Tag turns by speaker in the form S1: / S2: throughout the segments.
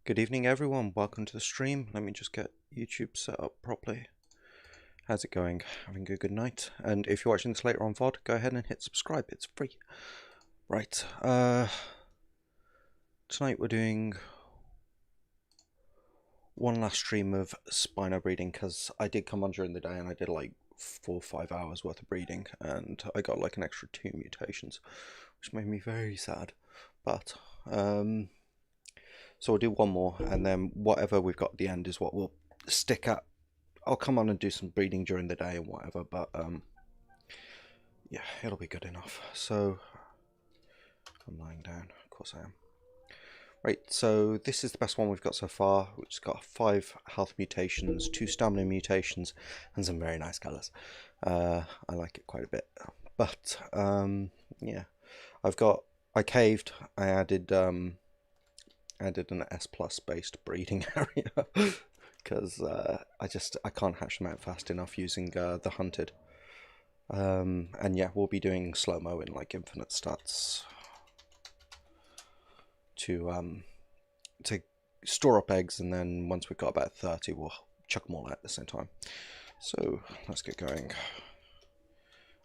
S1: Good evening, everyone. Welcome to the stream. Let me just get YouTube set up properly. How's it going? Having a good night? And if you're watching this later on VOD, go ahead and hit subscribe. It's free. Right. Tonight we're doing one last stream of Spino breeding because I did come on during the day and I did like 4 or 5 hours worth of breeding and I got like an extra 2 mutations, which made me very sad. But so we'll do one more, and then whatever we've got at the end is what we'll stick at. I'll come on and do some breeding during the day and whatever, but yeah, it'll be good enough. So I'm lying down, of course I am. Right, so this is the best one we've got so far, which has got 5 health mutations, 2 stamina mutations, and some very nice colours. I like it quite a bit. But yeah, I caved. I added an S plus based breeding area because I can't hatch them out fast enough using the hunted. And yeah, we'll be doing slow-mo in like infinite stats to store up eggs, and then once we've got about 30 we'll chuck them all out at the same time. So let's get going.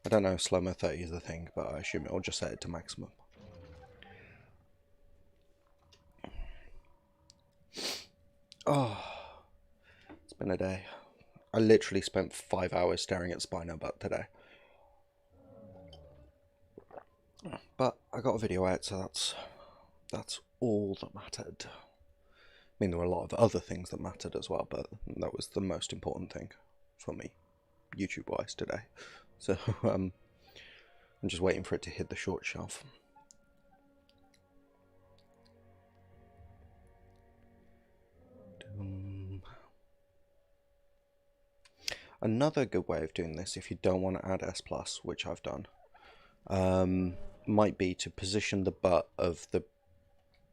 S1: I don't know if slow-mo 30 is a thing, but I assume it'll just set it to maximum. Oh, it's been a day. I literally spent 5 hours staring at Spino butt today. But I got a video out, so that's all that mattered. I mean, there were a lot of other things that mattered as well, but that was the most important thing for me, YouTube-wise, today. So I'm just waiting for it to hit the short shelf. Another good way of doing this, if you don't want to add S+, which I've done, might be to position the butt of the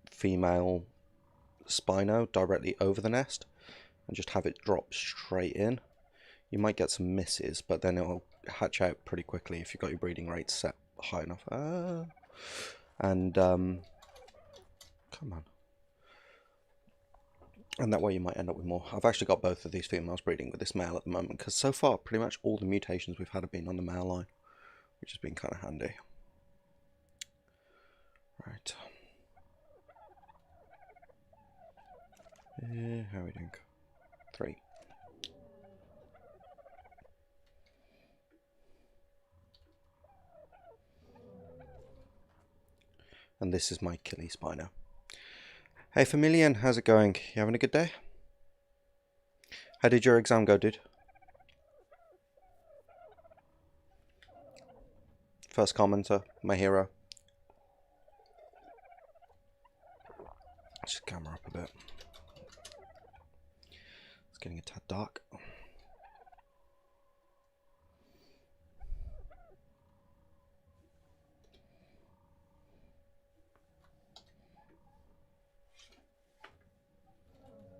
S1: female Spino directly over the nest and just have it drop straight in. You might get some misses, but then it'll hatch out pretty quickly if you've got your breeding rate set high enough. And come on. And that way you might end up with more. I've actually got both of these females breeding with this male at the moment, because so far pretty much all the mutations we've had have been on the male line, which has been kind of handy. Right. How are we doing? 3. And this is my killie Spino. Hey Familian, how's it going? You having a good day? How did your exam go, dude? First commenter, my hero. Let's just camera up a bit. It's getting a tad dark.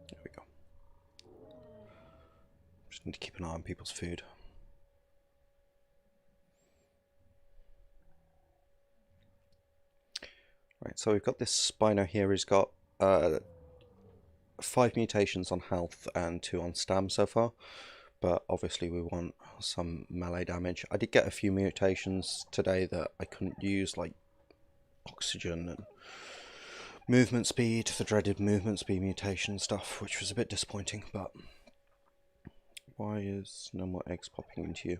S1: There we go. Just need to keep an eye on people's food. Right, so we've got this Spino here. He's got 5 mutations on health and 2 on stam so far, but obviously we want some melee damage. I did get a few mutations today that I couldn't use, like oxygen and movement speed, the dreaded movement speed mutation stuff, which was a bit disappointing. But why is no more eggs popping into you?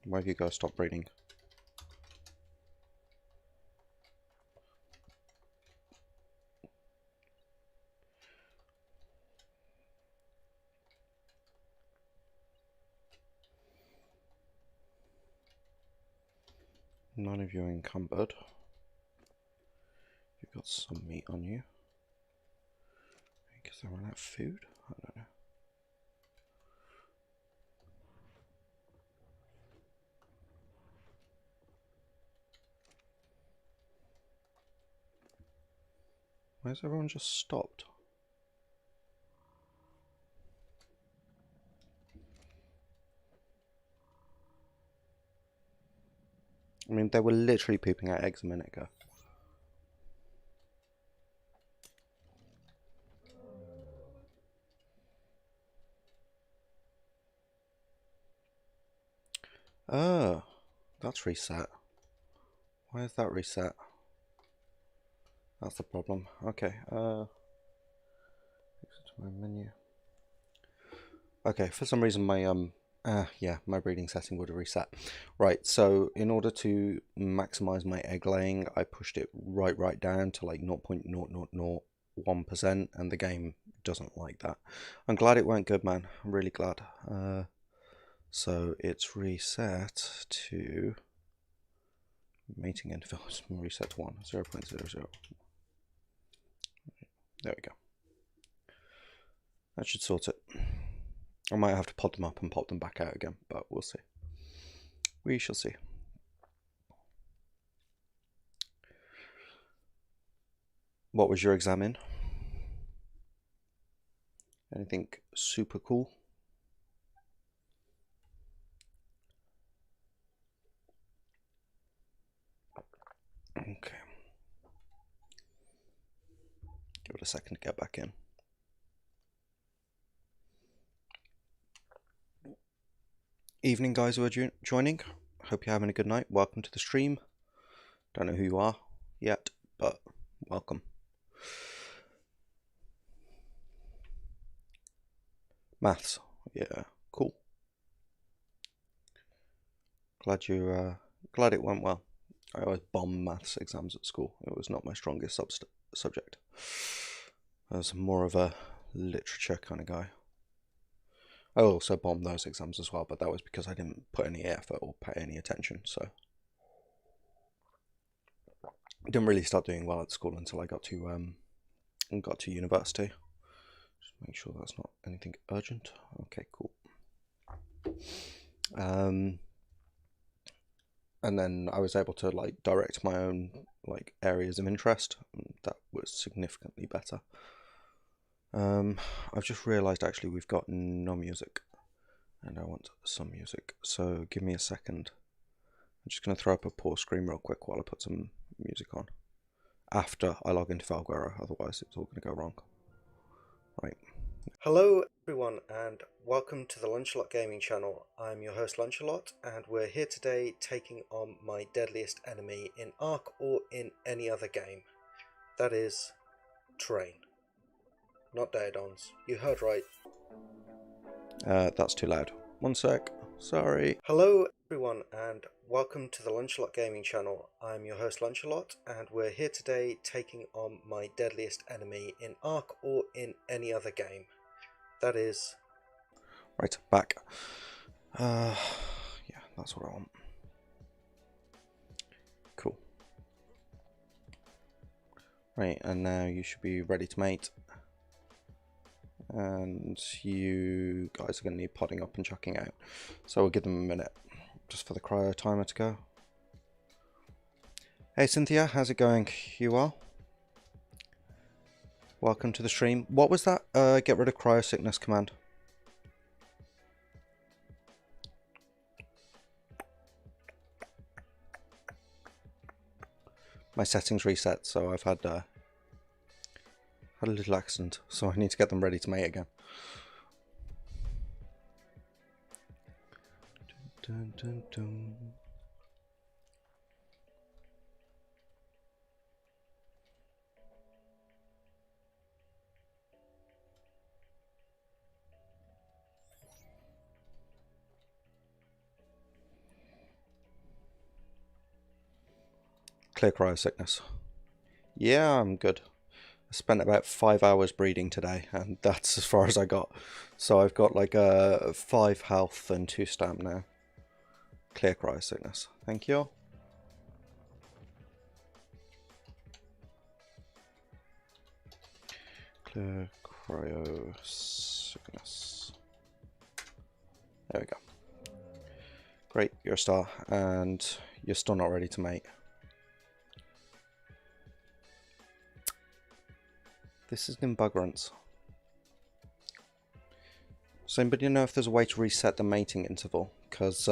S1: Why have you guys stopped breeding? None of you are encumbered. You've got some meat on you. Because they run out of food? I don't know. Why has everyone just stopped? I mean, they were literally pooping out eggs a minute ago. Oh, that's reset. Why is that reset? That's the problem. Okay, my menu. Okay, for some reason my yeah, my breeding setting would have reset. Right, so in order to maximize my egg laying, I pushed it right down to like 0.0001%, and the game doesn't like that. I'm glad it went good, man. I'm really glad. So it's reset to mating intervals. Reset to 0.00. There we go. That should sort it. I might have to pod them up and pop them back out again, but we'll see. We shall see. What was your exam in? Anything super cool? Okay. Give it a second to get back in. Evening, guys who are joining. Hope you're having a good night. Welcome to the stream. Don't know who you are yet, but welcome. Maths. Yeah, cool. Glad it went well. I always bombed maths exams at school. It was not my strongest subject. I was more of a literature kind of guy. I also bombed those exams as well, but that was because I didn't put any effort or pay any attention, so I didn't really start doing well at school until I got to university. Just make sure that's not anything urgent. Okay, cool. And then I was able to like direct my own like areas of interest, and that was significantly better. I've just realised actually we've got no music, and I want some music, so give me a second. I'm just going to throw up a pause screen real quick while I put some music on after I log into Valguero, otherwise it's all going to go wrong. Right. Hello everyone, and welcome to the Lunchalot Gaming channel. I'm your host Lunchalot, and we're here today taking on my deadliest enemy in Ark or in any other game. That is terrain. Not Daedons. You heard right. That's too loud. One sec. Sorry. Hello everyone, and welcome to the Lunchalot Gaming channel. I'm your host Lunchalot, and we're here today taking on my deadliest enemy in Ark or in any other game. That is... Right, back. Yeah, that's what I want. Cool. Right, and now you should be ready to mate. And you guys are going to need podding up and chucking out. So we'll give them a minute just for the cryo timer to go. Hey Cynthia, how's it going? You well? Welcome to the stream. What was that get rid of cryo sickness command? My settings reset, so I've had a little accident, so I need to get them ready to mate again. Dun, dun, dun. Clear cryo sickness. Yeah, I'm good. I spent about 5 hours breeding today, and that's as far as I got. So I've got like 5 health and 2 stamp now. Clear cryo sickness. Thank you. Clear cryo sickness. There we go. Great, you're a star, and you're still not ready to mate. This is in bug runs. So anybody know if there's a way to reset the mating interval? Because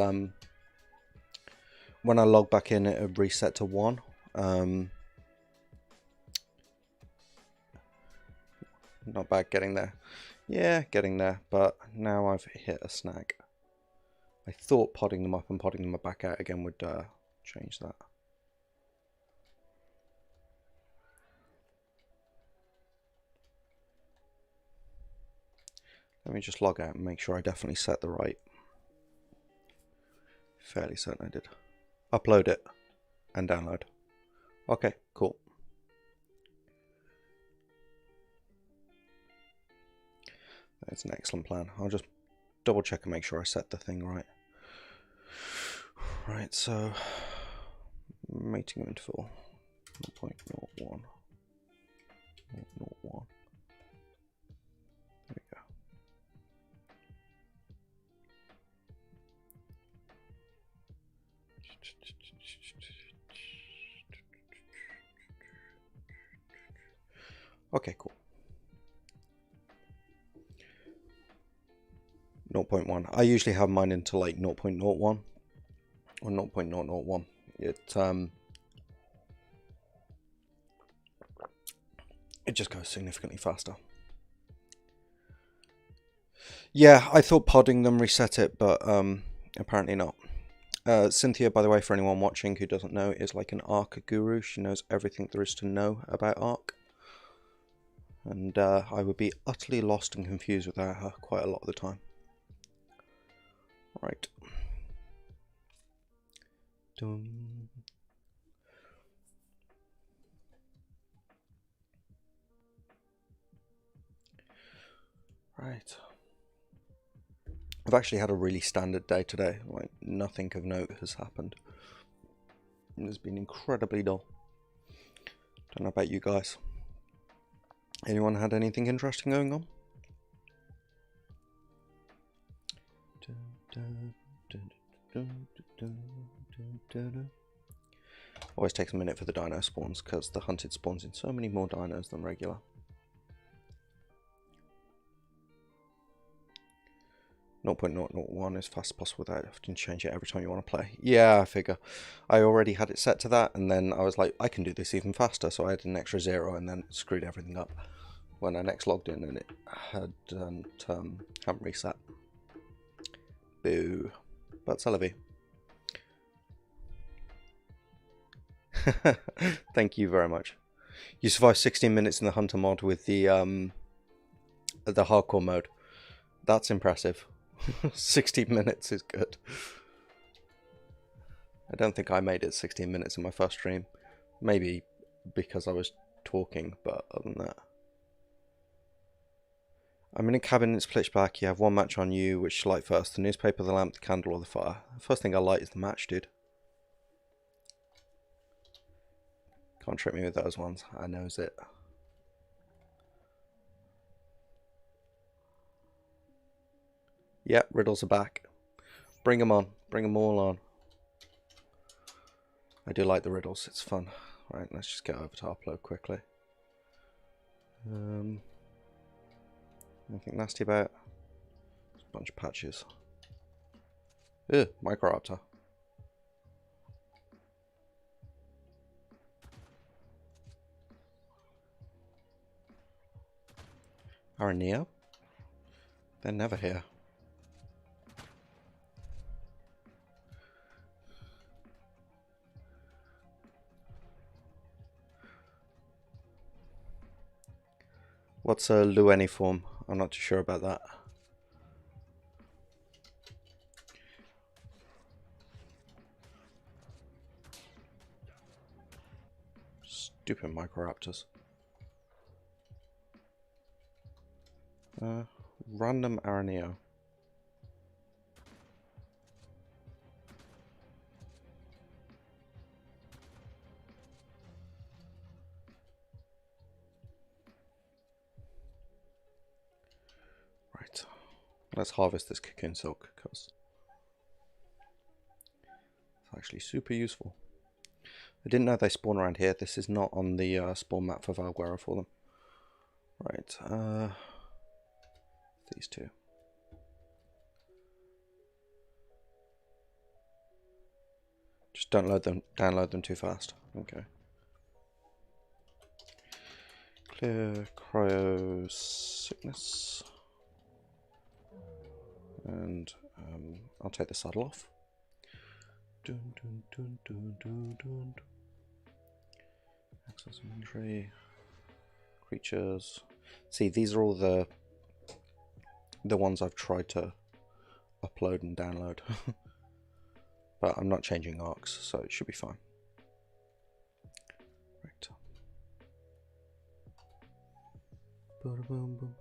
S1: when I log back in, it would reset to 1. Not bad getting there. Yeah, getting there, but now I've hit a snag. I thought podding them up and podding them back out again would change that. Let me just log out and make sure I definitely set the right. Fairly certain I did. Upload it and download. Okay, cool. That's an excellent plan. I'll just double check and make sure I set the thing right. Right, so mating interval 0.01. 0.01. There we go. Okay, cool. 0.1. I usually have mine into like 0.01 or 0.001. It just goes significantly faster. Yeah, I thought podding them reset it, but apparently not. Cynthia, by the way, for anyone watching who doesn't know, is like an Arc guru. She knows everything there is to know about Arc. And I would be utterly lost and confused without her quite a lot of the time. Right. Dum. Right. I've actually had a really standard day today. Like, nothing of note has happened. It's been incredibly dull. Don't know about you guys. Anyone had anything interesting going on? Always takes a minute for the dino spawns because the hunted spawns in so many more dinos than regular. .0.001 as fast as possible without having to change it every time you want to play. Yeah, I figure. I already had it set to that, and then I was like, I can do this even faster, so I had an extra 0 and then screwed everything up when I next logged in and it hadn't reset. Boo. But Celebi. Thank you very much. You survived 16 minutes in the Hunter mod with the hardcore mode. That's impressive. 16 minutes is good. I don't think I made it 16 minutes in my first stream. Maybe because I was talking, but other than that. I'm in a cabin, it's pitch black. You have one match on you. Which you light first? The newspaper, the lamp, the candle, or the fire? The first thing I light is the match, dude. Can't trick me with those ones. I knows it. Yep, riddles are back. Bring them on. Bring them all on. I do like the riddles. It's fun. Right, let's just get over to upload quickly. Anything nasty about? Just a bunch of patches. Ugh, Microraptor. Araneo? They're never here. What's a lueniform? I'm not too sure about that. Stupid Microraptors. Random Araneo. Right. Let's harvest this cocoon silk because it's actually super useful. I didn't know they spawn around here. This is not on the spawn map for Valguera for them. Right. These two. Just don't download them too fast. Okay. Clear cryo sickness. And I'll take the saddle off. Dun, dun, dun, dun, dun, dun. Access inventory. Creatures. See, these are all the ones I've tried to upload and download. But I'm not changing arcs, so it should be fine. Right. Boom, boom, boom.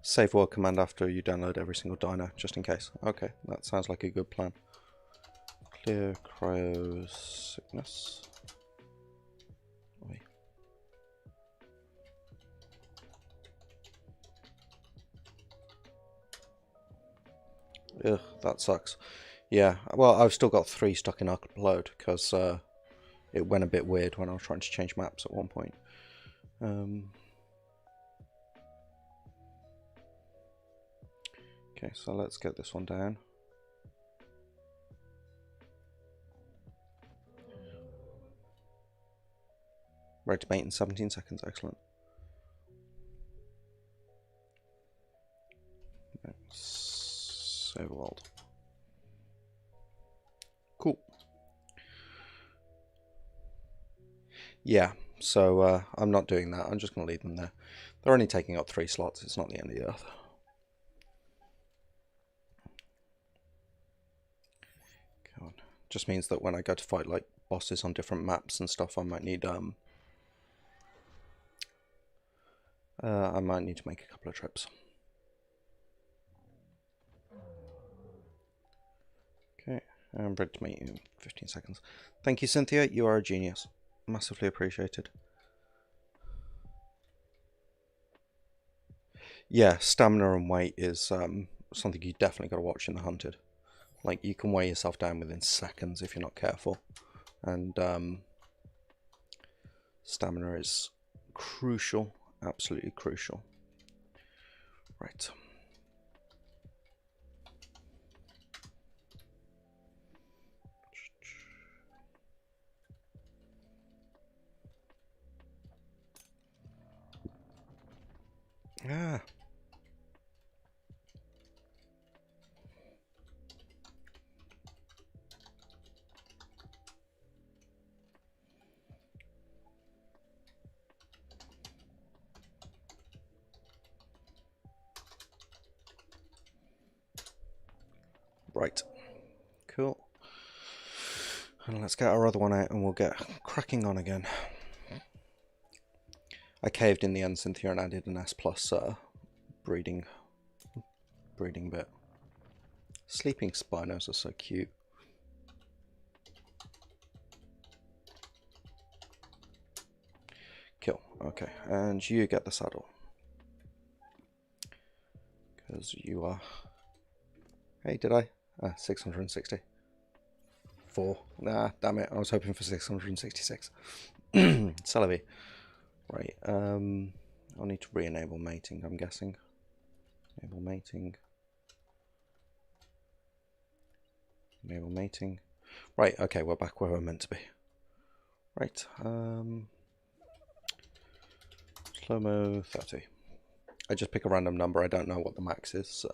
S1: Save world command after you download every single dino, just in case. Okay, that sounds like a good plan. Clear cryo sickness. Oi. Ugh, that sucks. Yeah, well, I've still got 3 stuck in upload because it went a bit weird when I was trying to change maps at one point. Okay, so let's get this one down. Ready to mate in 17 seconds, excellent. Save world. Cool. Yeah, so I'm not doing that. I'm just going to leave them there. They're only taking up 3 slots. It's not the end of the earth. Come on. Just means that when I go to fight like bosses on different maps and stuff, I might need to make a couple of trips. Okay, I'm ready to meet you in 15 seconds. Thank you, Cynthia. You are a genius. Massively appreciated. Yeah, stamina and weight is something you definitely got to watch in the Hunted. Like, you can weigh yourself down within seconds if you're not careful. And stamina is crucial. Absolutely crucial. Right. Ah. Right. Cool. And let's get our other one out and we'll get cracking on again. I caved in the end, Cynthia, and added an S+ breeding bit. Sleeping Spinos are so cute. Kill. Okay, and you get the saddle. Because you are... Hey, did I? 660. 4. Nah, damn it. I was hoping for 666. Celebi. Right, I'll need to re-enable mating, I'm guessing. Enable mating. Enable mating. Right, okay, we're back where we're meant to be. Right, slow-mo 30. I just pick a random number, I don't know what the max is, so...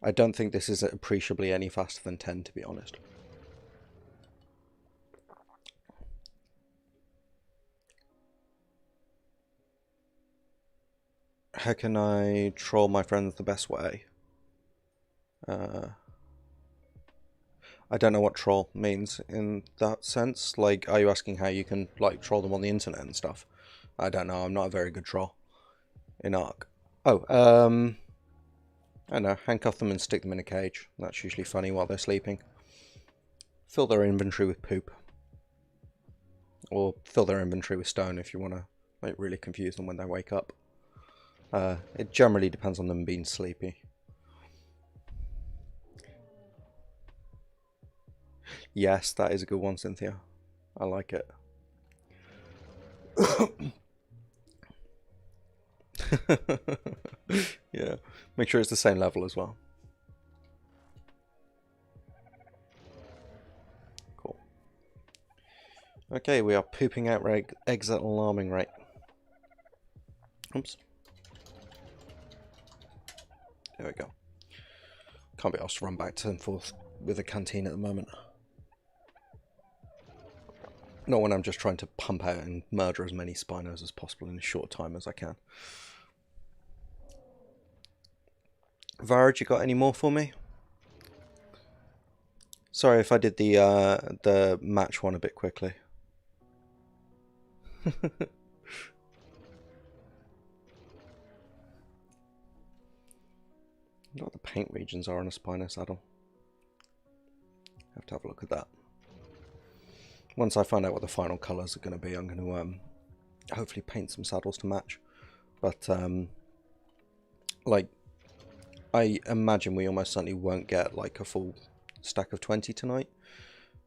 S1: I don't think this is appreciably any faster than 10, to be honest. How can I troll my friends the best way? I don't know what troll means in that sense. Like, are you asking how you can, like, troll them on the internet and stuff? I don't know, I'm not a very good troll in Ark. Oh, I don't know, handcuff them and stick them in a cage. That's usually funny while they're sleeping. Fill their inventory with poop. Or fill their inventory with stone if you want to, like, really confuse them when they wake up. It generally depends on them being sleepy. Yes, that is a good one, Cynthia. I like it. Yeah, make sure it's the same level as well. Cool. Okay, we are pooping out eggs at an alarming rate. Oops. There we go. Can't be asked to run back and forth with a canteen at the moment. Not when I'm just trying to pump out and murder as many Spinos as possible in as short time as I can. Varad, you got any more for me? Sorry if I did the match one a bit quickly. What the paint regions are on a Spino saddle. Have to have a look at that. Once I find out what the final colours are going to be, I'm going to hopefully paint some saddles to match. But like, I imagine we almost certainly won't get like a full stack of 20 tonight,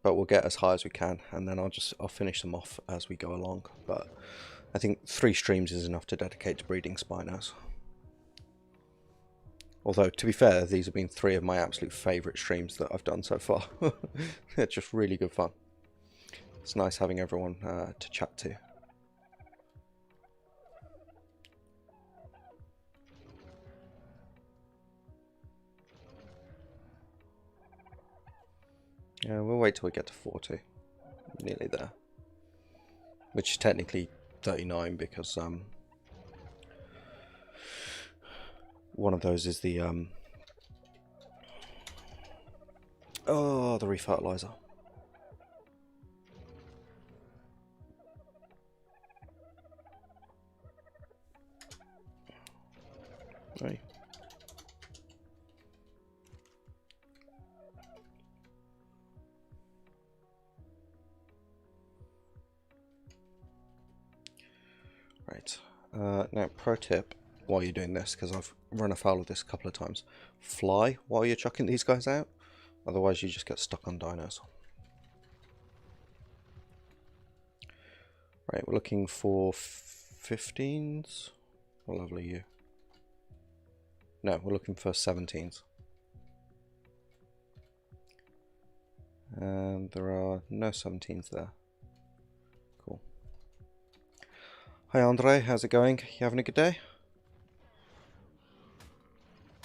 S1: but we'll get as high as we can, and then I'll finish them off as we go along. But I think 3 streams is enough to dedicate to breeding Spinos. Although, to be fair, these have been 3 of my absolute favourite streams that I've done so far. They're just really good fun. It's nice having everyone to chat to. Yeah, we'll wait till we get to 40. Nearly there. Which is technically 39 because one of those is the oh, the refertilizer. Right. Right. Now, pro tip while you're doing this, because I've run afoul of this a couple of times: fly while you're chucking these guys out, otherwise you just get stuck on dinos. Right, we're looking for 15s. What level are you? No, we're looking for 17s. And there are no 17s there. Cool. Hi Andre, how's it going? You having a good day?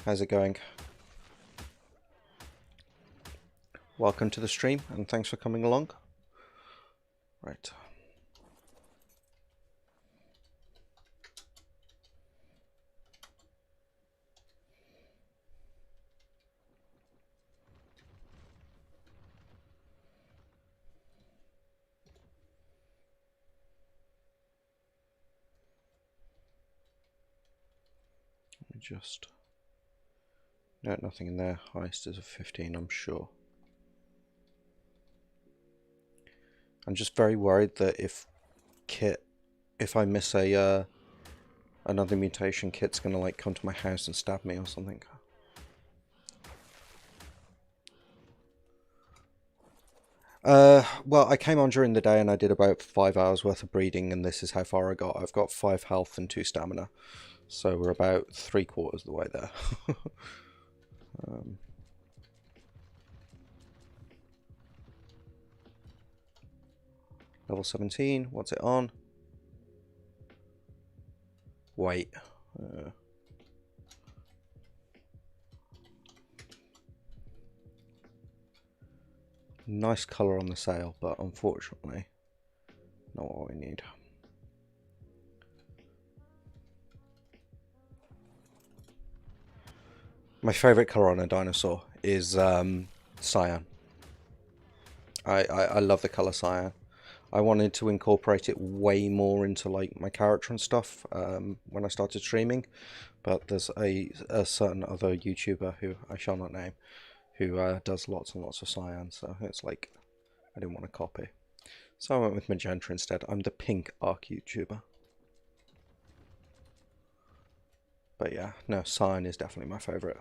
S1: How's it going? Welcome to the stream and thanks for coming along. Right. Just no, nothing in there. Highest is a 15, I'm sure. I'm just very worried that if I miss a another mutation, Kit's gonna like come to my house and stab me or something. Well, I came on during the day and I did about 5 hours worth of breeding, and this is how far I got. I've got 5 health and 2 stamina. So we're about 3/4 of the way there. Level 17, what's it on? Wait. Nice colour on the sail, but unfortunately not what we need. My favourite colour on a dinosaur is cyan. I love the colour cyan. I wanted to incorporate it way more into like my character and stuff when I started streaming, but there's a certain other YouTuber who I shall not name who does lots and lots of cyan, so it's like I didn't want to copy. So I went with magenta instead. I'm the pink arc YouTuber. But yeah, no, cyan is definitely my favourite.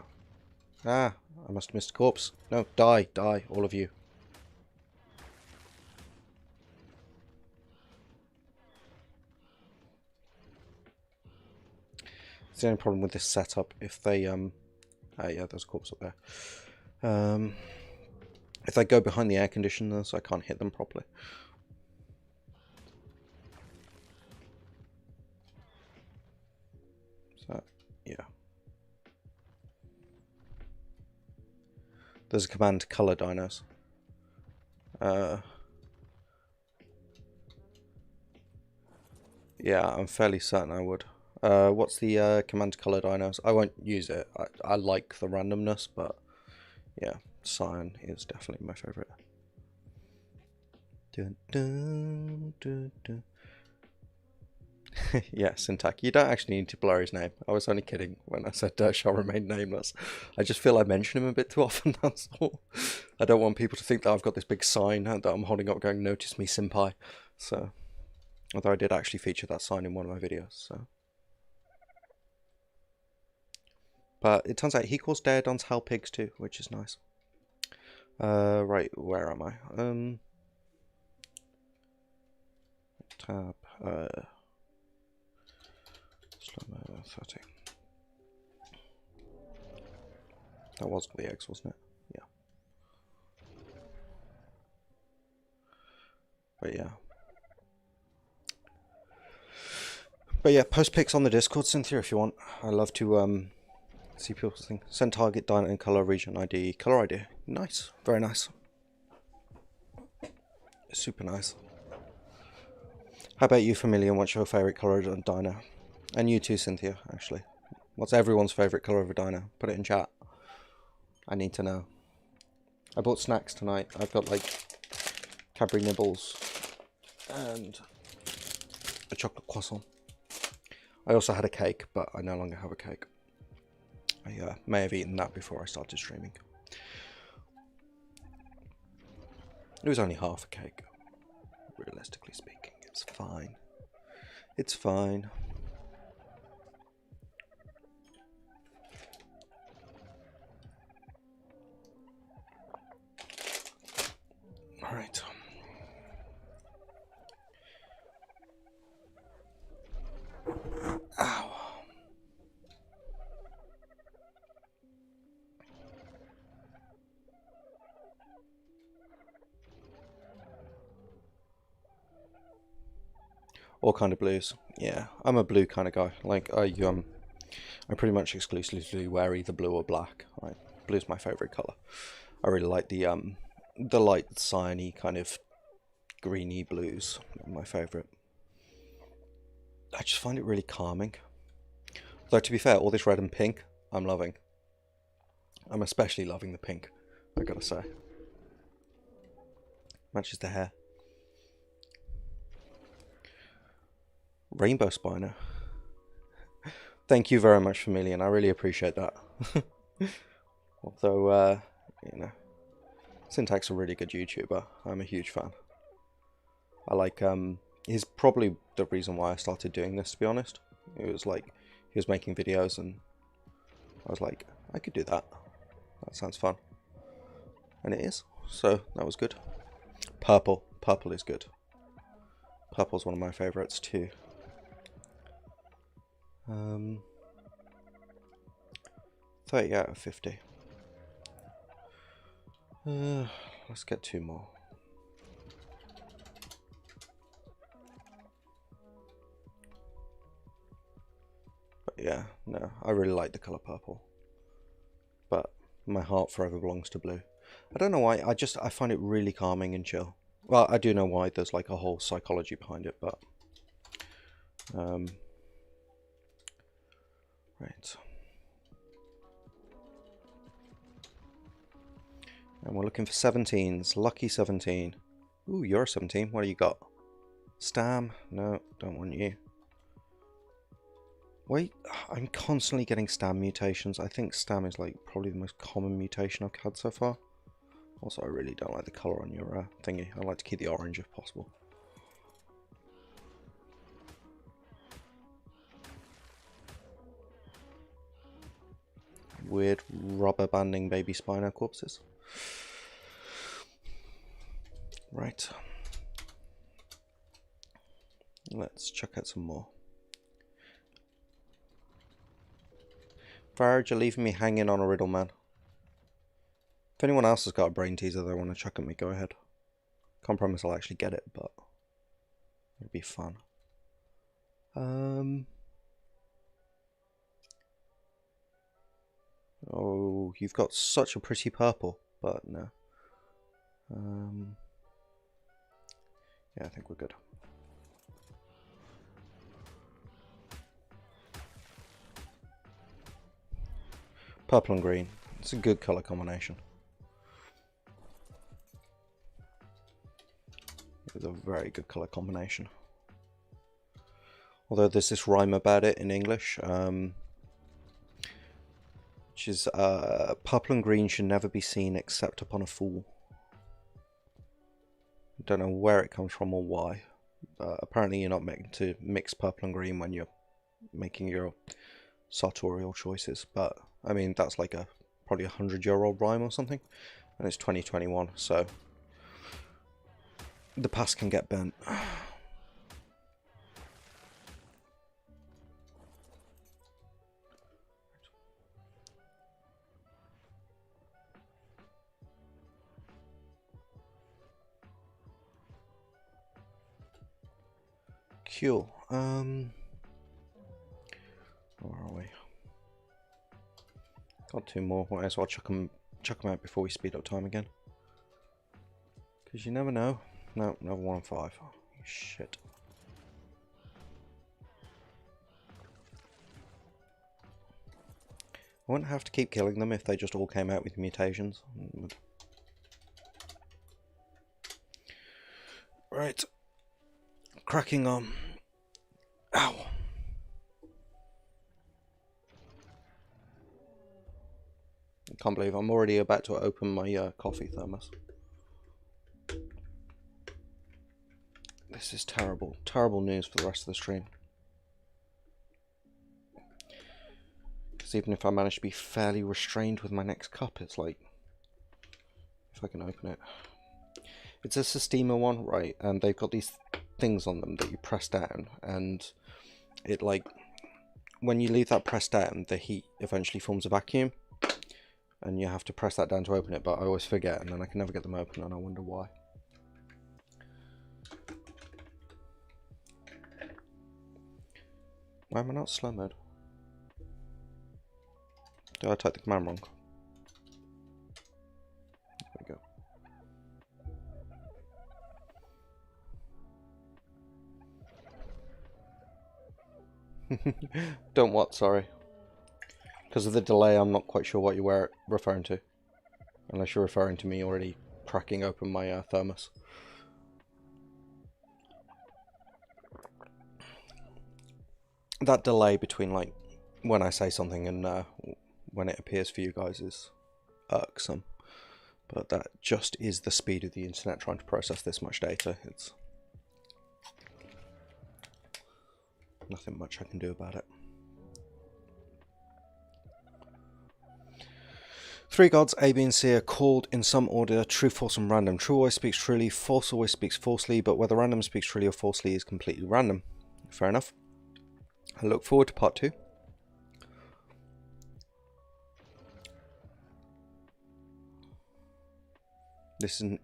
S1: Ah, I must have missed a corpse. No, die, all of you. It's the only problem with this setup. If they, yeah, there's a corpse up there. If they go behind the air conditioners, I can't hit them properly. Yeah. There's a command to color dinos. Yeah, I'm fairly certain I would. What's the command to color dinos? I won't use it. I like the randomness, but yeah, cyan is definitely my favorite. Dun, dun, dun, dun. Yeah, Syntac. You don't actually need to blur his name. I was only kidding when I said shall remain nameless. I just feel I mention him a bit too often, that's all. I don't want people to think that I've got this big sign that I'm holding up going, "Notice me, senpai." So, although I did actually feature that sign in one of my videos, so. But it turns out he calls Daedons Hal pigs too, which is nice. Right, where am I? Tab, slow-mo 30. That was the eggs, wasn't it? Yeah. But yeah, post pics on the Discord, Cynthia, if you want. I love to see people's thing. Send target, dino, and color, region ID, color ID. Nice, very nice. Super nice. How about you, Familiar? What's your favourite colour of a dino? And you too, Cynthia, actually. What's everyone's favourite colour of a dino? Put it in chat. I need to know. I bought snacks tonight. I've got like Cadbury nibbles and a chocolate croissant. I also had a cake, but I no longer have a cake. I may have eaten that before I started streaming. It was only half a cake, realistically speaking. It's fine. It's fine. Alright. Ow. All kind of blues. Yeah, I'm a blue kind of guy. Like I pretty much exclusively wear either blue or black. Like, blue's my favorite color. I really like the light cyany kind of greeny blues. My favorite. I just find it really calming. Though to be fair, all this red and pink, I'm loving. I'm especially loving the pink, I gotta say. Matches the hair. Rainbow Spino. Thank you very much, Familian. I really appreciate that. Although, you know, Syntax's a really good YouTuber. I'm a huge fan. I like, he's probably the reason why I started doing this, to be honest. It was like, he was making videos and I was like, I could do that. That sounds fun. And it is. So, that was good. Purple. Purple is good. Purple's one of my favourites too. 30 out of 50. Let's get 2 more. But yeah, no, I really like the colour purple. But my heart forever belongs to blue. I don't know why, I find it really calming and chill. Well, I do know why, there's like a whole psychology behind it, but... right. And we're looking for 17s. Lucky 17. Ooh, you're a 17. What do you got? Stam? No, don't want you. Wait, I'm constantly getting Stam mutations. I think Stam is like probably the most common mutation I've had so far. Also, I really don't like the colour on your thingy. I like to keep the orange if possible. Weird rubber banding baby Spino corpses. Right. Let's check out some more. Farage, you're leaving me hanging on a riddle, man. If anyone else has got a brain teaser they want to chuck at me, go ahead. Can't promise I'll actually get it, but it'll be fun. Oh, you've got such a pretty purple, but no. Yeah, I think we're good. Purple and green. It's a good colour combination. It's a very good colour combination. Although there's this rhyme about it in English, which is purple and green should never be seen except upon a fool. I don't know where it comes from or why. Apparently you're not meant to mix purple and green when you're making your sartorial choices, but I mean that's like probably a 100-year-old rhyme or something, and it's 2021, so the past can get bent. Cool. Where are we? Got two more. Might as well chuck them out before we speed up time again. Because you never know. No, another 1 and 5. Oh, shit. I wouldn't have to keep killing them if they just all came out with mutations. Right. Cracking on. Ow. I can't believe I'm already about to open my coffee thermos. This is terrible. Terrible news for the rest of the stream. Because even if I manage to be fairly restrained with my next cup, it's like... If I can open it. It's a Spino one, right? And they've got these things on them that you press down. And it like... When you leave that pressed down, the heat eventually forms a vacuum. And you have to press that down to open it, but I always forget, and then I can never get them open, and I wonder why. Why am I not slow mode? Did I type the command wrong? There we go. Don't what, sorry. Because of the delay, I'm not quite sure what you were referring to. Unless you're referring to me already cracking open my thermos. That delay between like when I say something and when it appears for you guys is irksome. But that just is the speed of the internet trying to process this much data. It's nothing much I can do about it. 3 gods, A, B, and C, are called in some order true, false, and random. True always speaks truly, false always speaks falsely, but whether random speaks truly or falsely is completely random. Fair enough. I look forward to part 2. This isn't...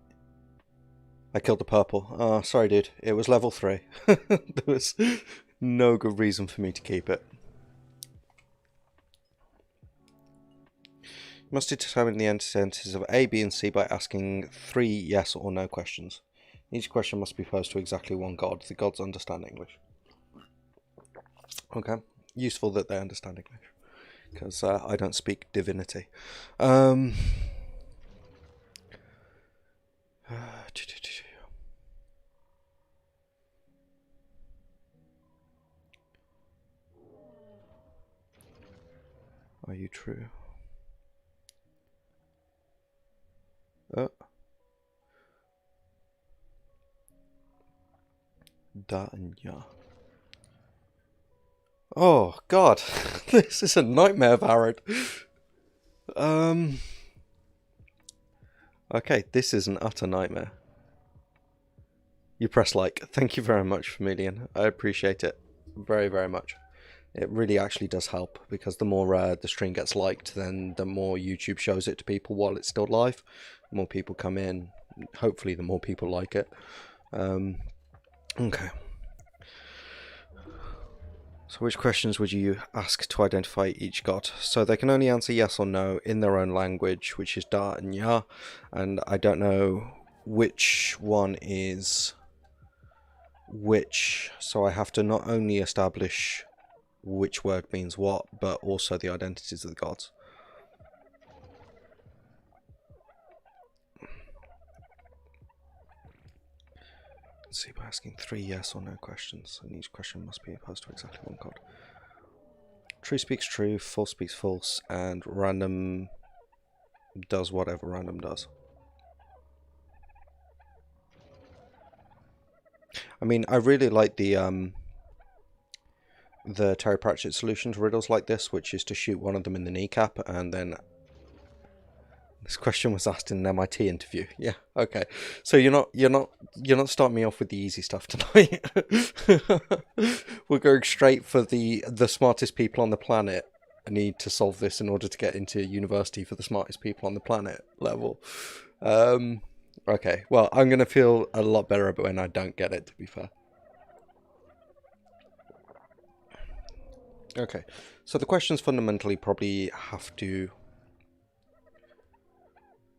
S1: I killed the purple. Oh, sorry dude. It was level 3. There was no good reason for me to keep it. You must determine the antecedents of A, B, and C by asking 3 yes or no questions. Each question must be posed to exactly one god. The gods understand English. Okay. Useful that they understand English. Because I don't speak divinity. Are you true? Da and ya. Oh god, this is a nightmare, Varad. Okay, this is an utter nightmare. You press like. Thank you very much, Familian. I appreciate it very, very much. It really actually does help, because the more the stream gets liked, then the more YouTube shows it to people while it's still live. The more people come in, hopefully the more people like it. Okay. So which questions would you ask to identify each god? So they can only answer yes or no in their own language, which is da and ya, and I don't know which one is which, so I have to not only establish which word means what, but also the identities of the gods. Let's see, by asking 3 yes or no questions, and each question must be opposed to exactly one god. True speaks true, false speaks false, and random does whatever random does. I mean, I really like the Terry Pratchett solution to riddles like this, which is to shoot one of them in the kneecap, and then this question was asked in an MIT interview. Yeah, okay. So you're not starting me off with the easy stuff tonight. We're going straight for the smartest people on the planet. I need to solve this in order to get into university for the smartest people on the planet level. Okay, well, I'm going to feel a lot better about when I don't get it, to be fair. Okay, so the questions fundamentally probably have to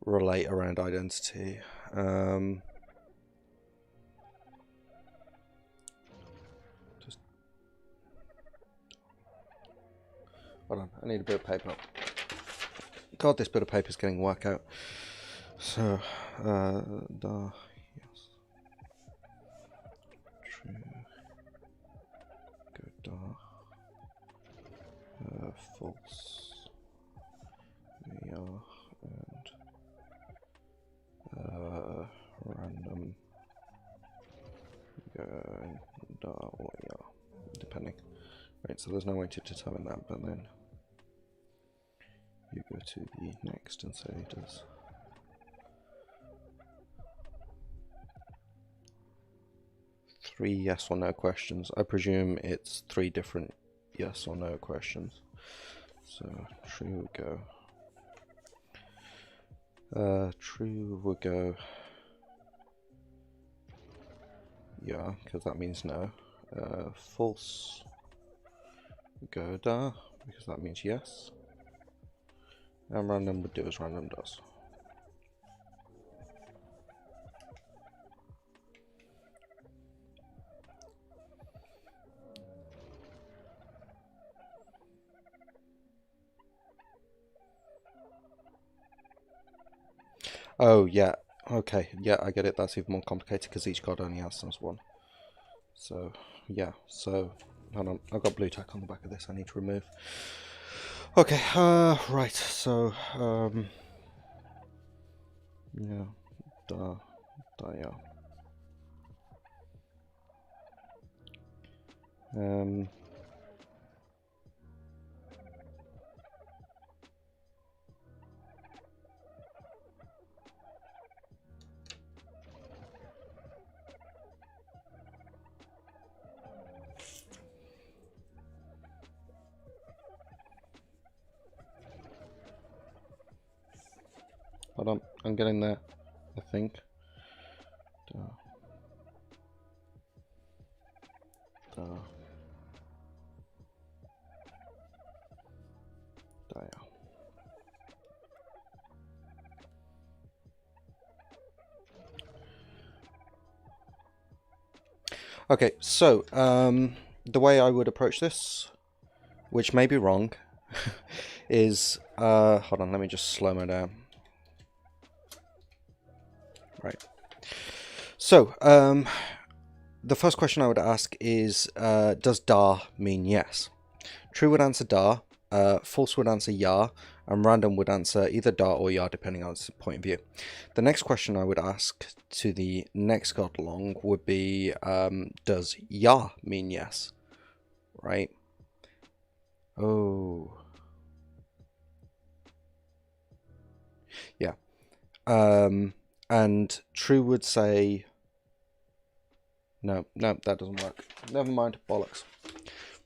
S1: relate around identity. Just hold on, I need a bit of paper. God, this bit of paper is getting whack out. So, da, yes. True. Go da. False. Yeah, and random. Go da or yeah, depending. Right, so there's no way to determine that, but then you go to the next and say does. Three yes or no questions. I presume it's 3 different yes or no questions. So true would go. True would go. Yeah, because that means no. False would go da, because that means yes. And random would do as random does. Oh, yeah. Okay, yeah, I get it. That's even more complicated because each god only answers one. So, yeah. So, hold on. I've got blue tack on the back of this I need to remove. Okay, right. So, yeah. Da, yeah. Hold on, I'm getting there, I think. Da. Da. Da, yeah. Okay, so, the way I would approach this, which may be wrong, is, hold on, let me just slow mo down. Right. So, the first question I would ask is, does da mean yes? True would answer da, false would answer ya, and random would answer either da or ya, depending on its point of view. The next question I would ask to the next god along would be, does ya mean yes? Right? Oh. Yeah. And true would say... No, that doesn't work. Never mind, bollocks.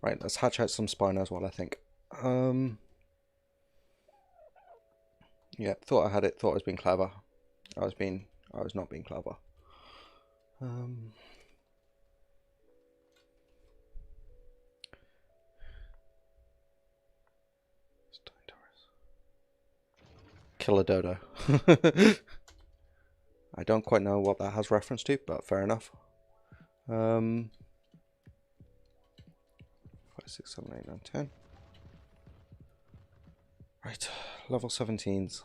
S1: Right, let's hatch out some Spino as well, I think. Yeah, thought I had it, thought I was being clever. I was not being clever. Kill a dodo. I don't quite know what that has reference to, but fair enough. 5, 6, 7, 8, 9, 10. Right, level 17s.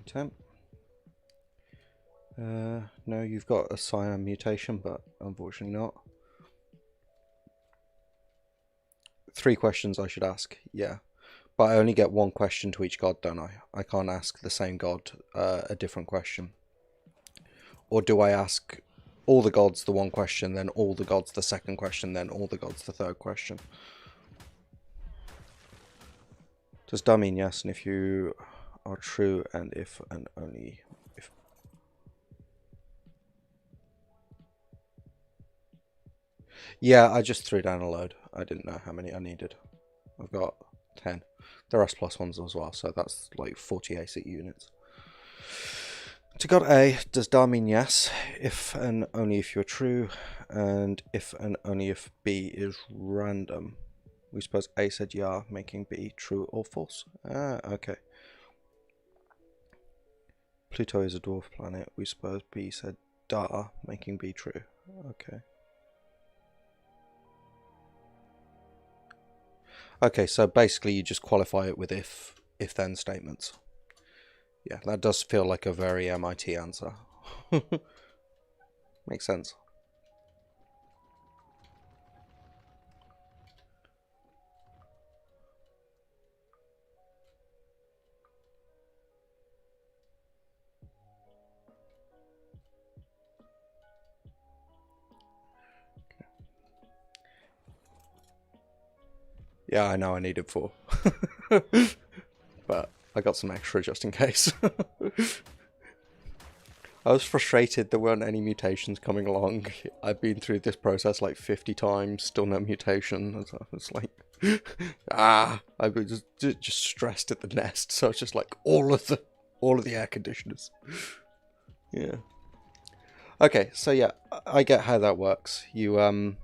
S1: Temp. No, you've got a cyan mutation, but unfortunately not. 3 questions I should ask, yeah. But I only get 1 question to each god, don't I? I can't ask the same god a different question. Or do I ask all the gods the 1 question, then all the gods the 2nd question, then all the gods the 3rd question? Does da mean yes, and if you are true, and if and only if. Yeah, I just threw down a load. I didn't know how many I needed. I've got 10. There are plus ones as well, so that's like 40 AC units. To god A, does da mean yes, if and only if you're true, and if and only if B is random? We suppose A said yeah, making B true or false. Ah, okay. Pluto is a dwarf planet. We suppose B said da, making B true. Okay. Okay, so basically you just qualify it with if-then statements. Yeah, that does feel like a very MIT answer. Makes sense. Yeah, I know I needed 4. But I got some extra just in case. I was frustrated there weren't any mutations coming along. I've been through this process like 50 times, still no mutation. So it's like, I was just stressed at the nest. So it's just like all of the air conditioners. Yeah. Okay, so yeah, I get how that works. You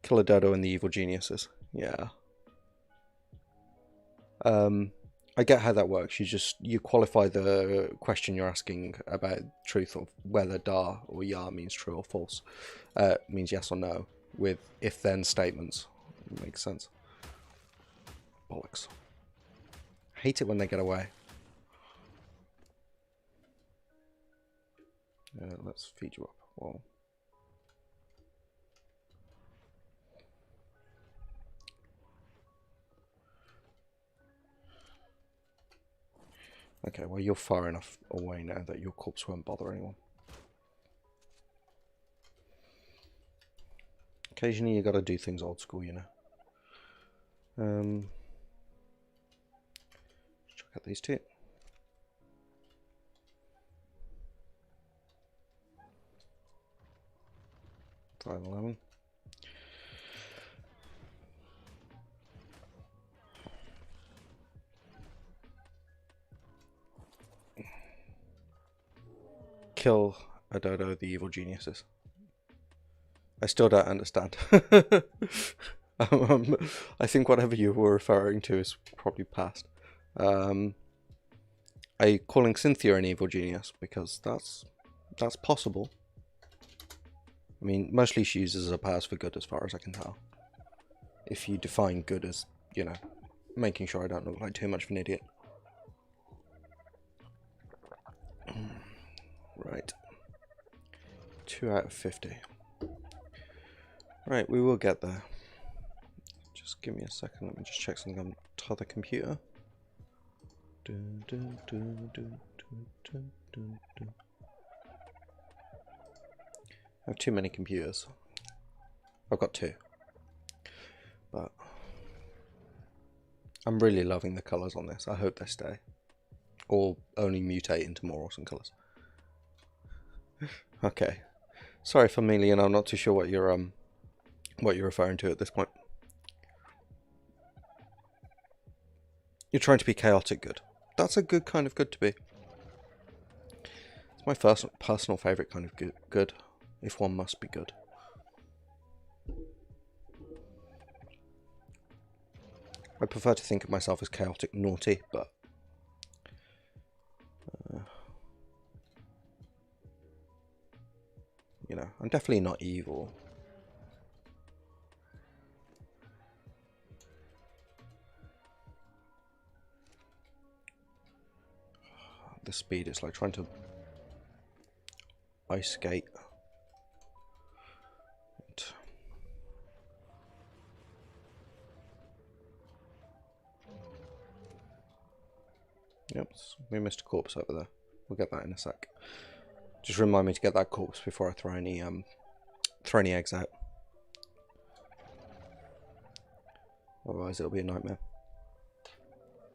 S1: kill a dodo and the evil geniuses. Yeah. I get how that works. You qualify the question you're asking about truth of whether da or ya means true or false, means yes or no, with if-then statements. Makes sense. Bollocks. Hate it when they get away. Let's feed you up. Whoa. Okay, well you're far enough away now that your corpse won't bother anyone. Occasionally you gotta do things old school, you know. Check out these 2. Five 11. Kill a dodo, the evil geniuses. I still don't understand. I think whatever you were referring to is probably past. Are you calling Cynthia an evil genius? Because that's possible. I mean, mostly she uses her powers for good as far as I can tell. If you define good as, you know, making sure I don't look like too much of an idiot. Right. 2 out of 50. Right, we will get there. Just give me a second, let me just check something on the computer. I have too many computers. I've got 2. But I'm really loving the colours on this. I hope they stay. Or only mutate into more awesome colours. Okay. Sorry, Familian, I'm not too sure what you're referring to at this point. You're trying to be chaotic good. That's a good kind of good to be. It's my first personal favourite kind of good, if one must be good. I prefer to think of myself as chaotic naughty, but you know, I'm definitely not evil. The speed is like trying to ice skate. Yep, we missed a corpse over there. We'll get that in a sec. Just remind me to get that corpse before I throw any eggs out. Otherwise it'll be a nightmare.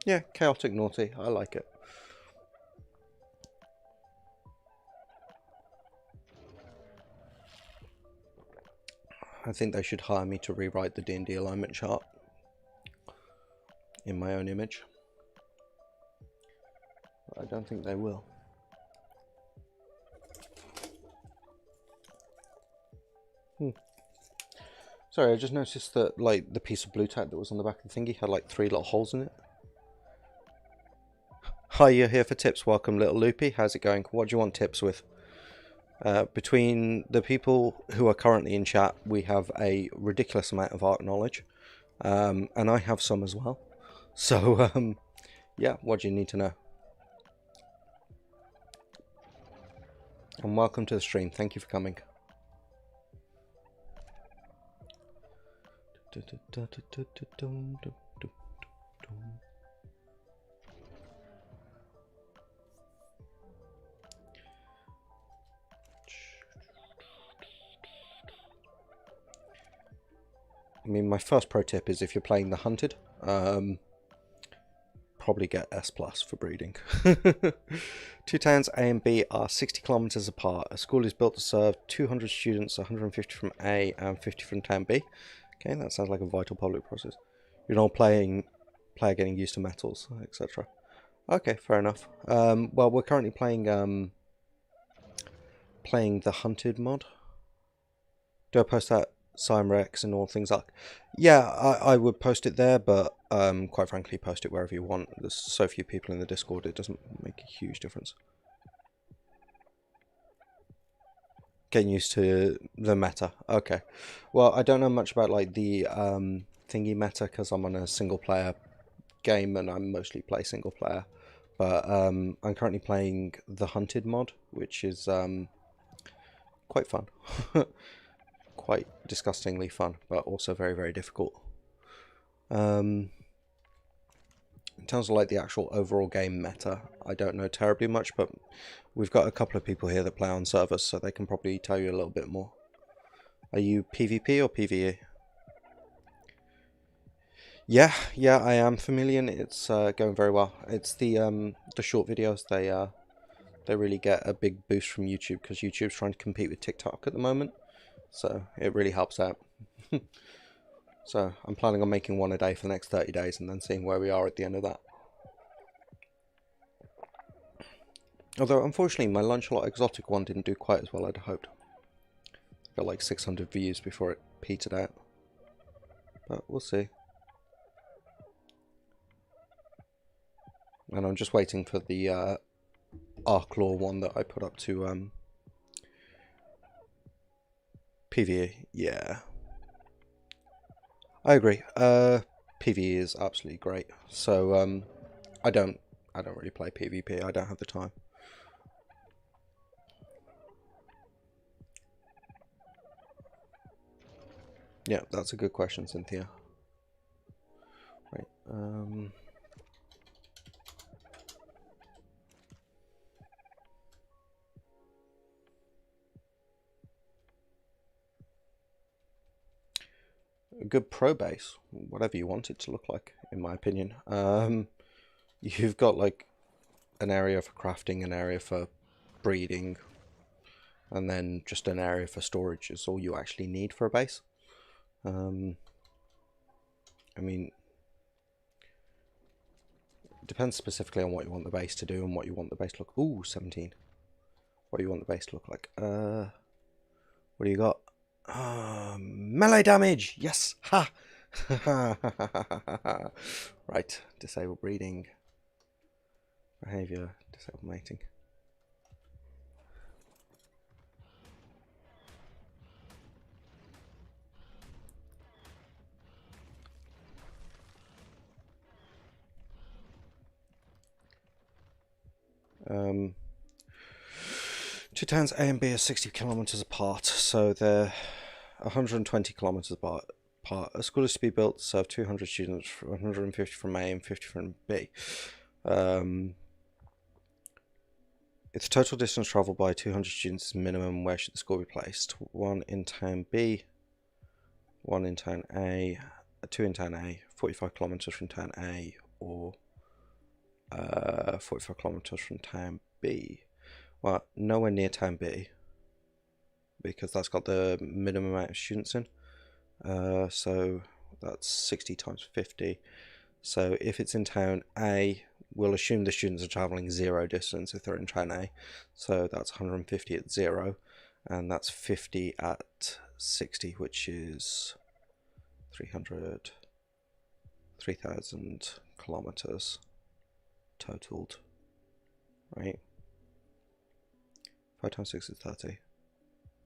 S1: Yeah, chaotic naughty. I like it. I think they should hire me to rewrite the D&D alignment chart in my own image. But I don't think they will. Sorry, I just noticed that like the piece of blue tack that was on the back of the thingy had like 3 little holes in it. Hi, you're here for tips. Welcome, little Loopy. How's it going? What do you want tips with? Between the people who are currently in chat, we have a ridiculous amount of art knowledge. And I have some as well. So, yeah, what do you need to know? And welcome to the stream. Thank you for coming. I mean, my first pro tip is if you're playing the hunted, probably get S+ for breeding. 2 towns, A and B, are 60 kilometers apart. A school is built to serve 200 students, 150 from A and 50 from town B. Okay, that sounds like a vital public process. You're not player getting used to metals, etc. Okay, fair enough. Well, we're currently playing the hunted mod. Do I post that Cyrex and all things like? Yeah, I would post it there, but quite frankly, post it wherever you want. There's so few people in the Discord, it doesn't make a huge difference. Getting used to the meta. Okay. Well, I don't know much about like the thingy meta because I'm on a single player game and I mostly play single player. But I'm currently playing the hunted mod, which is quite fun. Quite disgustingly fun, but also very, very difficult. In terms of like the actual overall game meta, I don't know terribly much, but we've got a couple of people here that play on servers, so they can probably tell you a little bit more. Are you PvP or PvE? Yeah, I am familiar. It's going very well. It's the short videos, they really get a big boost from YouTube because YouTube's trying to compete with TikTok at the moment. So it really helps out. So I'm planning on making one a day for the next 30 days and then seeing where we are at the end of that. Although, unfortunately, my Lunchalot Exotic one didn't do quite as well as I'd hoped. Got like 600 views before it petered out. But we'll see. And I'm just waiting for the Arclaw one that I put up to PvE. Yeah. I agree. PvE is absolutely great. So I don't really play PvP. I don't have the time. Yeah, that's a good question, Cynthia. Right. A good pro base, whatever you want it to look like, in my opinion. You've got like an area for crafting, an area for breeding, and then just an area for storage is all you actually need for a base. I mean, it depends specifically on what you want the base to do and what you want the base to look. Ooh, 17. What do you want the base to look like? What do you got? Melee damage! Yes! Ha! Right. Disable breeding. Behavior. Disable mating. Two towns A and B are 60 kilometers apart, so they're 120 kilometers apart. A school is to be built to serve 200 students, 150 from A and 50 from B. If the total distance travelled by 200 students is minimum, where should the school be placed? One in town B, one in town A, two in town A, 45 kilometers from town A, or 45 kilometers from town B. Well, nowhere near town B, because that's got the minimum amount of students in. So that's 60 times 50. So if it's in town A, we'll assume the students are travelling 0 distance if they're in town A. So that's 150 at 0, and that's 50 at 60, which is 3,000 kilometers totaled, right? 5 times 6 is 30,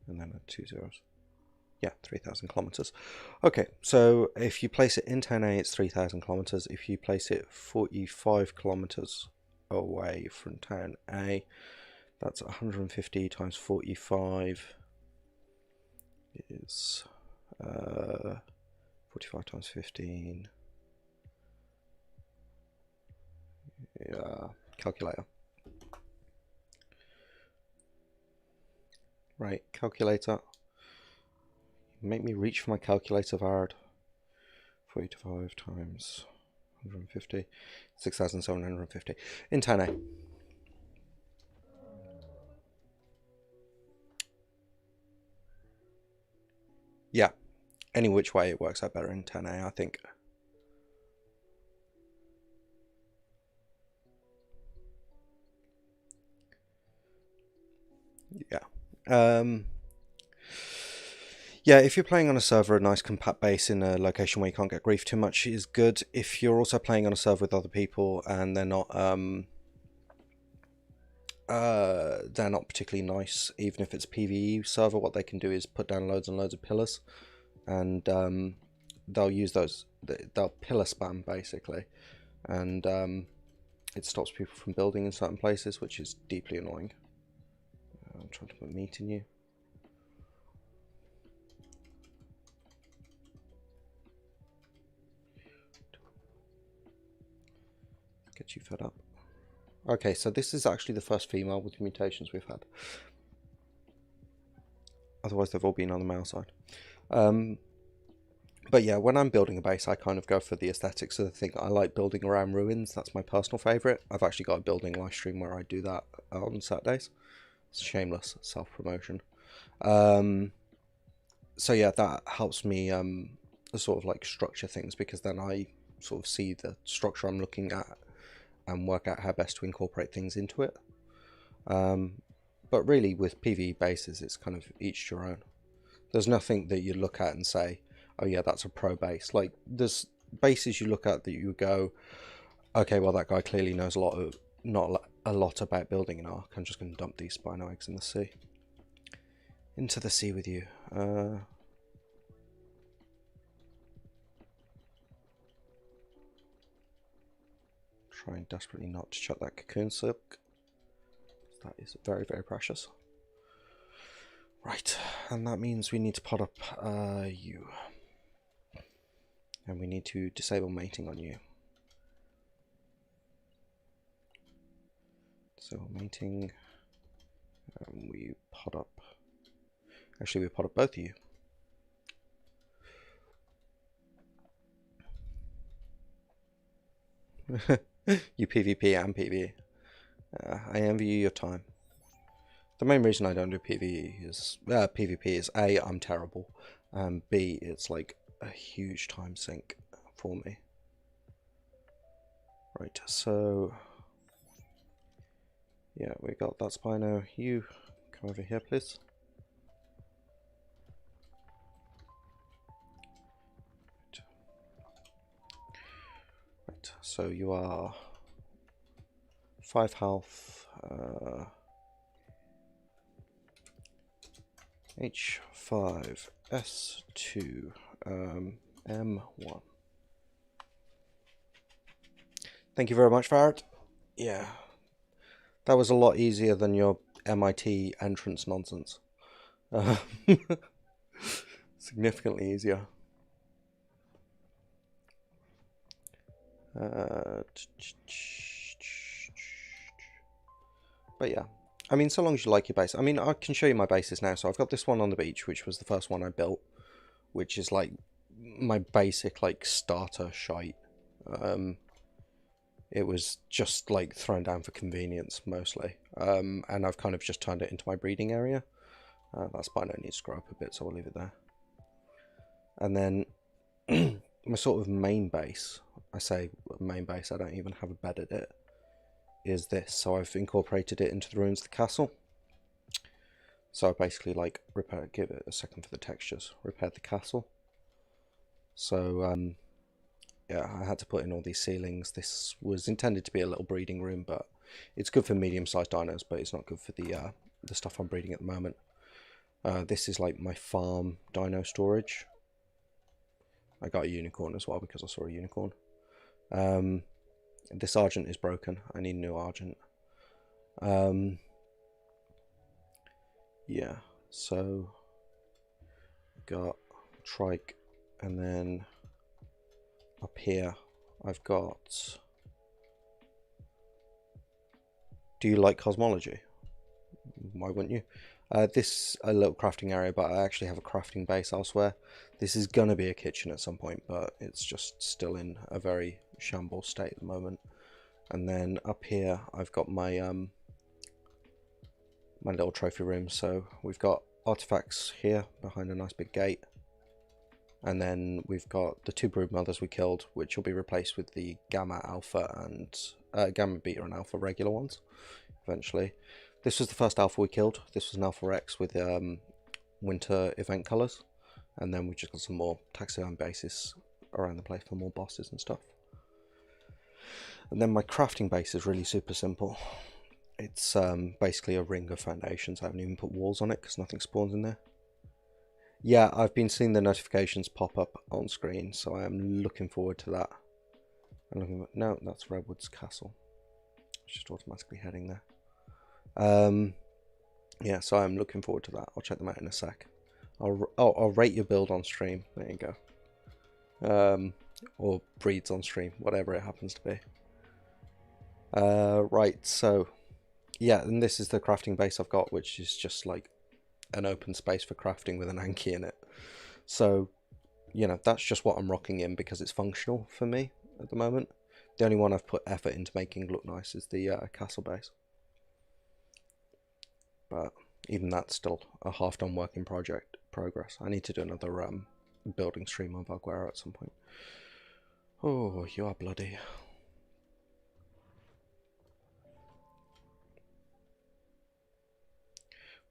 S1: and then 2 zeros. Yeah, 3,000 kilometers. Okay, so if you place it in town A, it's 3,000 kilometers. If you place it 45 kilometers away from town A, that's 150 times 45 is 45 times 15. Yeah, calculator. Right, calculator. Make me reach for my calculator, Vard. 45 times 150. 6,750. In town A. Yeah. Any which way it works out better in 10A, I think. Yeah. Yeah, if you're playing on a server, a nice compact base in a location where you can't get grief too much is good. If you're also playing on a server with other people and they're not particularly nice, even if it's a PvE server, what they can do is put down loads and loads of pillars, and they'll use those. They'll pillar spam basically, and it stops people from building in certain places, which is deeply annoying. I'm trying to put meat in you. Get you fed up. Okay, so this is actually the first female with mutations we've had. Otherwise, they've all been on the male side. But yeah, when I'm building a base, I kind of go for the aesthetics of the thing. I like building around ruins. That's my personal favourite. I've actually got a building live stream where I do that on Saturdays. It's shameless self-promotion. So yeah, that helps me sort of like structure things, because then I sort of see the structure I'm looking at and work out how best to incorporate things into it. But really with PvE bases, it's kind of each your own. There's nothing that you look at and say, oh yeah, that's a pro base. Like, there's bases you look at that you go, okay, well, that guy clearly knows not a lot about building an arc. I'm just going to dump these Spino eggs in the sea. Into the sea with you. Trying desperately not to chuck that cocoon silk. That is very, very precious. Right, and that means we need to pot up you. And we need to disable mating on you. So mating, we pot up. Actually, we pot up both of you. You PvP and PvE. I envy you your time. The main reason I don't do PvP is A, I'm terrible, and B, it's like a huge time sink for me. Right, so yeah, we got that Spino. You come over here, please. Right, so you are 5 health. H5, S2, M1. Thank you very much, Farrett. Yeah, that was a lot easier than your MIT entrance nonsense. Significantly easier. But yeah, I mean, so long as you like your base. I mean, I can show you my bases now. So I've got this one on the beach, which was the first one I built, which is like my basic like starter shite. It was just like thrown down for convenience mostly, and I've kind of just turned it into my breeding area. That Spino needs to grow up a bit, so I'll leave it there. And then my sort of main base, I say main base, I don't even have a bed at it, is this. So I've incorporated it into the ruins of the castle. So I basically like give it a second for the textures, repaired the castle. So yeah, I had to put in all these ceilings. This was intended to be a little breeding room, but it's good for medium-sized dinos, but it's not good for the stuff I'm breeding at the moment. This is like my farm dino storage. I got a unicorn as well because I saw a unicorn. This Argent is broken. I need a new Argent. Yeah, so got trike, and then up here I've got... Do you like cosmology? Why wouldn't you? This a little crafting area, but I actually have a crafting base elsewhere. This is gonna be a kitchen at some point, but it's just still in a very shambles state at the moment. And then up here I've got my my little trophy room. So we've got artifacts here behind a nice big gate, and then we've got the 2 brood mothers we killed, which will be replaced with the gamma, alpha, and gamma, beta, and alpha regular ones eventually. This was the first alpha we killed. This was an Alpha X with winter event colors, and then we just got some more taxidermy bases around the place for more bosses and stuff. And then my crafting base is really super simple. It's basically a ring of foundations. I haven't even put walls on it because nothing spawns in there. Yeah, I've been seeing the notifications pop up on screen, so I am looking forward to that. I'm looking at, no, that's Redwood's Castle. It's just automatically heading there. Yeah, so I'm looking forward to that. I'll check them out in a sec. I'll rate your build on stream. There you go. Or breeds on stream, whatever it happens to be. Right, so yeah, and this is the crafting base I've got, which is just like an open space for crafting with an Anki in it. So, you know, that's just what I'm rocking in because it's functional for me at the moment. The only one I've put effort into making look nice is the castle base. But even that's still a half-done work in progress. I need to do another building stream on Valguera at some point. Oh, you are bloody.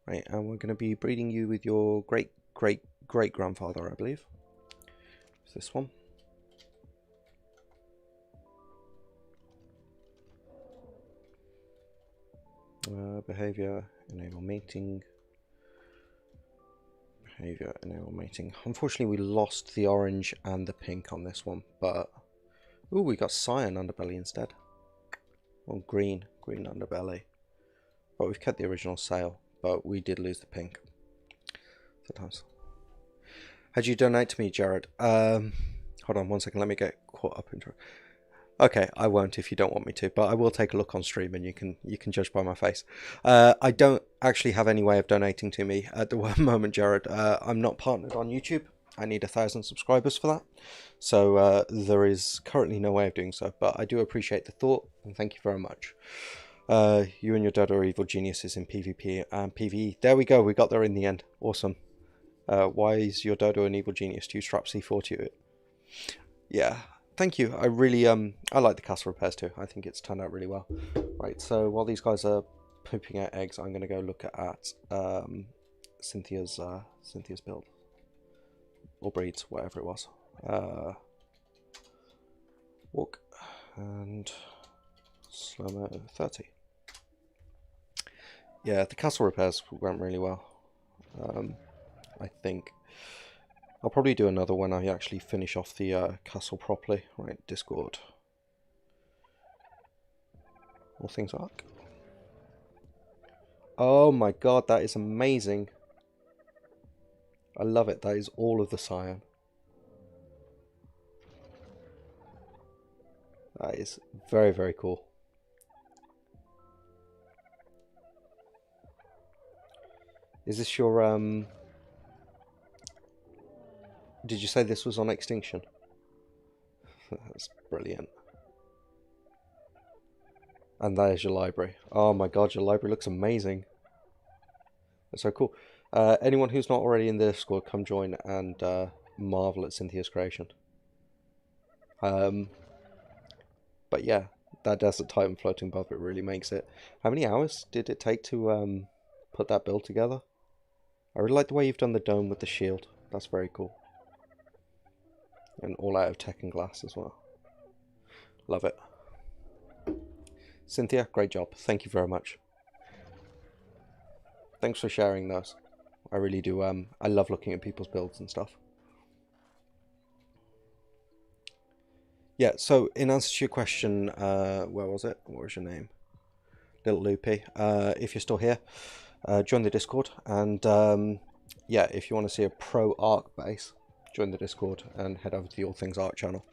S1: Right, and we're going to be breeding you with your great-great-great-grandfather, I believe. It's this one. Behavior, enable mating. Behavior, enable mating. Unfortunately, we lost the orange and the pink on this one, but... Ooh, we got cyan underbelly instead. Or green underbelly. But we've kept the original sail, but we did lose the pink. Sometimes. How'd you donate to me, Jared? Hold on 1 second, let me get caught up into it. Okay, I won't if you don't want me to, but I will take a look on stream and you can judge by my face. I don't actually have any way of donating to me at the moment, Jared. I'm not partnered on YouTube. I need 1,000 subscribers for that. So there is currently no way of doing so, but I do appreciate the thought and thank you very much. You and your dad are evil geniuses in PvP and PvE. There we go. We got there in the end. Awesome. Why is your dodo an evil genius? Do you strap C4 to it? Yeah. Thank you. I really I like the castle repairs too. I think it's turned out really well. Right. So while these guys are pooping out eggs, I'm gonna go look at Cynthia's build or breeds, whatever it was. Walk and slow-mo 30. Yeah, the castle repairs went really well. I think I'll probably do another when I actually finish off the castle properly. Right, Discord. All things arc. Oh my god, that is amazing. I love it. That is all of the cyan. That is very, very cool. Is this your did you say this was on Extinction? That's brilliant. And there's your library. Oh my god, your library looks amazing. That's so cool. Anyone who's not already in the Discord, come join and marvel at Cynthia's creation. But yeah, that Desert Titan floating above it really makes it. How many hours did it take to put that build together? I really like the way you've done the dome with the shield. That's very cool. And all out of tech and glass as well. Love it. Cynthia, great job. Thank you very much. Thanks for sharing those. I really do. I love looking at people's builds and stuff. Yeah, so in answer to your question, where was it? What was your name? Little Loopy. If you're still here, join the Discord. And yeah, if you want to see a pro Arc base, join the Discord and head over to the All Things Arc channel.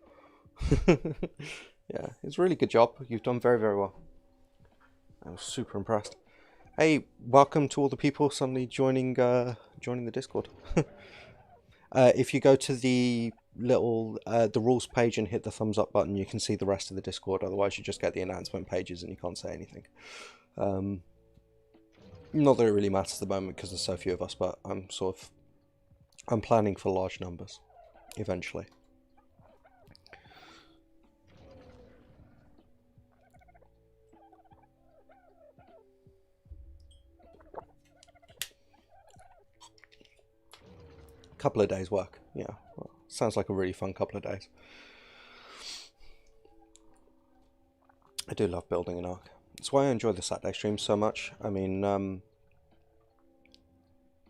S1: Yeah, it's a really good job. You've done very, very well. I was super impressed. Hey, welcome to all the people suddenly joining the Discord. If you go to the little the rules page and hit the thumbs up button, you can see the rest of the Discord. Otherwise, you just get the announcement pages and you can't say anything. Not that it really matters at the moment because there's so few of us, but I'm planning for large numbers eventually. Couple of days work, yeah. Well, sounds like a really fun couple of days. I do love building an arc. That's why I enjoy the Saturday streams so much. I mean,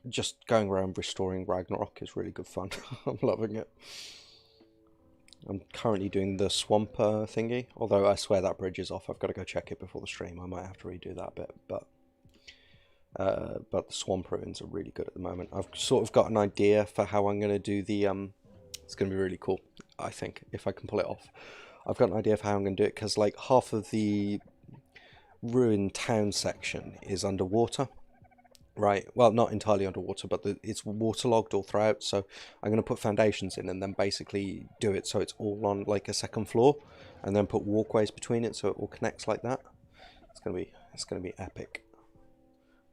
S1: just going around restoring Ragnarok is really good fun. I'm loving it. I'm currently doing the swamp thingy, although I swear that bridge is off. I've got to go check it before the stream. I might have to redo that bit, but the swamp ruins are really good at the moment. I've sort of got an idea for how I'm going to do the it's going to be really cool, I think, if I can pull it off. I've got an idea for how I'm going to do it, because like half of the ruined town section is underwater, right? Well, not entirely underwater, but it's waterlogged all throughout, so I'm going to put foundations in and then basically do it so it's all on like a second floor, and then put walkways between it so it all connects like that. It's going to be epic.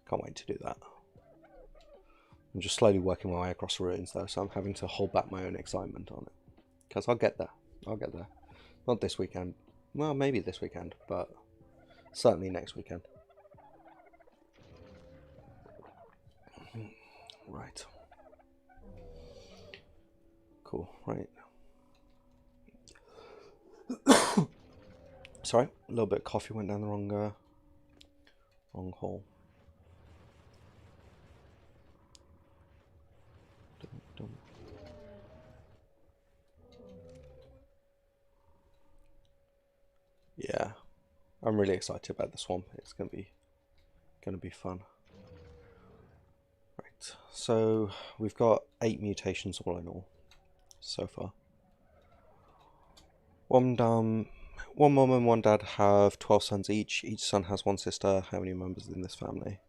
S1: Can't wait to do that. I'm just slowly working my way across the ruins though, so I'm having to hold back my own excitement on it. Because I'll get there. I'll get there. Not this weekend. Well, maybe this weekend, but certainly next weekend. Right. Cool, right. Sorry, a little bit of coffee went down the wrong hole. Yeah, I'm really excited about the swamp. It's gonna be fun. Right, so we've got 8 mutations all in all so far. One mum and one dad have 12 sons each. Each son has 1 sister. How many members in this family?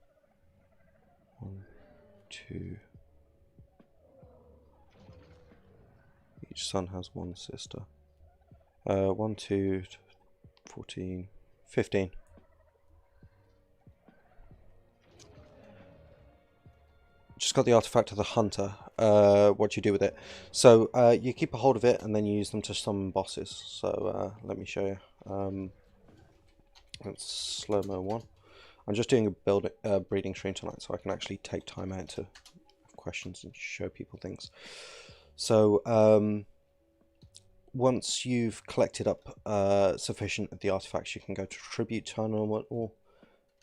S1: 1, 2. Each son has 1 sister. 1, 2, 14, 15. just got the artifact of the hunter. What you do with it? So you keep a hold of it, and then you use them to summon bosses. So let me show you. It's slow-mo one. I'm just doing a breeding stream tonight, so I can actually take time out to have questions and show people things. So once you've collected up sufficient of the artifacts, you can go to tribute terminal,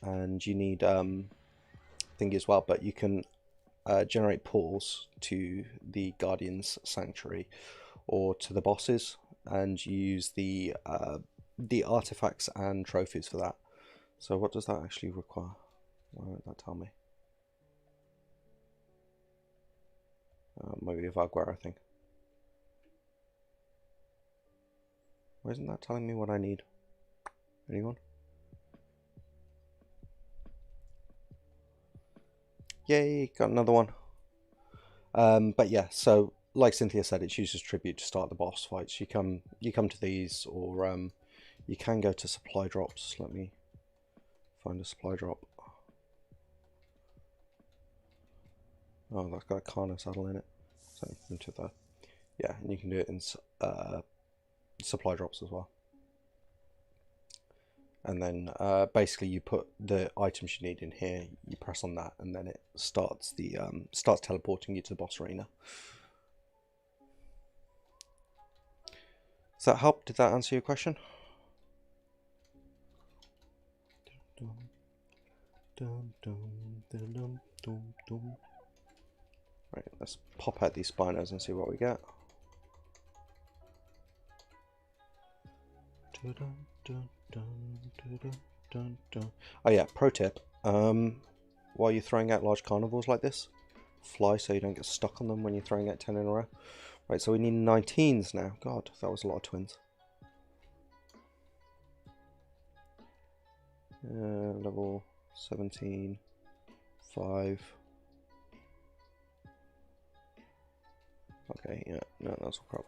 S1: and you need thingy as well. But you can generate portals to the Guardian's Sanctuary or to the bosses, and use the artifacts and trophies for that. So what does that actually require? Why won't that tell me? Maybe a Valguera thing. Why isn't that telling me what I need? Anyone? Yay, got another one. But yeah, so like Cynthia said, it's used as tribute to start the boss fights. You come to these, or you can go to supply drops. Let me find a supply drop. Oh, that's got a Carno saddle in it. So into the, yeah, and you can do it in supply drops as well. And then basically you put the items you need in here, you press on that, and then it starts starts teleporting you to the boss arena. Does that help? Did that answer your question? Right, let's pop out these Spinos and see what we get. Oh yeah, pro tip. While you're throwing out large carnivores like this, fly so you don't get stuck on them when you're throwing out 10 in a row. Right, so we need 19s now. God, that was a lot of twins. Level 17, 5. Okay, yeah, no, that's all crap.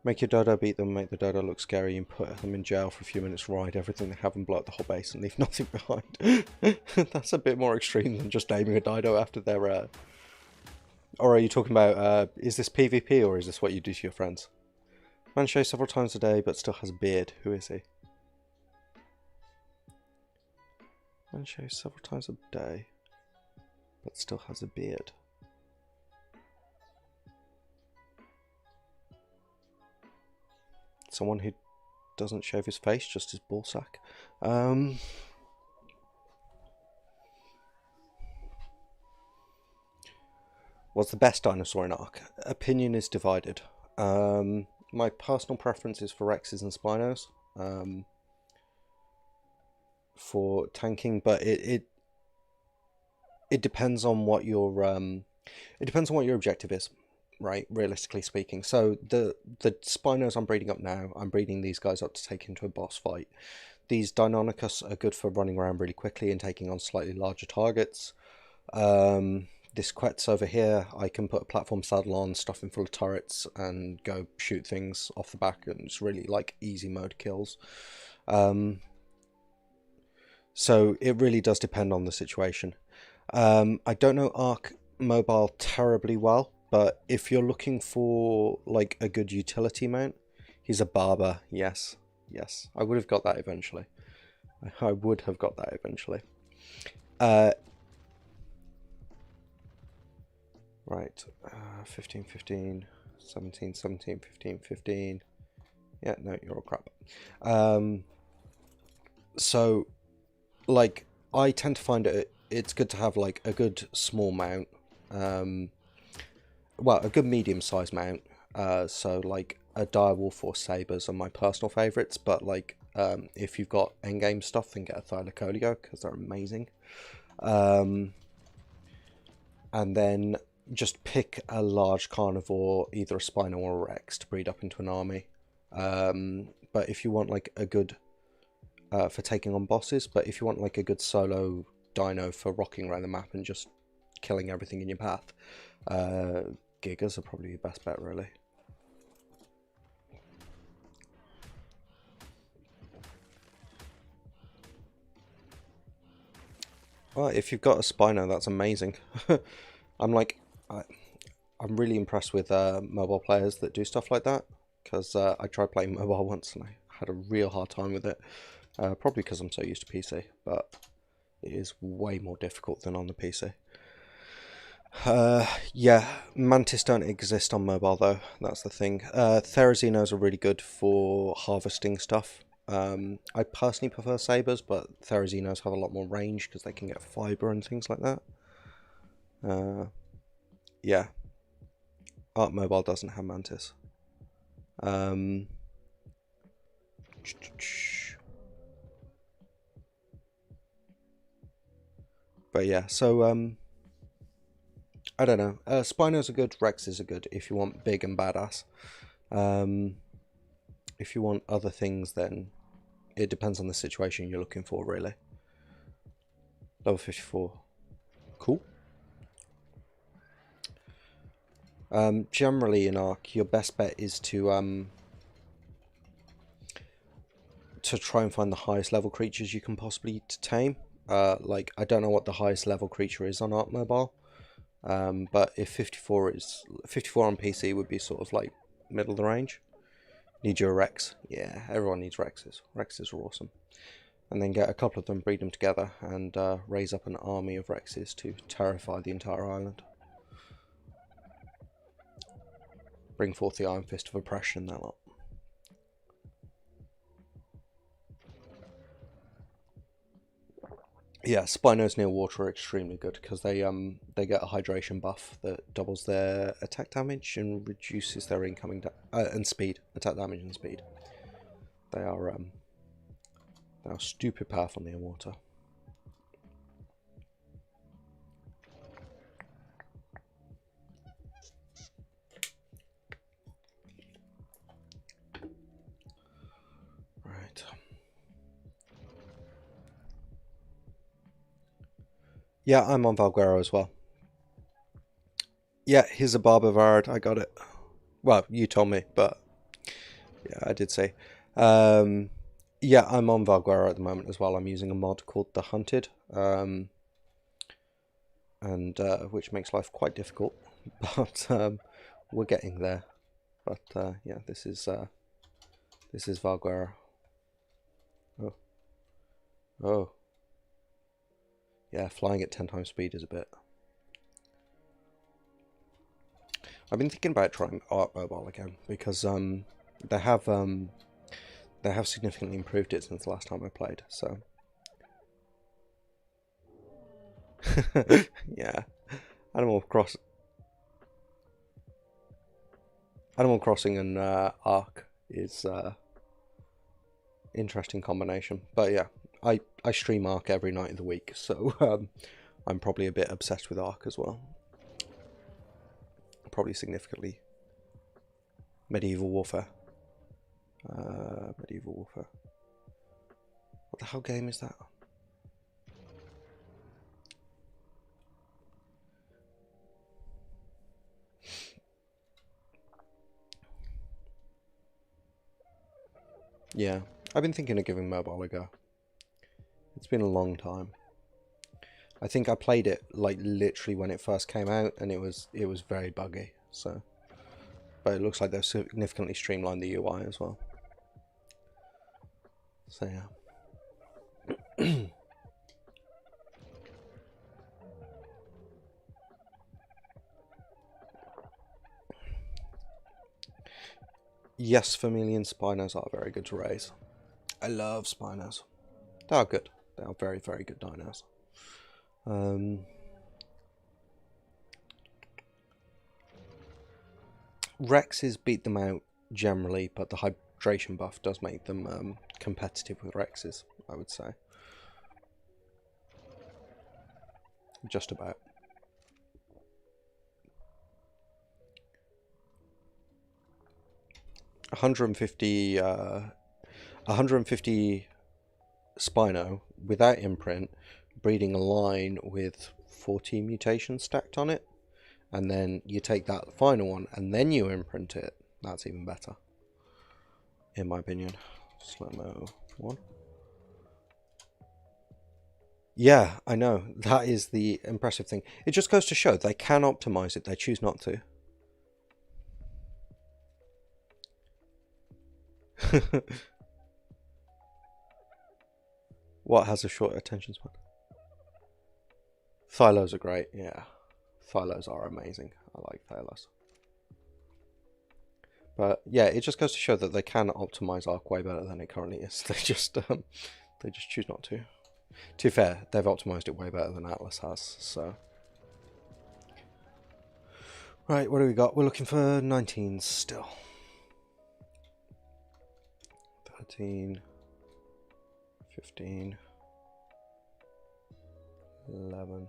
S1: Make your dodo beat them, make the dodo look scary, and put them in jail for a few minutes, ride everything they have and blow up the whole base and leave nothing behind. That's a bit more extreme than just naming a dido after their... Or are you talking about, is this PvP or is this what you do to your friends? Man shows several times a day but still has a beard. Who is he? Man shows several times a day but still has a beard. Someone who doesn't shave his face, just his ballsack. What's the best dinosaur in Ark? Opinion is divided. My personal preference is for Rexes and Spinos for tanking, but it depends on what your objective is. Right, realistically speaking. So the Spinos I'm breeding up now, I'm breeding these guys up to take into a boss fight. These Deinonychus are good for running around really quickly and taking on slightly larger targets. This Quetz over here, I can put a platform saddle on, stuff him full of turrets, and go shoot things off the back, and it's really like easy mode kills. So it really does depend on the situation. I don't know Ark Mobile terribly well, but if you're looking for like a good utility mount, he's a barber. Yes, I would have got that eventually. I would have got that eventually. Right, 15, 15, 17, 17, 15, 15. Yeah, no, you're all crap. So, like, I tend to find it's good to have like a good small mount. Well, a good medium-sized mount. So like a direwolf or sabers are my personal favourites, but like if you've got endgame stuff, then get a Thylacoleo because they're amazing. And then just pick a large carnivore, either a Spino or a Rex, to breed up into an army. But if you want like a good for taking on bosses, but if you want like a good solo dino for rocking around the map and just killing everything in your path, Gigas are probably your best bet, really. Well, if you've got a Spino, that's amazing. I'm like, I'm really impressed with mobile players that do stuff like that, because I tried playing mobile once and I had a real hard time with it. Probably because I'm so used to PC, but it is way more difficult than on the PC. Yeah, Mantis don't exist on mobile though, that's the thing. Therazinos are really good for harvesting stuff. I personally prefer sabers, but Therazinos have a lot more range because they can get fiber and things like that. Yeah, Art Mobile doesn't have Mantis. But yeah, so I don't know. Spinos are good, Rexes are good if you want big and badass. If you want other things, then it depends on the situation you're looking for, really. Level 54. Cool. Generally in Ark, your best bet is to try and find the highest level creatures you can possibly tame. Like, I don't know what the highest level creature is on Ark Mobile, but if 54 on PC would be sort of like middle of the range. Need your Rex. Yeah, everyone needs Rexes. Rexes are awesome. And then get a couple of them, breed them together, and raise up an army of Rexes to terrify the entire island. Bring forth the Iron Fist of Oppression, that lot. Yeah, Spinos near water are extremely good because they get a hydration buff that doubles their attack damage and reduces their incoming and speed, attack damage and speed. They are stupid powerful near water. Right. Yeah, I'm on Valguero as well. Yeah, here's a Barbavard. I got it. Well, you told me, but yeah, I did say. Yeah, I'm on Valguero at the moment as well. I'm using a mod called The Hunted, and which makes life quite difficult, but we're getting there. But yeah, this is Valguero. Oh, oh, yeah, flying at 10 times speed is a bit. I've been thinking about trying Art Mobile again because they have significantly improved it since the last time I played. So yeah, Animal Crossing and Ark is interesting combination. But yeah, I stream Ark every night of the week, so I'm probably a bit obsessed with Ark as well. Probably significantly. Medieval Warfare. Medieval Warfare. What the hell game is that? Yeah, I've been thinking of giving mobile a go. It's been a long time. I think I played it like literally when it first came out, and it was very buggy. So, but it looks like they've significantly streamlined the UI as well. So yeah. Yes, Vermilion Spinos are very good to raise. I love Spinos. They are good. They are very, very good dinos. Rexes beat them out generally, but the hydration buff does make them competitive with Rexes, I would say. Just about. $150 Spino without imprint, breeding a line with 40 mutations stacked on it, and then you take that final one and then you imprint it. That's even better, in my opinion. Slow-mo 1. Yeah, I know. That is the impressive thing. It just goes to show they can optimize it. They choose not to. What has a short attention span? Thylos are great, yeah. Thylos are amazing. I like Thylos. But yeah, it just goes to show that they can optimize Arc way better than it currently is. They just choose not to. To be fair, they've optimized it way better than Atlas has, so. Right, what do we got? We're looking for 19s still. 13, 15, 11.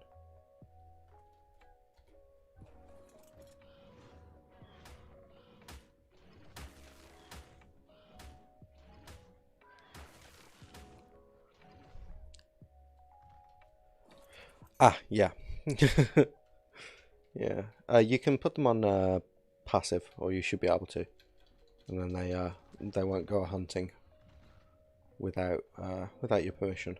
S1: Ah, yeah. Yeah. You can put them on passive, or you should be able to. And then they won't go hunting without your permission.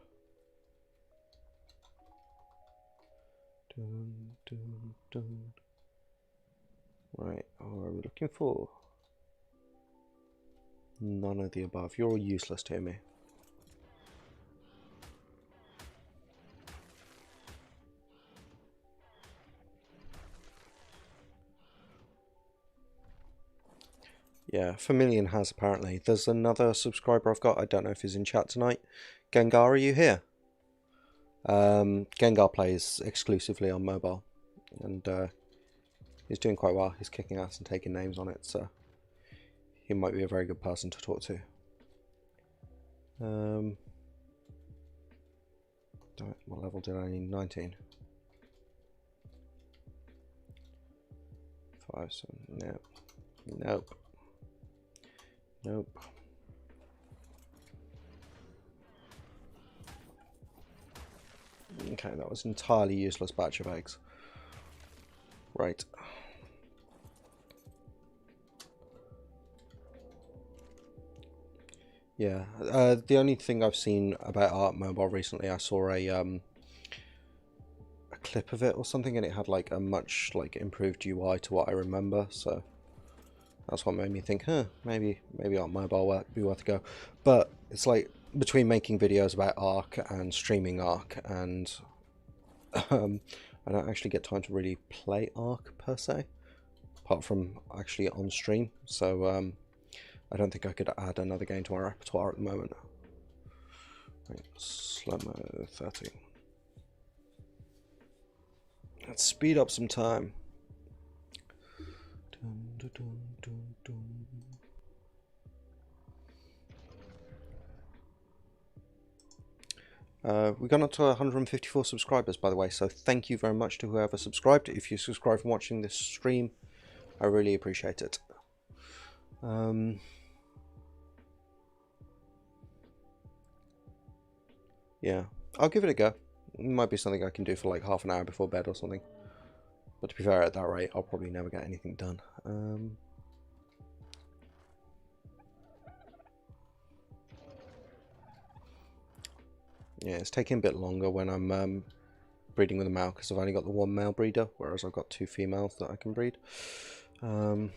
S1: Dun, dun, dun. Right, what are we looking for? None of the above. You're all useless to me. Yeah, Familian has apparently. There's another subscriber I've got. I don't know if he's in chat tonight. Gengar, are you here? Gengar plays exclusively on mobile, and he's doing quite well. He's kicking ass and taking names on it, so he might be a very good person to talk to. What level did I need? 19. 5, 7, nope. Nope. Nope. Okay, that was an entirely useless batch of eggs. Right. Yeah, the only thing I've seen about Art Mobile recently, I saw a clip of it or something, and it had like a much like improved UI to what I remember. So that's what made me think, maybe Art Mobile would be worth a go. But it's like between making videos about Arc and streaming Arc, and I don't actually get time to really play Arc per se, apart from actually on stream. So I don't think I could add another game to my repertoire at the moment. Right, slow-mo 30. Let's speed up some time. Dun, dun, dun, dun, dun. We got up to 154 subscribers, by the way, so thank you very much to whoever subscribed. If you subscribe from watching this stream, I really appreciate it. Yeah, I'll give it a go. It might be something I can do for like half an hour before bed or something. But to be fair, at that rate, I'll probably never get anything done. Yeah, it's taking a bit longer when I'm breeding with a male, because I've only got the one male breeder, whereas I've got 2 females that I can breed. How's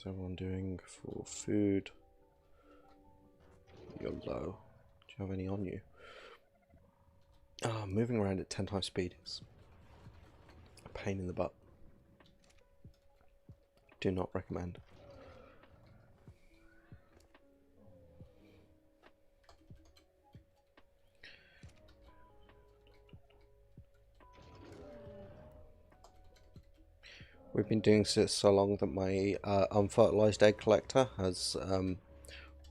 S1: everyone doing for food? You're low. Do you have any on you? Moving around at 10 times speed is a pain in the butt. Do not recommend. We've been doing this so long that my unfertilized egg collector has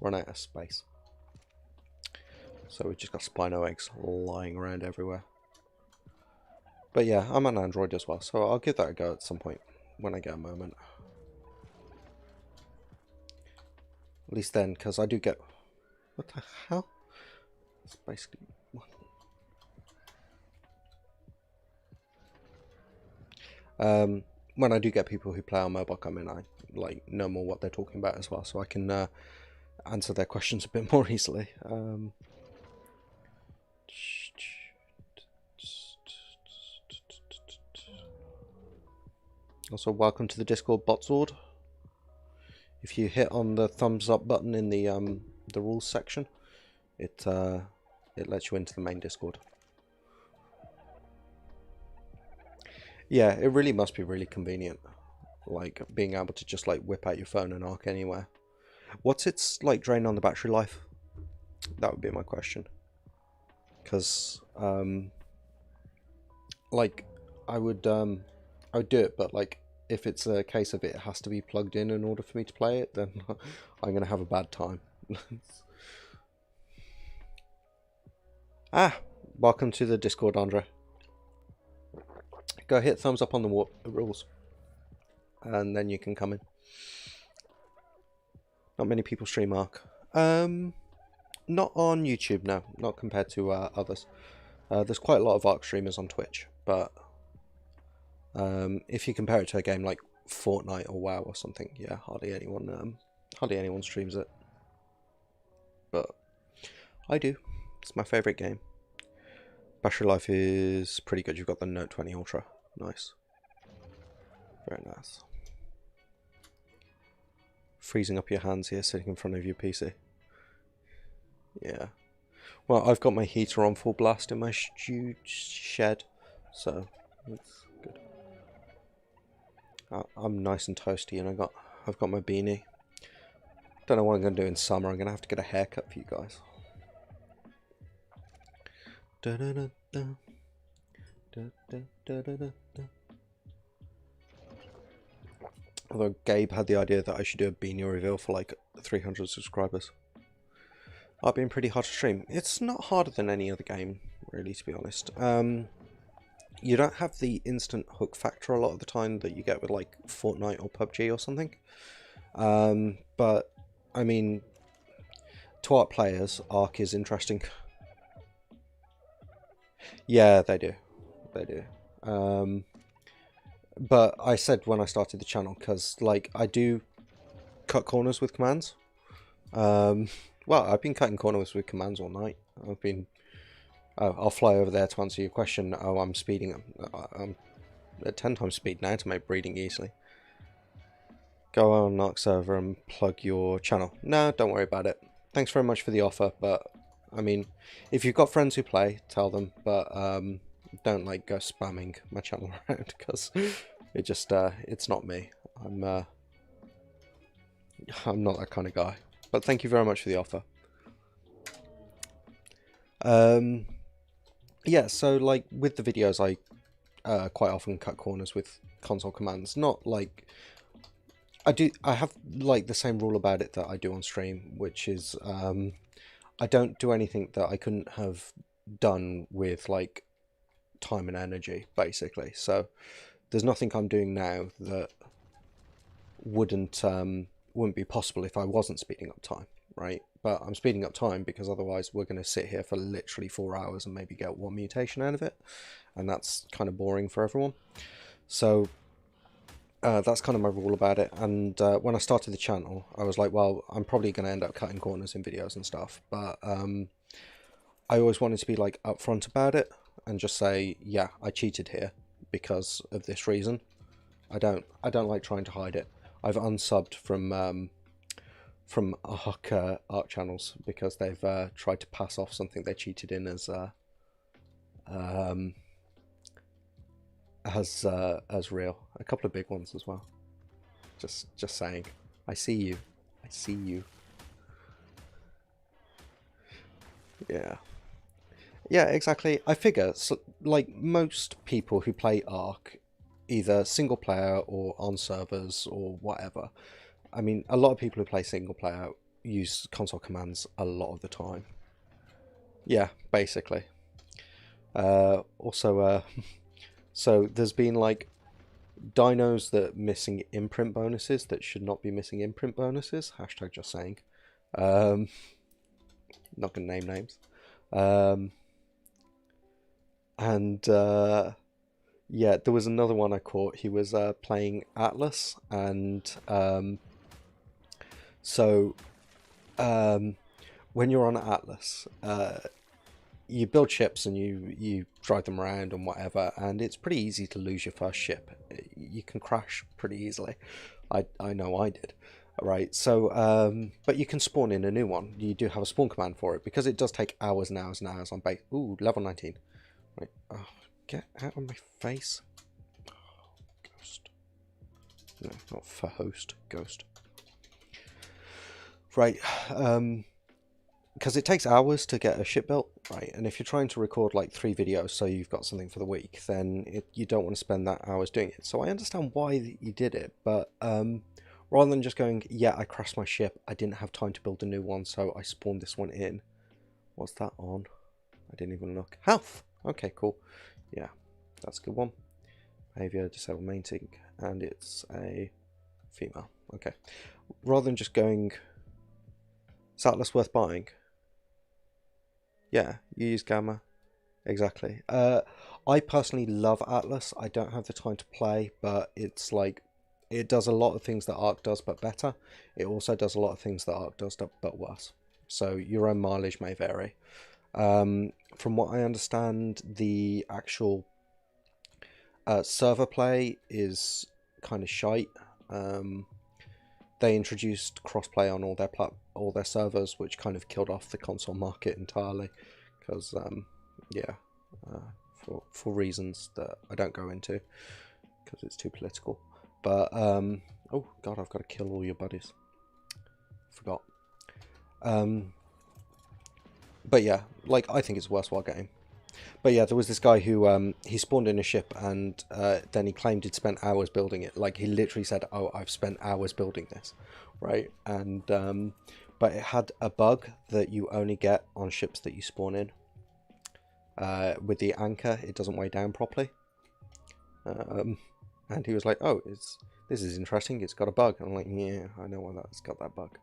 S1: run out of space. So we've just got Spino eggs lying around everywhere. But yeah, I'm on Android as well, so I'll give that a go at some point when I get a moment. At least then, because I do get... What the hell? It's basically... when I do get people who play on mobile come in, I like know more what they're talking about as well, so I can answer their questions a bit more easily. Also, welcome to the Discord botsword. If you hit on the thumbs up button in the rules section, it lets you into the main Discord. Yeah, it really must be really convenient, like being able to just like whip out your phone and arc anywhere. What's its like drain on the battery life? That would be my question. Because like I would do it, but like if it's a case of it has to be plugged in order for me to play it, then I'm gonna have a bad time. Welcome to the Discord, Andre. Go hit thumbs up on the rules, and then you can come in. Not many people stream Ark. Not on YouTube, no. Not compared to others. There's quite a lot of Ark streamers on Twitch, but if you compare it to a game like Fortnite or WoW or something, yeah, hardly anyone streams it. But I do. It's my favourite game. Battery life is pretty good. You've got the Note 20 Ultra. Nice. Very nice. Freezing up your hands here sitting in front of your PC. Yeah. Well, I've got my heater on full blast in my shed, so that's good. I'm nice and toasty, and I've got my beanie. Don't know what I'm going to do in summer. I'm going to have to get a haircut for you guys. Although Gabe had the idea that I should do a beanie reveal for like 300 subscribers. I've been pretty hard to stream. It's not harder than any other game, really, to be honest. You don't have the instant hook factor a lot of the time that you get with like Fortnite or PUBG or something. But I mean, to our players, Ark is interesting. Yeah, they do. They do. But I said when I started the channel, because like I do cut corners with commands. Well, I've been cutting corners with commands all night. I'll fly over there to answer your question. Oh, I'm speeding. I'm at 10 times speed now to make breeding easily. Go on Ark server and plug your channel. No, don't worry about it. Thanks very much for the offer, but I mean, if you've got friends who play, tell them. But don't like go spamming my channel around, because it just it's not me. I'm not that kind of guy. But thank you very much for the offer. Yeah, so like with the videos, I quite often cut corners with console commands. Not like I have like the same rule about it that I do on stream, which is I don't do anything that I couldn't have done with like time and energy, basically. So there's nothing I'm doing now that wouldn't be possible if I wasn't speeding up time, right? But I'm speeding up time because otherwise we're going to sit here for literally 4 hours and maybe get one mutation out of it, and that's kind of boring for everyone. So that's kind of my rule about it. And when I started the channel, I was like, well, I'm probably going to end up cutting corners in videos and stuff, but I always wanted to be like upfront about it and just say, yeah, I cheated here because of this reason. I don't like trying to hide it. I've unsubbed from Ark channels because they've tried to pass off something they cheated in as real. A couple of big ones as well. Just saying. I see you. I see you. Yeah. Yeah, exactly. I figure, so, like most people who play Ark, either single player or on servers or whatever, I mean, a lot of people who play single player use console commands a lot of the time. Yeah, basically. Also, so there's been like dinos that missing imprint bonuses that should not be missing imprint bonuses. Hashtag just saying. Not gonna name names. Yeah, there was another one I caught. He was playing Atlas, and so when you're on Atlas, you build ships and you drive them around and whatever, and it's pretty easy to lose your first ship. You can crash pretty easily. I know I did. Right, so but you can spawn in a new one. You do have a spawn command for it because it does take hours and hours and hours on base. Ooh, level 19. Right, oh, get out of my face. Oh, ghost. No, not for host, ghost. Right, because it takes hours to get a ship built, right? And if you're trying to record like 3 videos so you've got something for the week, then you don't want to spend that hours doing it. So I understand why you did it, but rather than just going, yeah, I crashed my ship, I didn't have time to build a new one, so I spawned this one in. What's that on? I didn't even look. Health! Okay, cool. Yeah, that's a good one. Behavior, disable mating, and it's a female. Okay. Rather than just going, is Atlas worth buying? Yeah, you use Gamma. Exactly. I personally love Atlas. I don't have the time to play, but it's like, it does a lot of things that Arc does, but better. It also does a lot of things that Arc does, but worse. So your own mileage may vary. From what I understand, the actual server play is kind of shite. They introduced crossplay on all their servers, which kind of killed off the console market entirely. Because for reasons that I don't go into, because it's too political. But oh god, I've got to kill all your buddies. Forgot. But yeah, like, I think it's a worthwhile game. But yeah, there was this guy who he spawned in a ship, and then he claimed he'd spent hours building it. Like, he literally said, "Oh, I've spent hours building this," right? And but it had a bug that you only get on ships that you spawn in. With the anchor, it doesn't weigh down properly. And he was like, "Oh, this is interesting. It's got a bug." I'm like, "Yeah, I know why that's got that bug."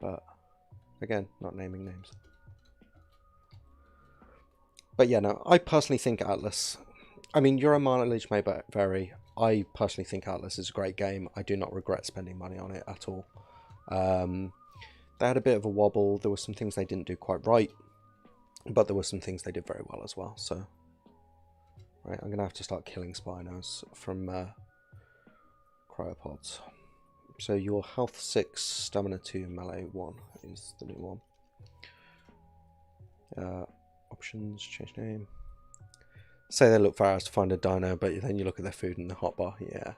S1: But again, not naming names. But yeah, no, I personally think Atlas, I mean, your mileage may vary. I personally think Atlas is a great game. I do not regret spending money on it at all. They had a bit of a wobble. There were some things they didn't do quite right, but there were some things they did very well as well. So, right, I'm going to have to start killing Spinos from cryopods. So your health 6, stamina 2, melee 1 is the new one. Options, change name. Say they look for hours to find a dino, but then you look at their food in the hotbar. Yeah.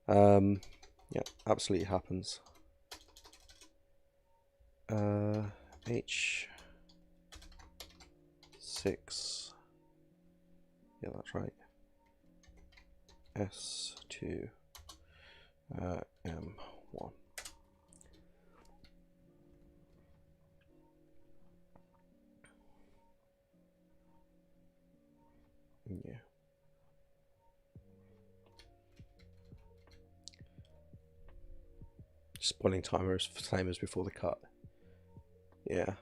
S1: Yeah, absolutely happens. H6. Yeah, that's right. S2 M1. Yeah. Spawning timer is the same as before the cut. Yeah.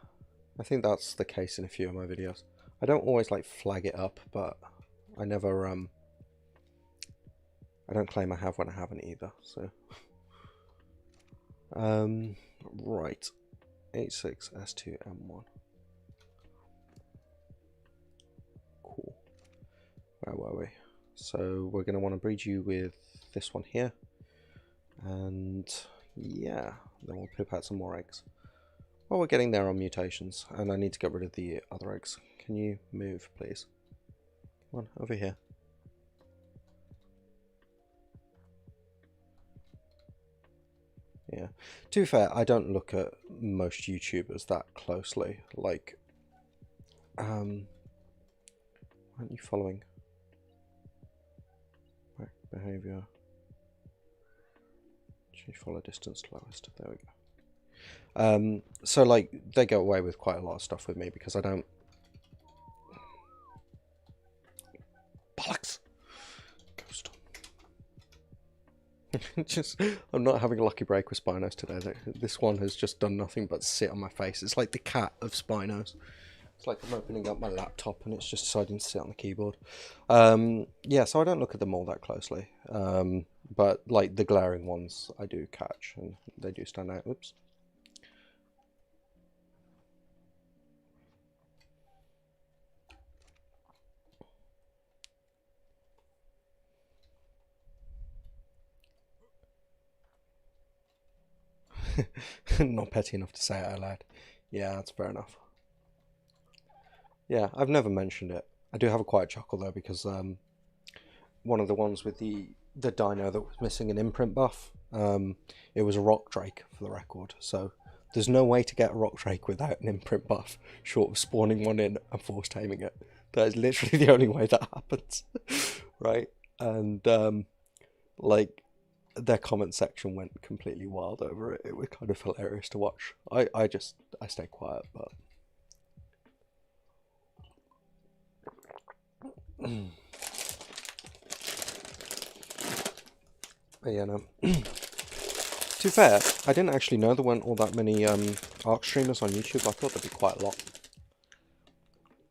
S1: I think that's the case in a few of my videos. I don't always like flag it up, but I never I don't claim I have when I haven't either, so right. H6 S2 M1. Cool. Where were we? So we're going to want to breed you with this one here, and yeah, then we'll poop out some more eggs. Well, we're getting there on mutations, and I need to get rid of the other eggs. Can you move, please? Come on, over here. Yeah. To be fair, I don't look at most YouTubers that closely. Like, aren't you following? Back behavior. Change follow distance to lowest. There we go. So like, they go away with quite a lot of stuff with me because I don't. Bollocks! Ghost. Just, I'm not having a lucky break with Spinos today. This one has just done nothing but sit on my face. It's like the cat of Spinos. It's like I'm opening up my laptop and it's just deciding to sit on the keyboard. Yeah, so I don't look at them all that closely. But like the glaring ones I do catch and they do stand out. Oops. Not petty enough to say it out loud. Yeah, that's fair enough. Yeah, I've never mentioned it. I do have a quiet chuckle though, because one of the ones with the dino that was missing an imprint buff, it was a rock drake for the record, so there's no way to get a rock drake without an imprint buff short of spawning one in and force taming it. That is literally the only way that happens. Right? And like, their comment section went completely wild over it. It was kind of hilarious to watch. I stay quiet, but but yeah, no. To be fair, I didn't actually know there weren't all that many ARK streamers on YouTube. I thought there'd be quite a lot.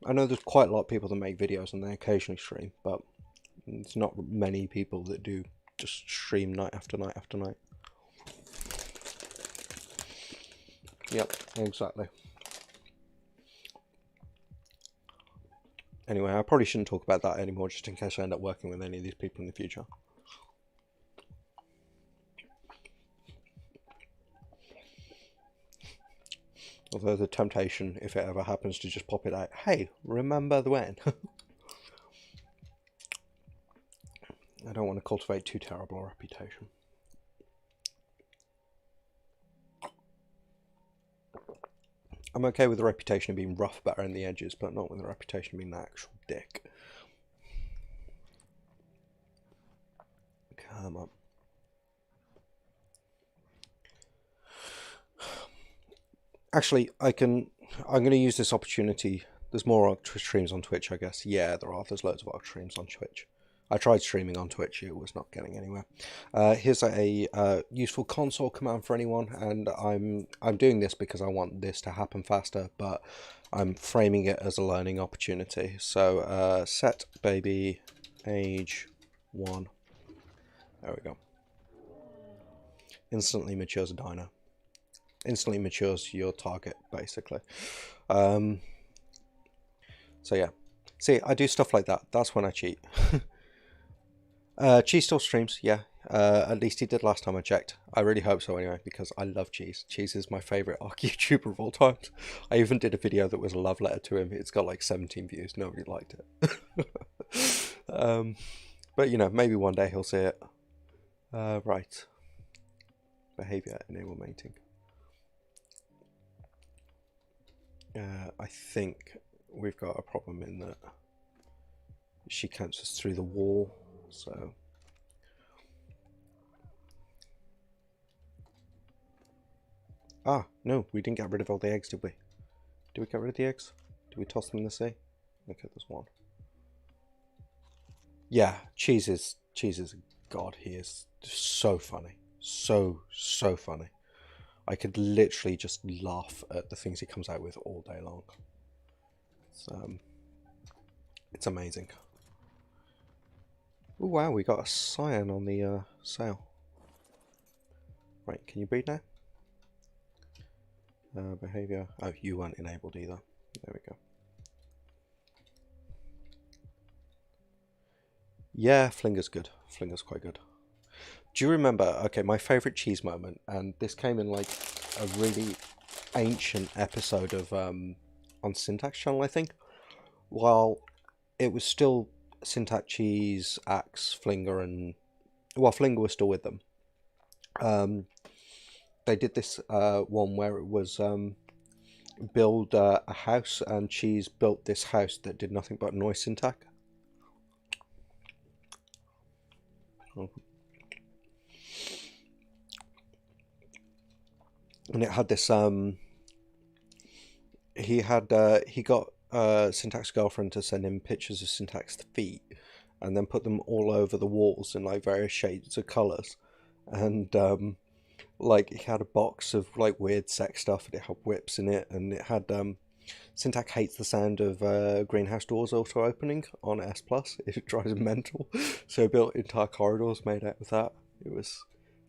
S1: I know there's quite a lot of people that make videos and they occasionally stream, but there's not many people that do just stream night after night after night. Yep, exactly. Anyway, I probably shouldn't talk about that anymore, just in case I end up working with any of these people in the future. Although the temptation, if it ever happens, to just pop it out, hey, remember the when? I don't want to cultivate too terrible a reputation. I'm okay with the reputation of being rough better in the edges, but not with the reputation of being an actual dick. Come on. Actually, I'm going to use this opportunity. There's more ARK streams on Twitch, I guess. Yeah, there are. There's loads of ARK streams on Twitch. I tried streaming on Twitch. It was not getting anywhere. Here's a useful console command for anyone, and I'm doing this because I want this to happen faster, but I'm framing it as a learning opportunity. So set baby age 1. There we go. Instantly matures a dino. Instantly matures your target, basically. So yeah, see, I do stuff like that. That's when I cheat. Cheese still streams, yeah. At least he did last time I checked. I really hope so anyway, because I love Cheese. Cheese is my favourite ARK YouTuber of all time. I even did a video that was a love letter to him. It's got like 17 views. Nobody liked it. But you know, maybe one day he'll see it. Right. Behaviour, enable mating. I think we've got a problem in that she counts us through the wall, so no, we didn't get rid of all the eggs, did we? Did we get rid of the eggs? Did we toss them in the sea? Okay, there's one. Yeah, Cheese is a god. He is so funny, so funny. I could literally just laugh at the things he comes out with all day long. It's amazing. Oh wow, we got a cyan on the sail. Right, can you breed now? Behavior. Oh, you weren't enabled either. There we go. Yeah, Flinger's good. Flinger's quite good. Do you remember, okay, my favourite Cheese moment, and this came in like a really ancient episode of on Syntax channel, I think, while it was still Syntax, Cheese, Axe, Flinger, and well, Flinger was still with them. They did this one where it was build a house, and Cheese built this house that did nothing but noise syntax. Oh. And it had this he got Syntax's girlfriend to send him pictures of Syntax's feet and then put them all over the walls in like various shades of colours, and like he had a box of like weird sex stuff, and it had whips in it, and it had Syntax hates the sound of greenhouse doors auto opening on S+. It drives him mental. So he built entire corridors made out of that. It was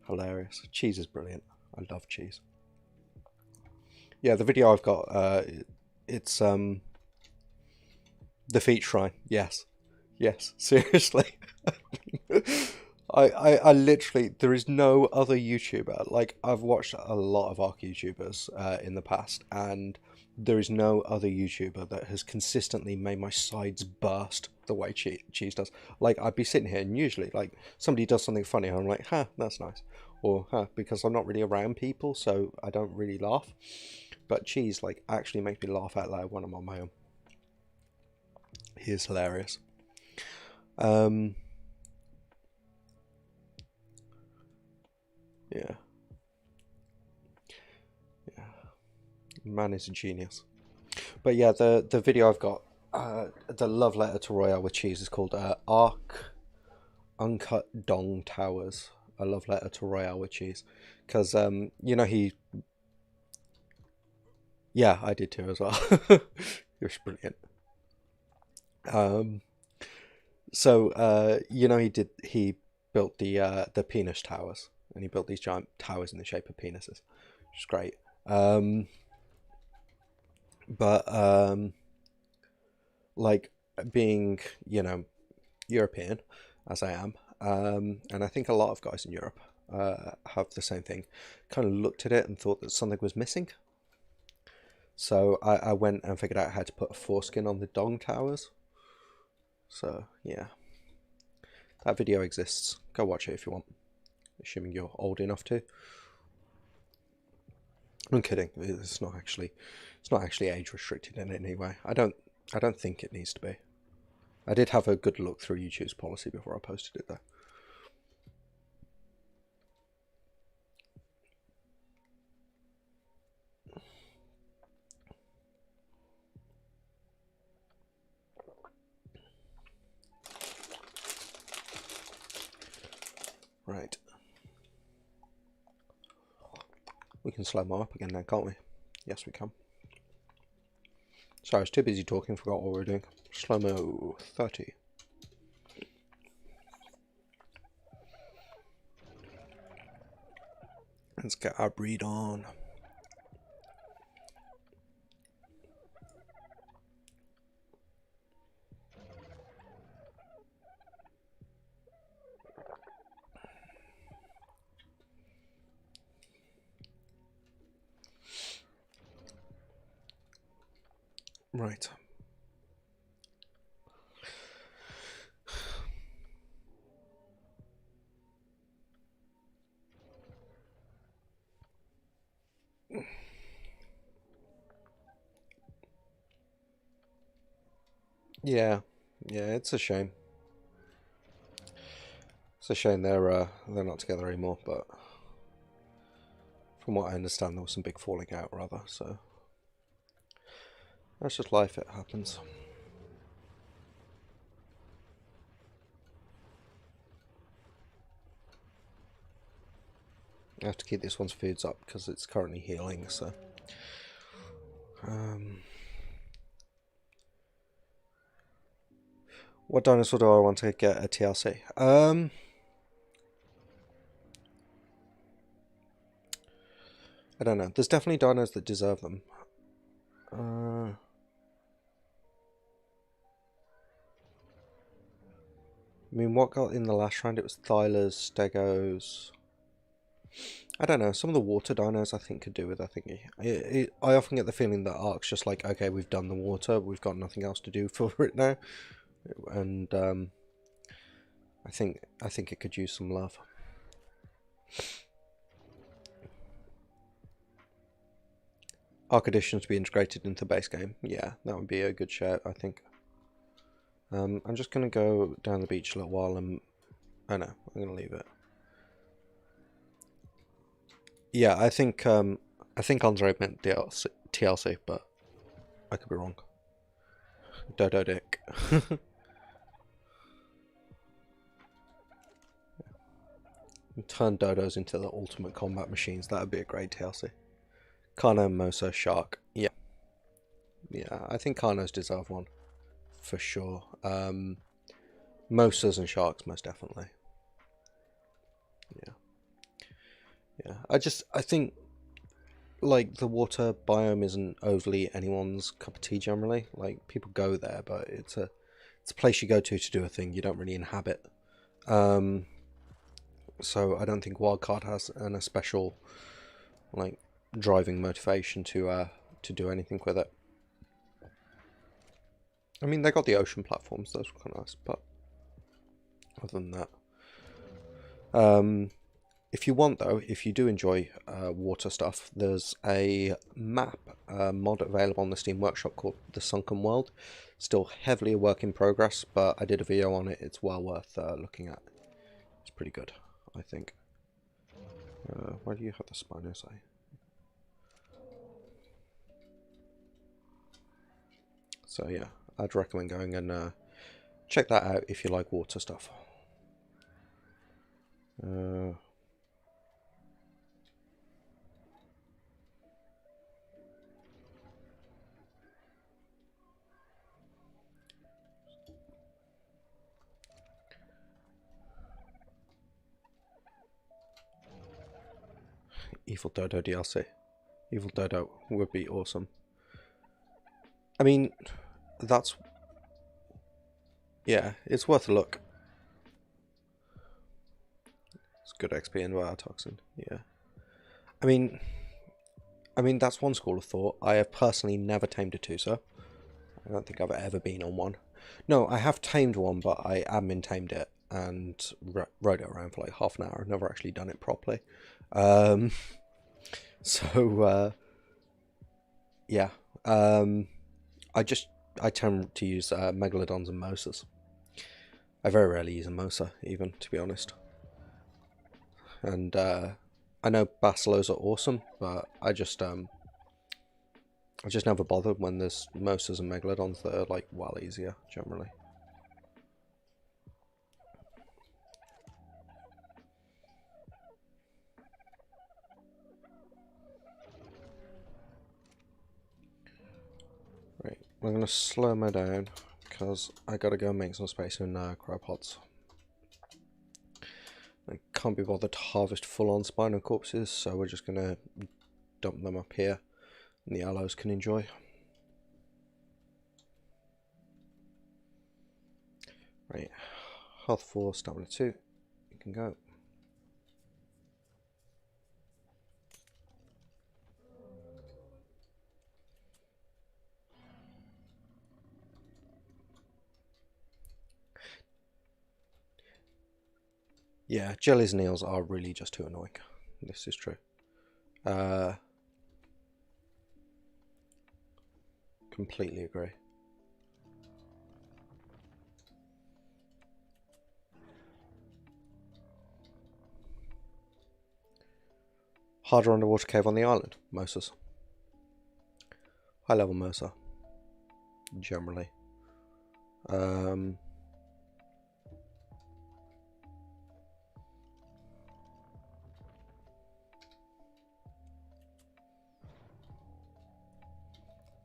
S1: hilarious. Cheese is brilliant. I love Cheese. Yeah, the video I've got, it's the feet shrine. Yes, seriously. I literally, there is no other YouTuber. Like, I've watched a lot of ARC YouTubers in the past, and there is no other YouTuber that has consistently made my sides burst the way Cheese does. Like, I'd be sitting here, and usually, like, somebody does something funny, and I'm like, huh, that's nice. Or, huh, because I'm not really around people, so I don't really laugh. But Cheese, like, actually makes me laugh out loud when I'm on my own. He is hilarious. Yeah. Yeah. Man is a genius. But yeah, the video I've got, the love letter to Royale with Cheese is called Arc Uncut Dong Towers. A love letter to Royale with Cheese. Because, you know, yeah, I did too as well. It was brilliant. So, you know, he built the penis towers. And he built these giant towers in the shape of penises. Which is great. But like being, you know, European as I am, and I think a lot of guys in Europe have the same thing, kind of looked at it and thought that something was missing. So I went and figured out how to put a foreskin on the dong towers. So yeah, that video exists. Go watch it if you want, assuming you're old enough to. I'm kidding. It's not actually age restricted in any way. I don't think it needs to be. I did have a good look through YouTube's policy before I posted it though. Right. We can slow mo up again now, can't we? Yes, we can. Sorry, I was too busy talking, forgot what we were doing. Slow mo 30. Let's get our breed on. Right. Yeah, it's a shame. It's a shame they're not together anymore, but from what I understand, there was some big falling out, rather. So that's just life; it happens. I have to keep this one's foods up because it's currently healing. So, what dinosaur do I want to get a TLC? I don't know. There's definitely dinos that deserve them. I mean, what got in the last round? It was Thylas, Stegos. I don't know. Some of the water dinos I think could do with. I think I often get the feeling that Ark's just like, okay, we've done the water, we've got nothing else to do for it now, and I think it could use some love. Arc additions to be integrated into the base game. Yeah, that would be a good shout, I think. I'm just gonna go down the beach a little while and oh no, I'm gonna leave it. Yeah, I think Andre meant TLC, but I could be wrong. Dodo Dick. Turn dodos into the ultimate combat machines. That would be a great TLC. Carno, Mosa, Shark. Yeah. Yeah, I think Carnos deserve one. For sure. Mosas and Sharks, most definitely. Yeah. Yeah. I think, like, the water biome isn't overly anyone's cup of tea generally. Like, people go there, but it's a place you go to do a thing. You don't really inhabit. So I don't think Wildcard has an especial like driving motivation to do anything with it. I mean, they got the ocean platforms; those were kind of nice, but other than that, if you want though, if you do enjoy water stuff, there's a map mod available on the Steam Workshop called The Sunken World. Still heavily a work in progress, but I did a video on it. It's well worth looking at. It's pretty good, I think. Where do you have the Spino say? So yeah, I'd recommend going and check that out if you like water stuff. Evil Dodo DLC. Evil Dodo would be awesome. I mean, that's... yeah, it's worth a look. It's good XP and biotoxin, yeah. I mean, that's one school of thought. I have personally never tamed a Tusa. I don't think I've ever been on one. No, I have tamed one, but I admin tamed it and rode it around for like half an hour. I've never actually done it properly. Yeah. I tend to use Megalodons and Mosas. I very rarely use a Mosa, even, to be honest. And I know Basilos are awesome, but I just never bothered when there's Mosas and Megalodons that are like well easier generally. Right, we're gonna slow me down because I gotta go make some space in cryopods. I can't be bothered to harvest full-on Spino corpses, so we're just gonna dump them up here, and the allos can enjoy. Right, health 4, stamina 2, you can go. Yeah, jellies and eels are really just too annoying. This is true. Completely agree. Harder underwater cave on the island, Mosas. High level Mosa, generally.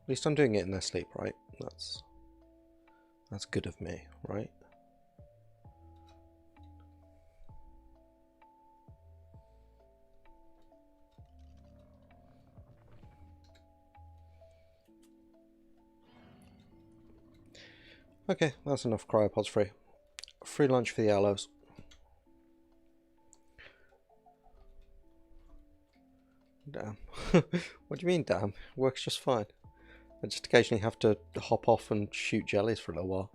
S1: At least I'm doing it in their sleep, right? That's good of me, right? Okay, that's enough cryopods free. Free lunch for the allos. Damn. What do you mean, damn? It works just fine. I just occasionally have to hop off and shoot jellies for a little while.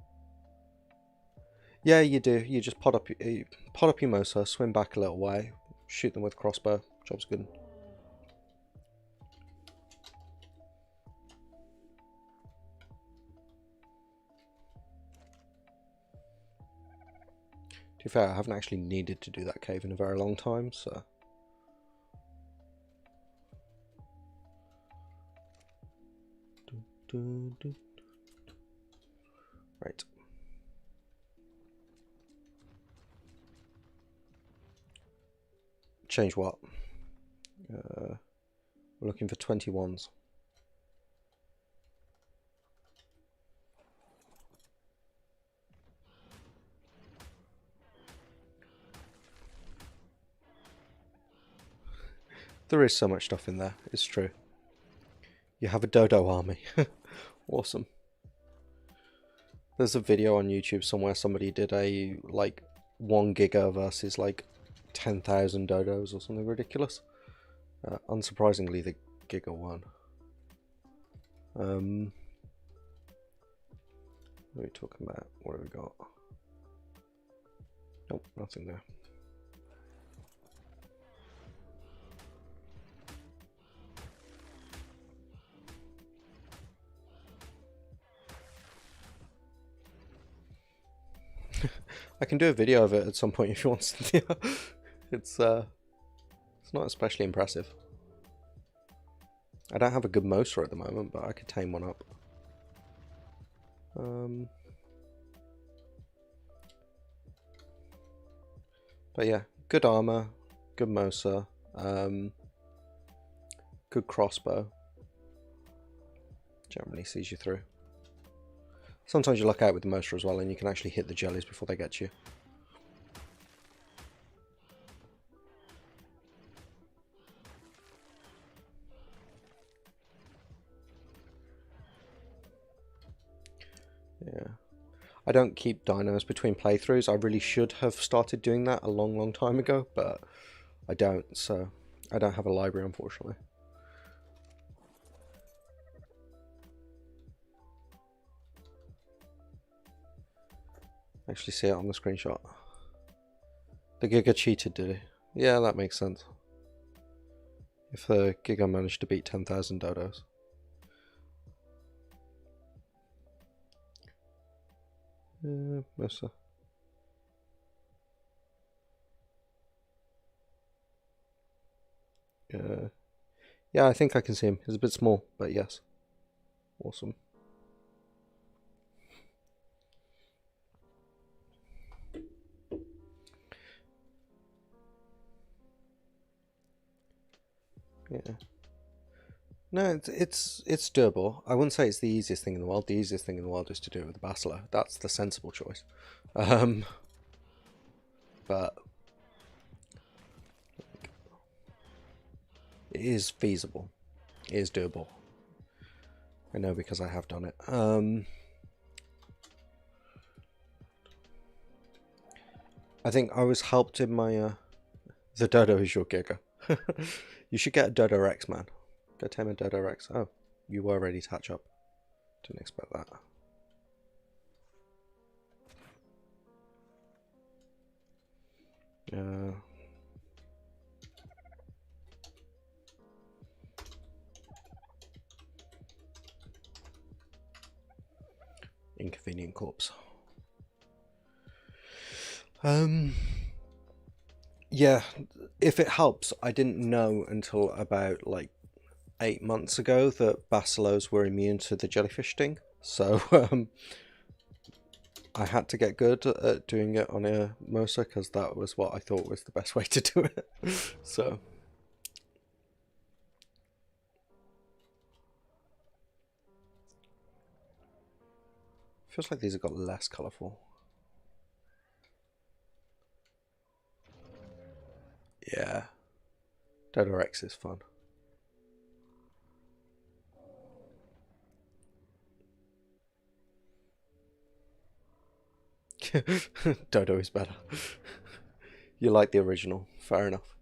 S1: Yeah, you do. You just pod up your Mosa, swim back a little way, shoot them with crossbow. Job's good. To be fair, I haven't actually needed to do that cave in a very long time, so... Right. Change what? We're looking for 21s. There is so much stuff in there, it's true. You have a dodo army. Awesome. There's a video on YouTube somewhere somebody did a like 1 giga versus like 10,000 dodos or something ridiculous. Unsurprisingly, the Giga won. What are we talking about? What have we got? Nope, nothing there. I can do a video of it at some point if you want to. It's not especially impressive. I don't have a good Mosa at the moment, but I could tame one up. But yeah, good armor, good Mosa, good crossbow. Generally sees you through. Sometimes you luck out with the Mosa as well, and you can actually hit the jellies before they get you. Yeah. I don't keep dinos between playthroughs. I really should have started doing that a long time ago, but I don't, so I don't have a library, unfortunately. Actually see it on the screenshot. The Giga cheated, did he? Yeah, that makes sense. If the Giga managed to beat 10,000 dodos. Mosa. Yeah, I think I can see him. He's a bit small, but yes. Awesome. Yeah. No, it's doable. I wouldn't say it's the easiest thing in the world. The easiest thing in the world is to do it with the Basilar. That's the sensible choice. But it is feasible. It is doable. I know because I have done it. I think I was helped in my the Dodo is your Giga. You should get a Dodo Rex, man. Go tame a Dodo Rex. Oh, you were ready to hatch up. Didn't expect that. Inconvenient corpse. Yeah, if it helps, I didn't know until about like 8 months ago that basilos were immune to the jellyfish sting. So I had to get good at doing it on a Mosa because that was what I thought was the best way to do it. So feels like these have got less colourful. Yeah, Dodo Rex is fun. Dodo is better. You like the original, fair enough.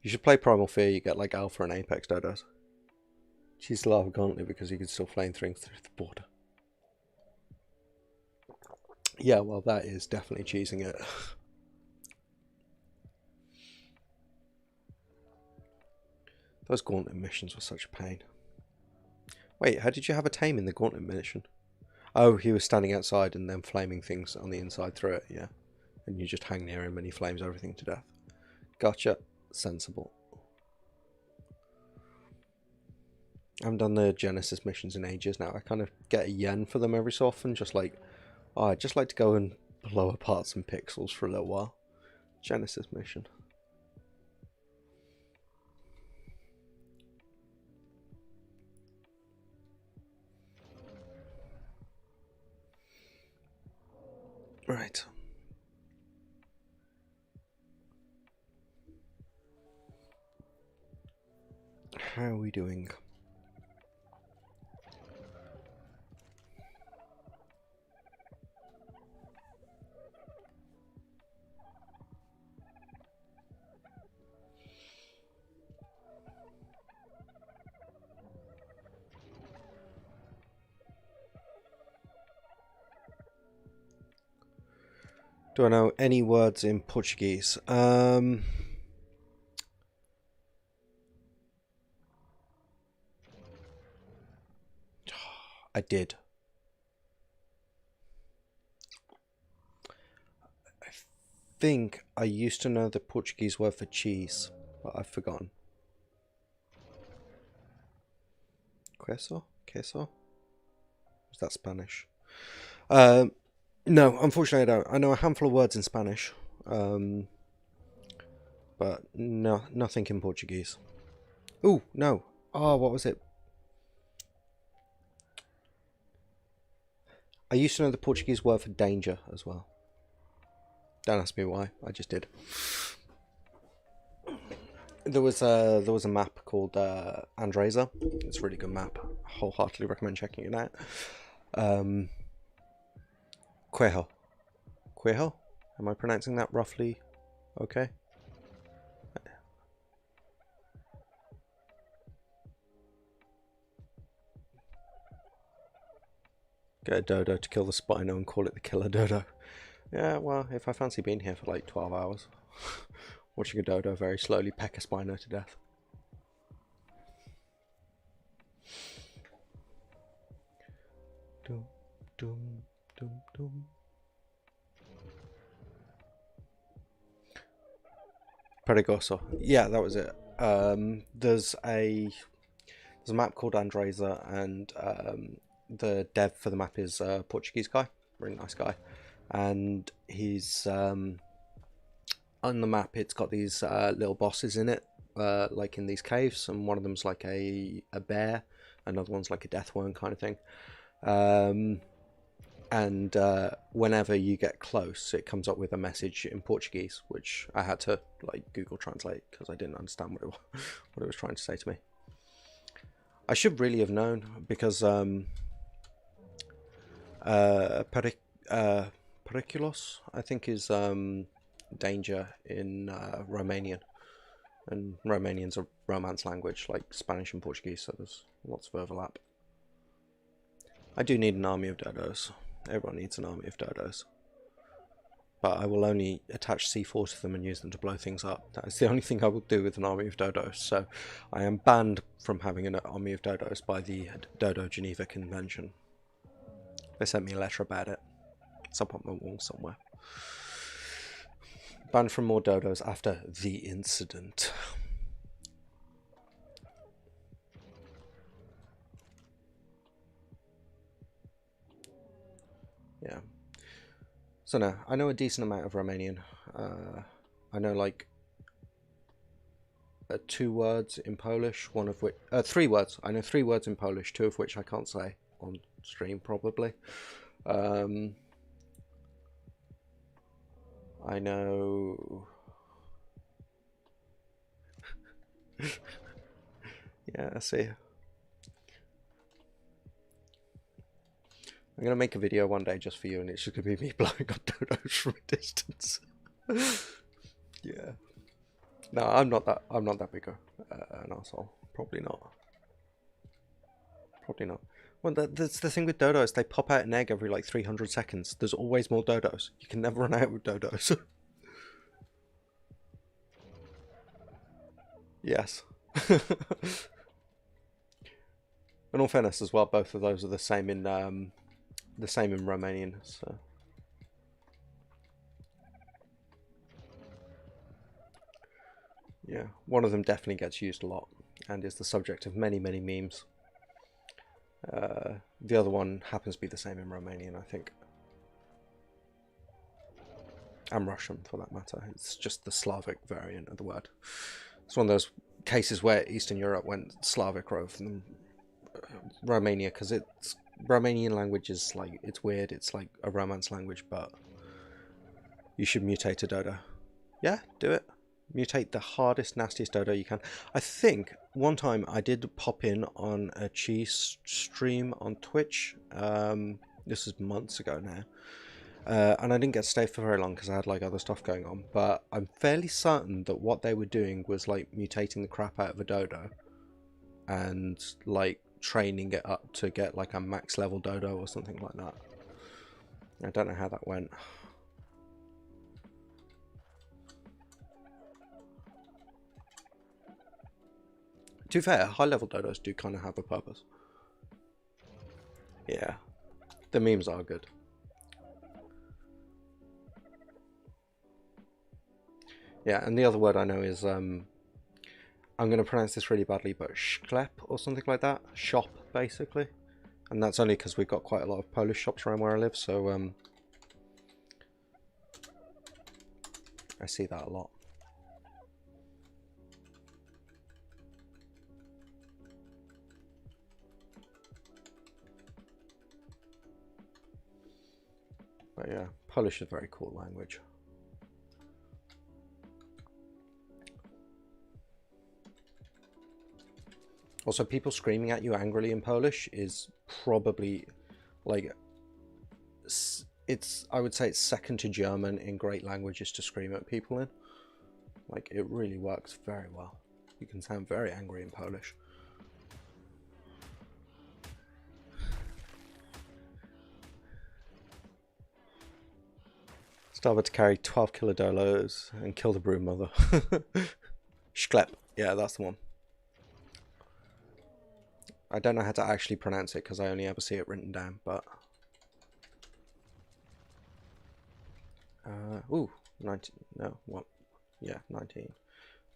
S1: You should play Primal Fear, you get like Alpha and Apex Dodos. She's Lava Gauntlet because you can still flame things through the border. Yeah, well that is definitely cheesing it. Those Gauntlet missions were such a pain. Wait, how did you have a tame in the Gauntlet mission? Oh, he was standing outside and then flaming things on the inside through it, yeah. And you just hang near him and he flames everything to death. Gotcha. Sensible. I haven't done the Genesis missions in ages now. I kind of get a yen for them every so often, just like, oh, I'd just like to go and blow apart some pixels for a little while. Genesis mission. Right. How are we doing? Do I know any words in Portuguese? I did. I think I used to know the Portuguese word for cheese, but I've forgotten. Queso? Queso? Is that Spanish? No, unfortunately I don't. I know a handful of words in Spanish, but no, nothing in Portuguese. Ooh, no. Oh, what was it? I used to know the Portuguese word for danger as well. Don't ask me why. I just did. There was a map called Andresa. It's a really good map. Wholeheartedly recommend checking it out. Quejo. Quejo? Am I pronouncing that roughly okay? Get a dodo to kill the Spino and call it the killer dodo. Yeah, well, if I fancy being here for like 12 hours, watching a dodo very slowly peck a Spino to death. Dum, dum, dum, dum. Perigoso. Yeah, that was it. There's a map called Andresa, and the dev for the map is a Portuguese guy, really nice guy, and he's on the map. It's got these little bosses in it, like in these caves, and one of them's like a bear, another one's like a death worm kind of thing. And whenever you get close, it comes up with a message in Portuguese, which I had to like Google Translate because I didn't understand what it was trying to say to me. I should really have known because periculos, I think, is danger in Romanian, and Romanian's a Romance language like Spanish and Portuguese, so there's lots of overlap. I do need an army of dodos. Everyone needs an army of dodos. But I will only attach C4 to them and use them to blow things up. That is the only thing I will do with an army of dodos. So I am banned from having an army of dodos by the Dodo Geneva Convention. They sent me a letter about it. It's up on my wall somewhere. Banned from more dodos after the incident. Yeah. So no, I know a decent amount of Romanian. I know like 2 words in Polish, one of which 3 words. I know 3 words in Polish, 2 of which I can't say on stream probably. I know. Yeah, I see. I'm gonna make a video one day just for you, and it's just gonna be me blowing up dodos from a distance. Yeah. No, I'm not that big an asshole. Probably not. Probably not. Well, that's the thing with dodos. They pop out an egg every like 300 seconds. There's always more dodos. You can never run out with dodos. Yes. In all fairness, as well, both of those are the same in Romanian. So. Yeah, one of them definitely gets used a lot and is the subject of many, many memes. The other one happens to be the same in Romanian, I think. And Russian, for that matter. It's just the Slavic variant of the word. It's one of those cases where Eastern Europe went Slavic rather than Romania, because it's Romanian language is like, it's weird. It's like a Romance language, but you should mutate a dodo. Yeah, do it. Mutate the hardest, nastiest dodo you can. I think one time I did pop in on a cheese stream on Twitch. This is months ago now. And I didn't get to stay for very long because I had like other stuff going on. But I'm fairly certain that what they were doing was like mutating the crap out of a dodo and like training it up to get like a max level dodo or something like that. I don't know how that went. To be fair, high level dodos do kind of have a purpose. Yeah, the memes are good. Yeah, and the other word I know is, I'm going to pronounce this really badly, but sklep or something like that. Shop, basically. And that's only because we've got quite a lot of Polish shops around where I live, so I see that a lot. But yeah, Polish is a very cool language. Also, people screaming at you angrily in Polish is probably, like, I would say it's second to German in great languages to scream at people in. Like, it really works very well. You can sound very angry in Polish. Started to carry 12 kilodolos and kill the brood mother. Sklep. Yeah, that's the one. I don't know how to actually pronounce it because I only ever see it written down, but... ooh, 19, no, what? Yeah, 19.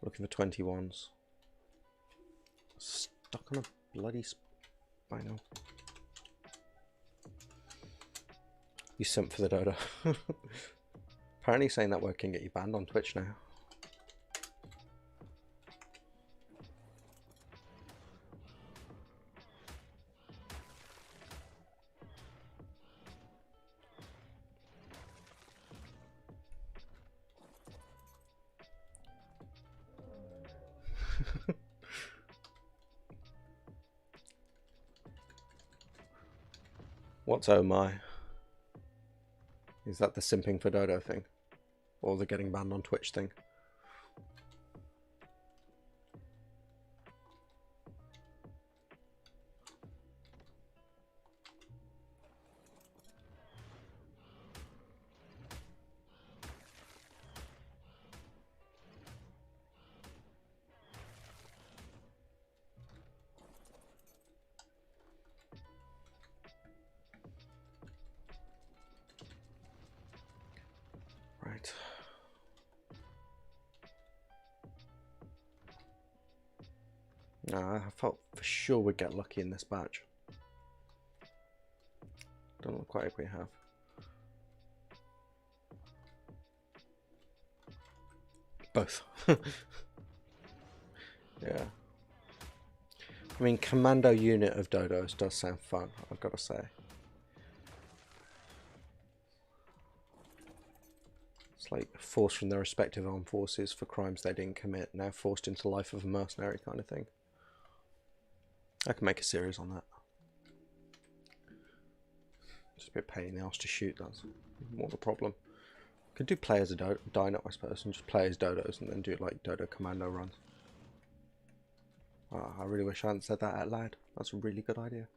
S1: Looking for 21s. Stuck on a bloody Spino. You simp for the dodo. Apparently saying that word can get you banned on Twitch now. What's oh my? Is that the simping for dodo thing? Or the getting banned on Twitch thing? Right. I felt for sure we'd get lucky in this batch. Don't look quite if we have. Both. Yeah. I mean, commando unit of dodos does sound fun, I've got to say. It's like forced from their respective armed forces for crimes they didn't commit, now forced into life of a mercenary kind of thing. I can make a series on that. Just a bit pain in the ass to shoot, that's more the problem. Could do play as a dino, I suppose, and just play as dodos and then do like dodo commando runs. Oh, I really wish I hadn't said that out loud. That's a really good idea.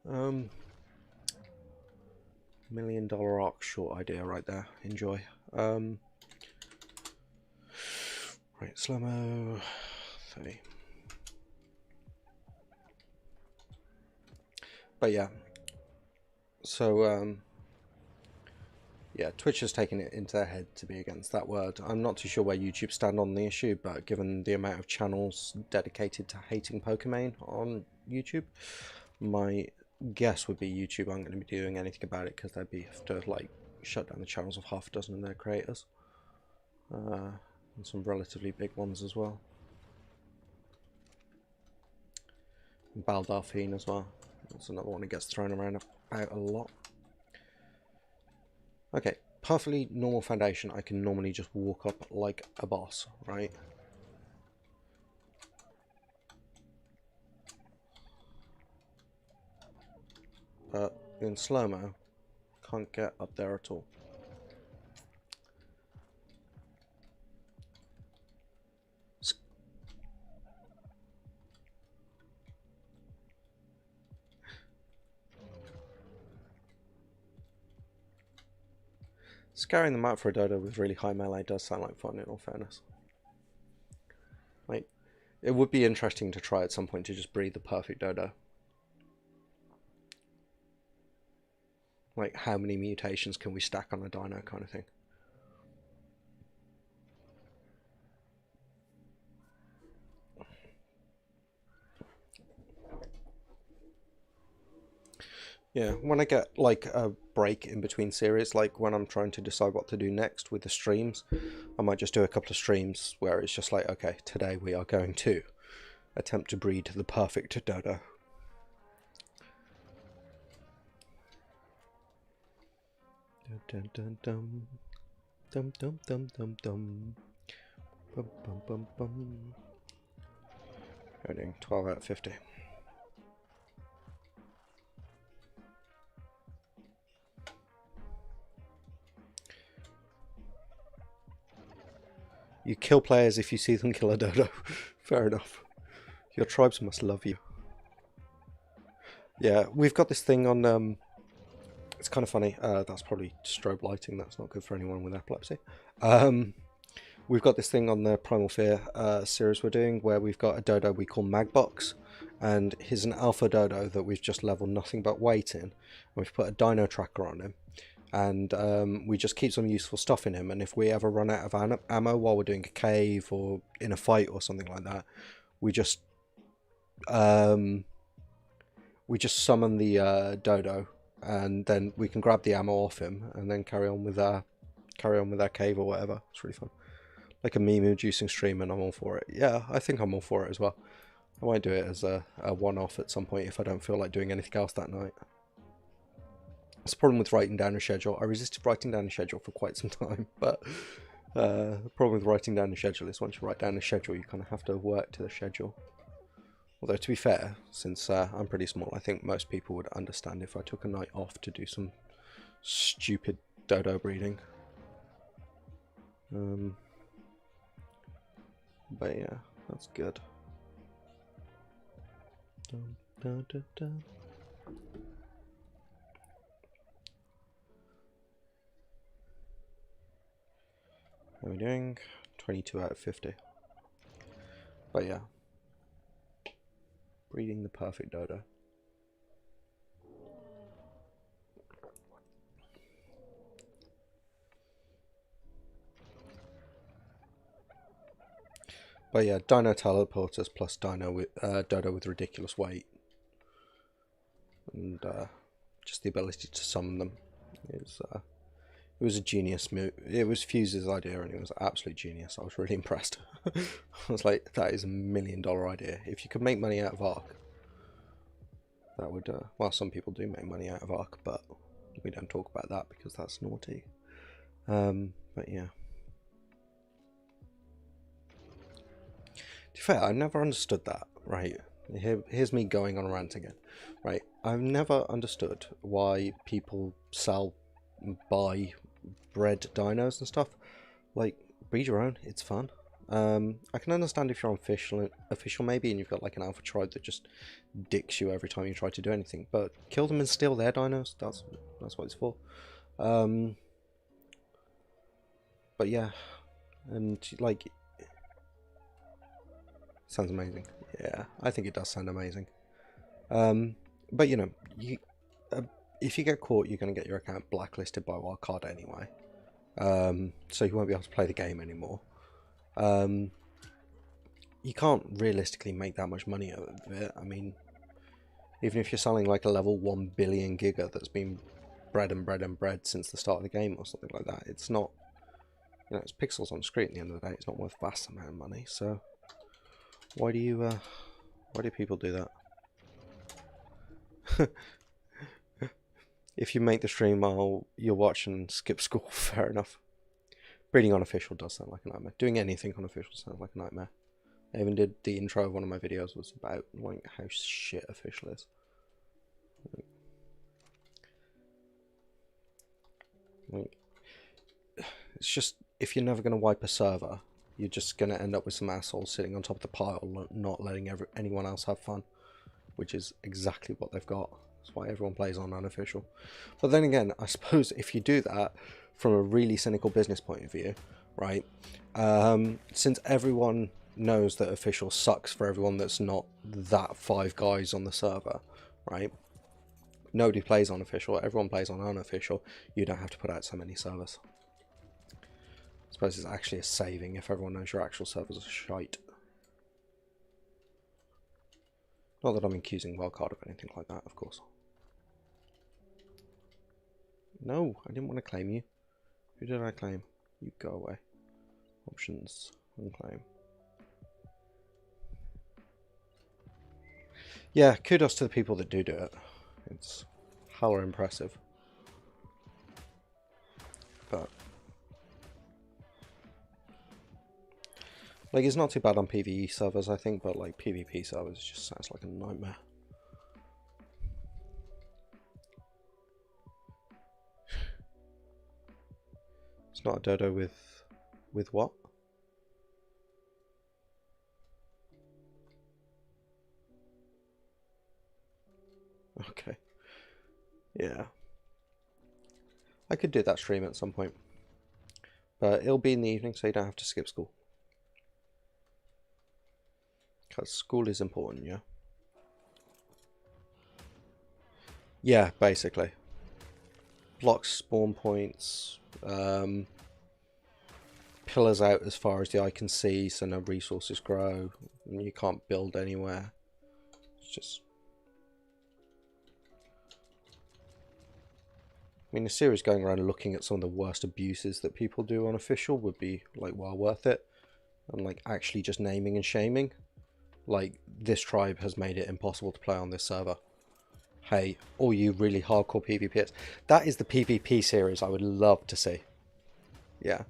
S1: $1 million arc short idea right there. Enjoy. Right, slow-mo 30. But yeah. So yeah, Twitch has taken it into their head to be against that word. I'm not too sure where YouTube stand on the issue, but given the amount of channels dedicated to hating Pokemon on YouTube, my guess would be YouTube aren't going to be doing anything about it because they'd be have to like shut down the channels of half a dozen of their creators, and some relatively big ones as well. And Baldarfine as well. That's another one that gets thrown around about a lot. Okay, perfectly normal foundation. I can normally just walk up like a boss, right? But in slow-mo, can't get up there at all. Scaring them out for a dodo with really high melee does sound like fun, in all fairness. Like, It would be interesting to try at some point to just breed the perfect dodo. Like, how many mutations can we stack on a dino kind of thing. Yeah, when I get like a break in between series, like when I'm trying to decide what to do next with the streams, I might just do a couple of streams where it's just like, okay, today we are going to attempt to breed the perfect dodo. Dum dum dum dum dum dum dum dum bum bum bum bum. We're doing 12 out of 50. You kill players if you see them kill a dodo. Fair enough. Your tribes must love you. Yeah, we've got this thing on... it's kind of funny. That's probably strobe lighting. That's not good for anyone with epilepsy. We've got this thing on the Primal Fear series we're doing where we've got a dodo we call Magbox. And he's an alpha dodo that we've just leveled nothing but weight in. And we've put a dino tracker on him. And we just keep some useful stuff in him, and if we ever run out of ammo while we're doing a cave or in a fight or something like that, we just summon the dodo, and then we can grab the ammo off him and then carry on with our cave or whatever. It's really fun, like a meme inducing stream, and I'm all for it. Yeah, I think I'm all for it as well. I might do it as a one-off at some point if I don't feel like doing anything else that night. That's the problem with writing down a schedule. I resisted writing down a schedule for quite some time, but the problem with writing down a schedule is once you write down a schedule, you kind of have to work to the schedule. Although, to be fair, since I'm pretty small, I think most people would understand if I took a night off to do some stupid dodo breeding. But yeah, that's good. Dun, dun, dun, dun. How are we doing? 22 out of 50. But yeah. Breeding the perfect dodo. But yeah, dino teleporters plus dodo with ridiculous weight. And just the ability to summon them is... it was a genius move. It was Fuse's idea, and it was absolute genius. I was really impressed. I was like, that is $1 million idea. If you could make money out of Ark, that would... well, some people do make money out of Ark, but we don't talk about that because that's naughty. But yeah. To be fair, I never understood that, right? Here's me going on a rant again, right? I've never understood why people sell and buy bred dinos and stuff. Like, breed your own, it's fun. I can understand if you're on official maybe, and you've got like an alpha tribe that just dicks you every time you try to do anything, but kill them and steal their dinos. That's what it's for. But yeah, and like, sounds amazing. Yeah, I think it does sound amazing. But you know, if you get caught, you're going to get your account blacklisted by Wildcard anyway. So you won't be able to play the game anymore. You can't realistically make that much money out of it. I mean, even if you're selling like a level 1 billion giga that's been bred and bred and bred since the start of the game or something like that, it's not, you know, it's pixels on screen at the end of the day. It's not worth vast amount of money. So why do people do that? If you make the stream while you're watching, skip school, fair enough. Breeding on official does sound like a nightmare. Doing anything on official sounds like a nightmare. I even did the intro of one of my videos was about like how shit official is. Like, it's just, if you're never going to wipe a server, you're just going to end up with some assholes sitting on top of the pile, not letting anyone else have fun, which is exactly what they've got. That's why everyone plays on unofficial. But then again, I suppose if you do that from a really cynical business point of view, right? Since everyone knows that official sucks for everyone that's not that 5 guys on the server, right? Nobody plays on official, everyone plays on unofficial. You don't have to put out so many servers. I suppose it's actually a saving if everyone knows your actual servers are shite. Not that I'm accusing Wildcard of anything like that, of course. No, I didn't want to claim you. Who did I claim? You go away. Options, unclaim. Yeah, kudos to the people that do it. It's hella impressive. But like, it's not too bad on PvE servers, I think, but like PvP servers just sounds like a nightmare. It's not a dodo with what? Okay. Yeah. I could do that stream at some point. But it'll be in the evening, so you don't have to skip school. Because school is important, yeah? Yeah, basically. Blocks spawn points. Pillars out as far as the eye can see, so no resources grow. And you can't build anywhere. It's just... I mean, a series going around looking at some of the worst abuses that people do on official would be, like, well worth it. And, like, actually just naming and shaming. Like, this tribe has made it impossible to play on this server. Hey, all you really hardcore PvPers. That is the PvP series I would love to see. Yeah.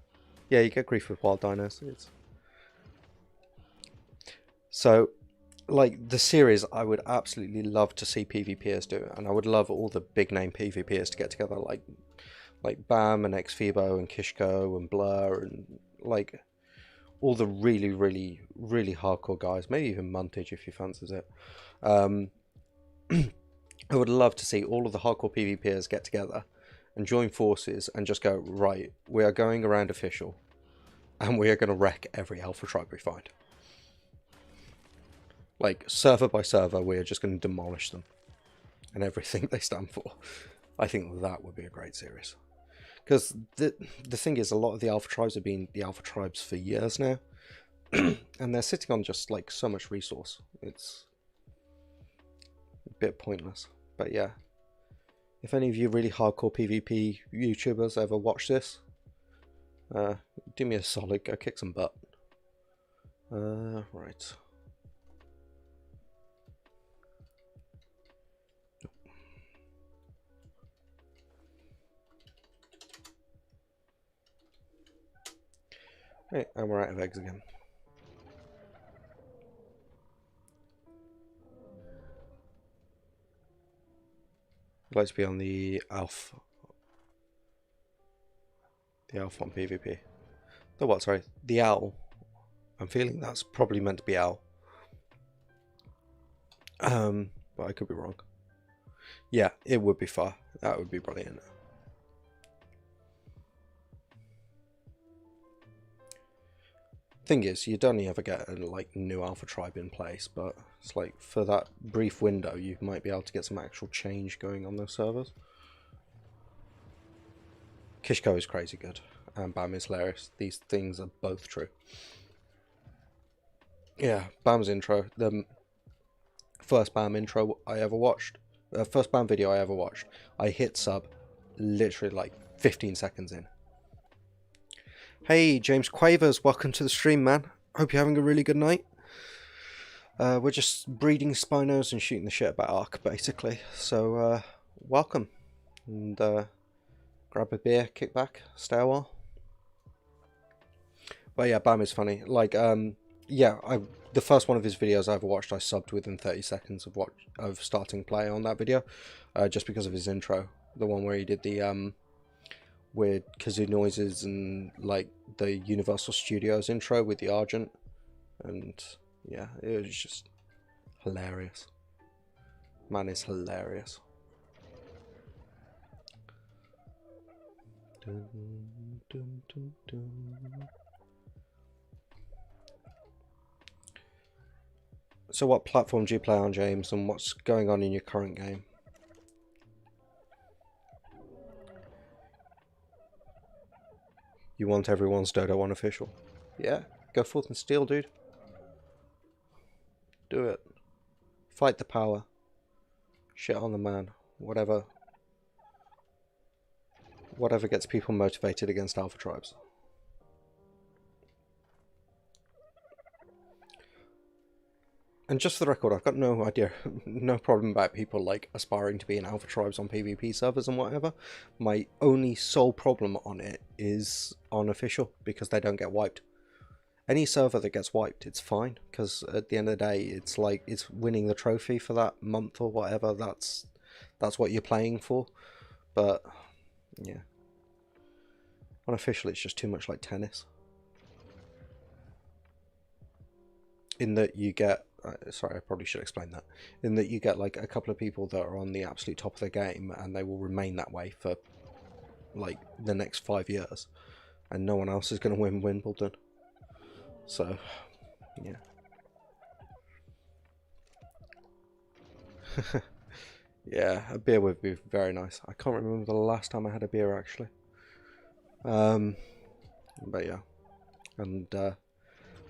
S1: Yeah, you get grief with wild dinos. So, like, the series I would absolutely love to see PvPers do. And I would love all the big name PvPers to get together, like Bam and Xphibo and Kishko and Blur and, like, all the really, really, really hardcore guys. Maybe even Muntage if he fancies it. I would love to see all of the hardcore PvPers get together and join forces and just go, right, we are going around official and we are going to wreck every alpha tribe we find. Like, server by server, we are just going to demolish them and everything they stand for. I think that would be a great series. Because the thing is, a lot of the alpha tribes have been the alpha tribes for years now. And they're sitting on just, like, so much resource. It's a bit pointless. But yeah, if any of you really hardcore PvP YouTubers ever watch this, do me a solid, go kick some butt. Right. Right, and we're out of eggs again. I'd like to be on the Alpha. The Alpha on PvP. The what, sorry? The Owl. I'm feeling that's probably meant to be Owl. But I could be wrong. Yeah, it would be fun. That would be brilliant. Thing is, you'd only ever get a like new alpha tribe in place, but it's like for that brief window you might be able to get some actual change going on those servers. Kishko is crazy good and Bam is hilarious. These things are both true. Yeah, Bam's intro, the first Bam intro I ever watched, first Bam video I ever watched, I hit sub literally like 15 seconds in. Hey, James Quavers, welcome to the stream, man. Hope you're having a really good night. We're just breeding Spinos and shooting the shit about Ark, basically. So, welcome. And grab a beer, kick back, stay a while. But yeah, Bam is funny. Like, yeah, the first one of his videos I ever watched, I subbed within 30 seconds of starting play on that video, just because of his intro. The one where he did the weird kazoo noises and like the Universal Studios intro with the Argent, and yeah, it was just hilarious. Man is hilarious. Dun, dun, dun, dun. So what platform do you play on, James, and what's going on in your current game? You want everyone's Dodo unofficial? Yeah, go forth and steal, dude. Do it. Fight the power. Shit on the man. Whatever gets people motivated against alpha tribes. And just for the record, I've got no idea, no problem about people like aspiring to be in alpha tribes on PvP servers and whatever. My only sole problem on it is on official, because they don't get wiped. Any server that gets wiped, it's fine, because at the end of the day, it's like, it's winning the trophy for that month or whatever. That's what you're playing for. But yeah, on official, it's just too much like tennis. In that you get, sorry, I probably should explain that. In that you get like a couple of people that are on the absolute top of the game, and they will remain that way for like the next 5 years, and no one else is going to win Wimbledon. So, yeah. Yeah, a beer would be very nice. I can't remember the last time I had a beer, actually. But yeah. And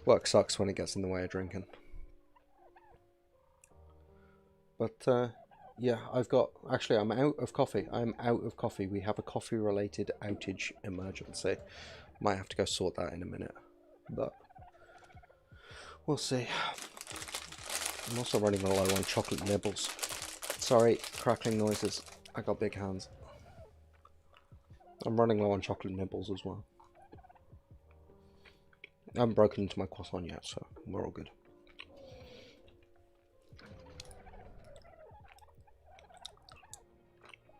S1: work sucks when it gets in the way of drinking. But yeah, actually, I'm out of coffee. I'm out of coffee. We have a coffee-related outage emergency. Might have to go sort that in a minute. But we'll see. I'm also running low on chocolate nibbles. Sorry, crackling noises. I got big hands. I'm running low on chocolate nibbles as well. I haven't broken into my croissant yet, so we're all good.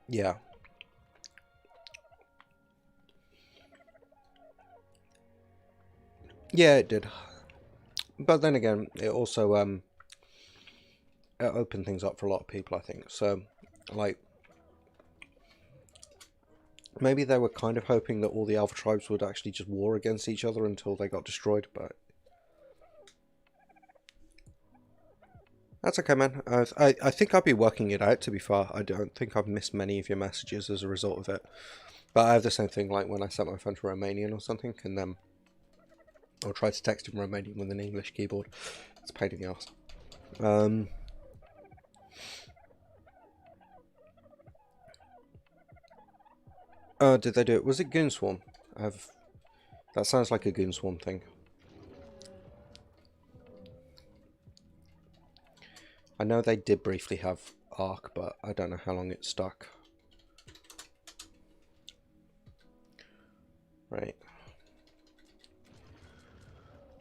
S1: Yeah. Yeah, it did. But then again, it also it opened things up for a lot of people, I think. So, like, maybe they were kind of hoping that all the alpha tribes would actually just war against each other until they got destroyed, but that's okay, man. I think I'll be working it out, to be fair. I don't think I've missed many of your messages as a result of it. But I have the same thing, like when I set my phone to Romanian or something, and then I'll try to text in Romanian with an English keyboard. It's a pain in the ass. Did they do it? Was it Goon Swarm? That sounds like a Goon Swarm thing. I know they did briefly have Arc, but I don't know how long it stuck. Right.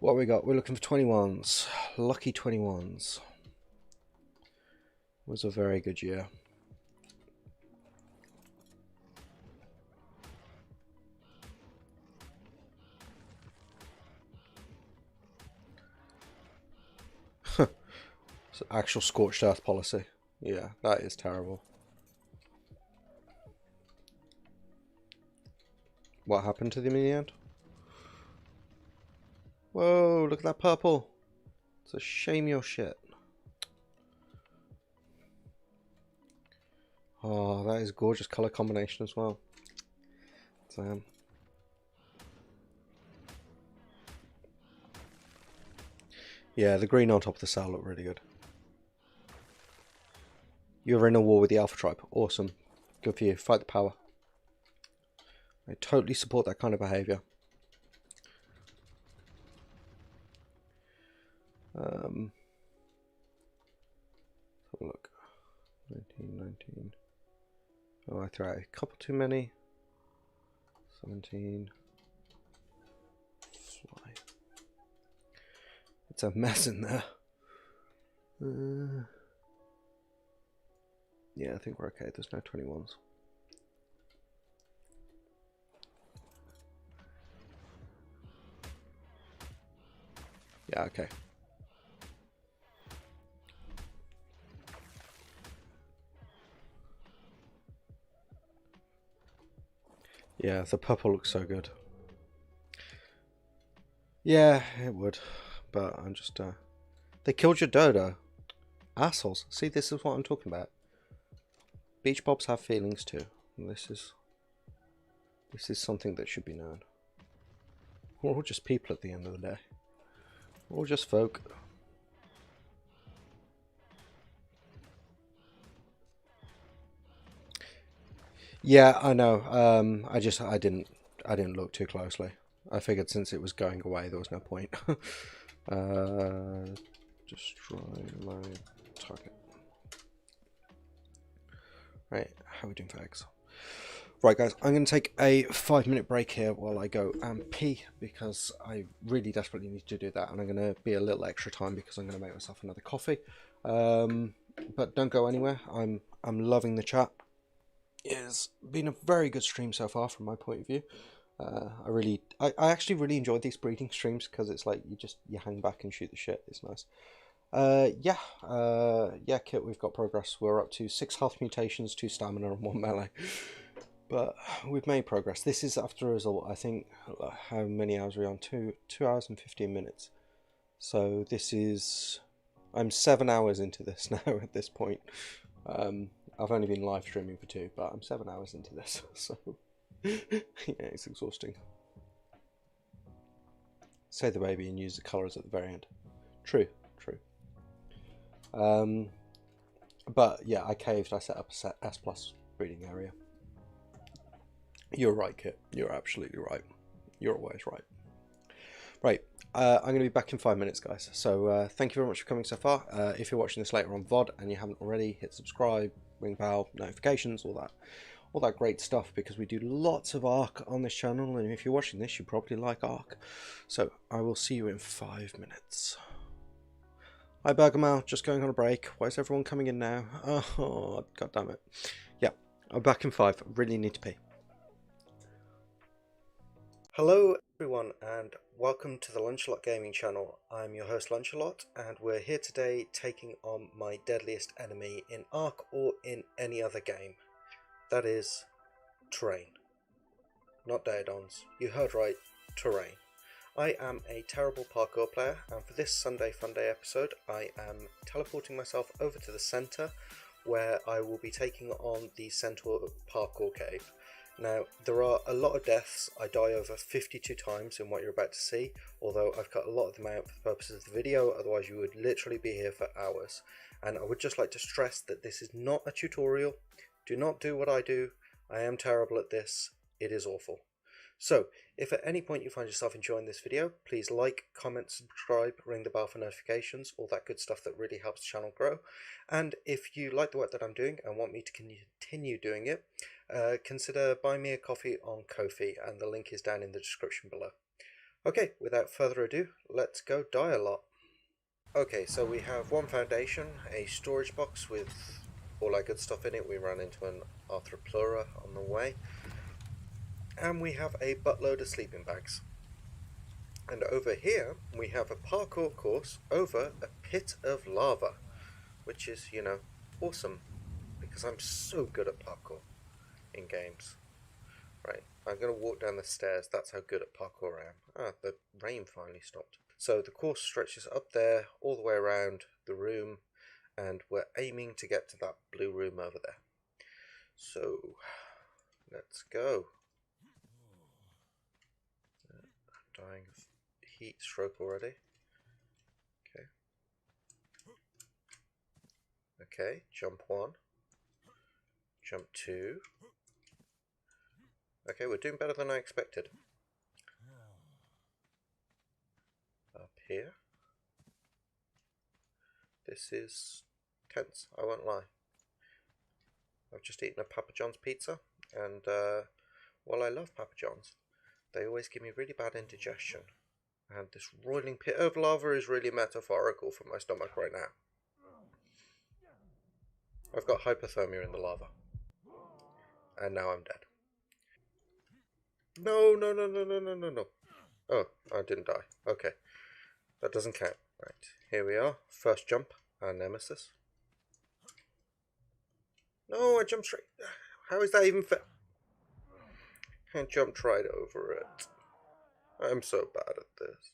S1: What we got? We're looking for 21s. Lucky 21s. Was a very good year. It's actual scorched earth policy. Yeah, that is terrible. What happened to them in the end? Whoa, look at that purple. It's a shame your shit. Oh, that is a gorgeous colour combination as well. Damn. Yeah, the green on top of the cell looked really good. You're in a war with the Alpha Tribe. Awesome. Good for you. Fight the power. I totally support that kind of behaviour. Have a look. 19. Oh, I threw out a couple too many. 17. Fly. It's a mess in there. Yeah, I think we're okay. There's no 21s. Yeah, okay. Yeah, the purple looks so good. Yeah, it would. But I'm just They killed your dodo. Assholes. See, this is what I'm talking about. Beach bobs have feelings too. And this is something that should be known. We're all just people at the end of the day. We're all just folk. Yeah, I know. I didn't look too closely. I figured since it was going away, there was no point. Destroy my target. Right, how are we doing for eggs? Right, guys, I'm going to take a 5-minute break here while I go and pee because I really desperately need to do that, and I'm going to be a little extra time because I'm going to make myself another coffee. But don't go anywhere. I'm loving the chat. It's been a very good stream so far from my point of view. I actually really enjoyed these breeding streams because it's like you hang back and shoot the shit. It's nice. Yeah, Kit, we've got progress. We're up to 6 health mutations, 2 stamina, and 1 melee. But we've made progress. This is after a result, I think, how many hours are we on? 2 hours and 15 minutes. So this is... I'm 7 hours into this now at this point. I've only been live streaming for 2, but I'm 7 hours into this, so... yeah, it's exhausting. Save the baby and use the colours at the very end. True, true. But yeah, I caved. I set up a S+ breeding area. You're right, Kit. You're absolutely right. You're always right. Right, I'm going to be back in 5 minutes, guys. So thank you very much for coming so far. If you're watching this later on VOD and you haven't already, hit subscribe, ring bell, notifications, all that great stuff, because we do lots of Ark on this channel, and if you're watching this, you probably like Ark. So I will see you in 5 minutes. Hi Bergamot, just going on a break. Why is everyone coming in now? Oh, god damn it. Yeah, I'm back in 5. Really need to pee. Hello everyone and welcome to the Lunchalot Gaming channel. I'm your host Lunchalot, and we're here today taking on my deadliest enemy in Ark or in any other game. That is terrain. Not Daedons. You heard right, terrain. I am a terrible parkour player, and for this Sunday Funday episode I am teleporting myself over to the centre, where I will be taking on the Centaur parkour cave. Now, there are a lot of deaths. I die over 52 times in what you're about to see, although I've cut a lot of them out for the purposes of the video, otherwise you would literally be here for hours. And I would just like to stress that this is not a tutorial. Do not do what I do. I am terrible at this. It is awful. So, if at any point you find yourself enjoying this video, please like, comment, subscribe, ring the bell for notifications, all that good stuff that really helps the channel grow. And if you like the work that I'm doing and want me to continue doing it, consider buying me a coffee on Ko-fi, and the link is down in the description below. Okay, without further ado, let's go die a lot. Okay, so we have one foundation, a storage box with all that good stuff in it. We ran into an Arthropleura on the way. And we have a buttload of sleeping bags. And over here we have a parkour course over a pit of lava, which is, you know, awesome, because I'm so good at parkour in games. Right, I'm going to walk down the stairs. That's how good at parkour I am. Ah, the rain finally stopped. So the course stretches up there all the way around the room, and we're aiming to get to that blue room over there. So let's go. Dying of heat stroke already. Okay. Okay, jump 1. Jump 2. Okay, we're doing better than I expected. Up here. This is tense, I won't lie. I've just eaten a Papa John's pizza, and while I love Papa John's, they always give me really bad indigestion, and this roiling pit of lava is really metaphorical for my stomach right now. I've got hypothermia in the lava, and now I'm dead. No, no, no, no, no, no, no, no. Oh, I didn't die. Okay, that doesn't count. Right, here we are. First jump, our nemesis. No, I jumped straight. How is that even fair? I jumped right over it. I'm so bad at this.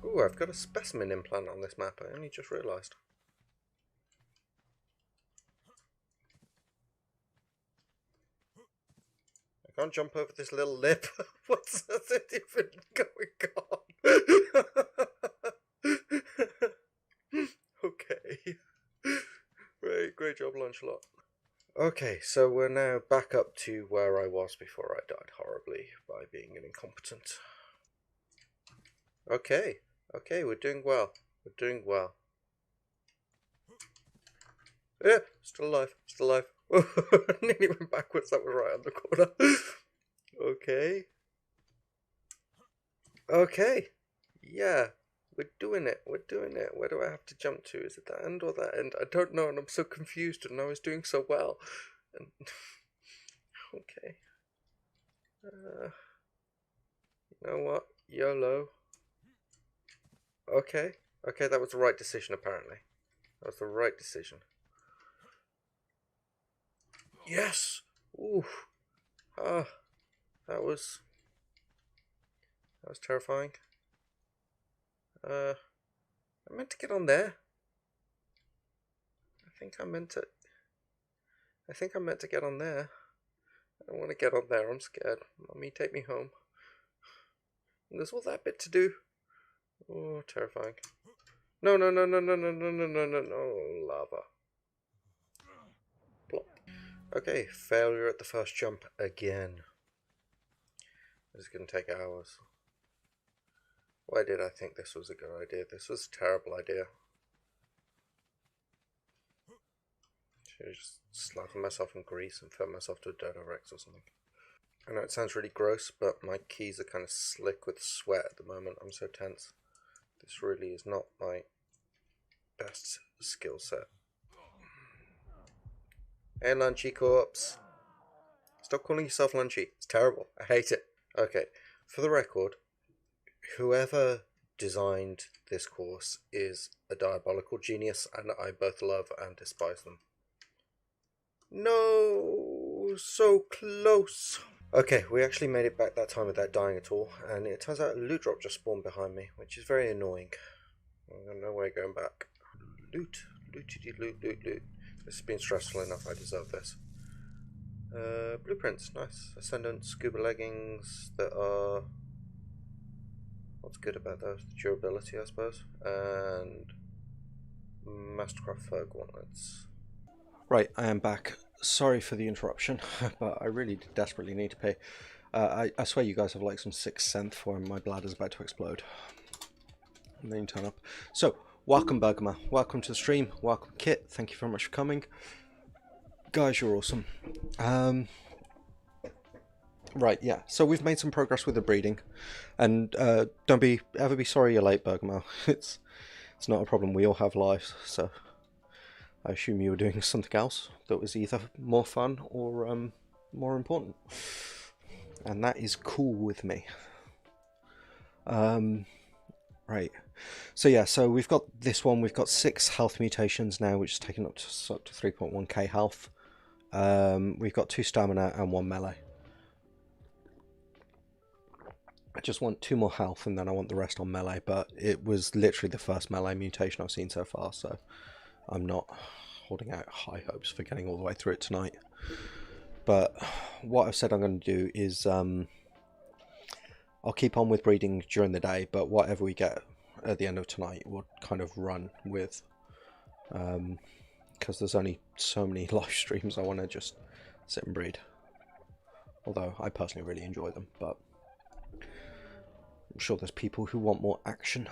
S1: Ooh, I've got a specimen implant on this map. I only just realised. I can't jump over this little lip. What's even going on? Okay. Great job, Lunchlot. Okay, so we're now back up to where I was before I died horribly by being an incompetent. Okay, we're doing well. We're doing well. Yeah, still alive, still alive. Nearly went backwards, that was right on the corner. Okay, yeah, we're doing it, Where do I have to jump to? Is it that end or that end? I don't know, and I'm so confused, and I was doing so well. And okay. You know what? YOLO. Okay, that was the right decision, apparently. That was the right decision. Yes! Ooh. Ah, that was terrifying. I meant to get on there. I think I meant to get on there. I don't want to get on there, I'm scared. Mommy, take me home. And there's all that bit to do. Oh, terrifying. No, lava. Plop. Okay, failure at the first jump again. This is going to take hours. Why did I think this was a good idea? This was a terrible idea. Should have just slathered myself in grease and fed myself to a Dodo Rex or something. I know it sounds really gross, but my keys are kind of slick with sweat at the moment. I'm so tense. This really is not my best skill set. Hey, Lunchy Corpse. Stop calling yourself Lunchy. It's terrible. I hate it. Okay, for the record, whoever designed this course is a diabolical genius, and I both love and despise them. No, so close. Okay, we actually made it back that time without dying at all, and it turns out a loot drop just spawned behind me, which is very annoying. I've got no way going back. Loot. This has been stressful enough, I deserve this. Blueprints, nice. Ascendant scuba leggings that are... What's good about those? The durability, I suppose. And Mastercraft fur gauntlets. Right, I am back. Sorry for the interruption, but I really desperately need to pee. I swear you guys have like some sixth sense when my bladder's about to explode. And then you turn up. So, welcome Bergama, welcome to the stream, welcome Kit, thank you very much for coming. Guys, you're awesome. Right, yeah, so we've made some progress with the breeding. And don't ever be sorry you're late, Bergamo. It's not a problem, we all have lives, so... I assume you were doing something else that was either more fun or more important. And that is cool with me. Right. So yeah, so we've got this one. We've got 6 health mutations now, which is taken up to 3.1k health. We've got 2 stamina and 1 melee. I just want 2 more health and then I want the rest on melee, but it was literally the first melee mutation I've seen so far, so I'm not holding out high hopes for getting all the way through it tonight. But what I've said I'm going to do is I'll keep on with breeding during the day, but whatever we get at the end of tonight we'll kind of run with, because there's only so many live streams I want to just sit and breed. Although I personally really enjoy them, but I'm sure there's people who want more action.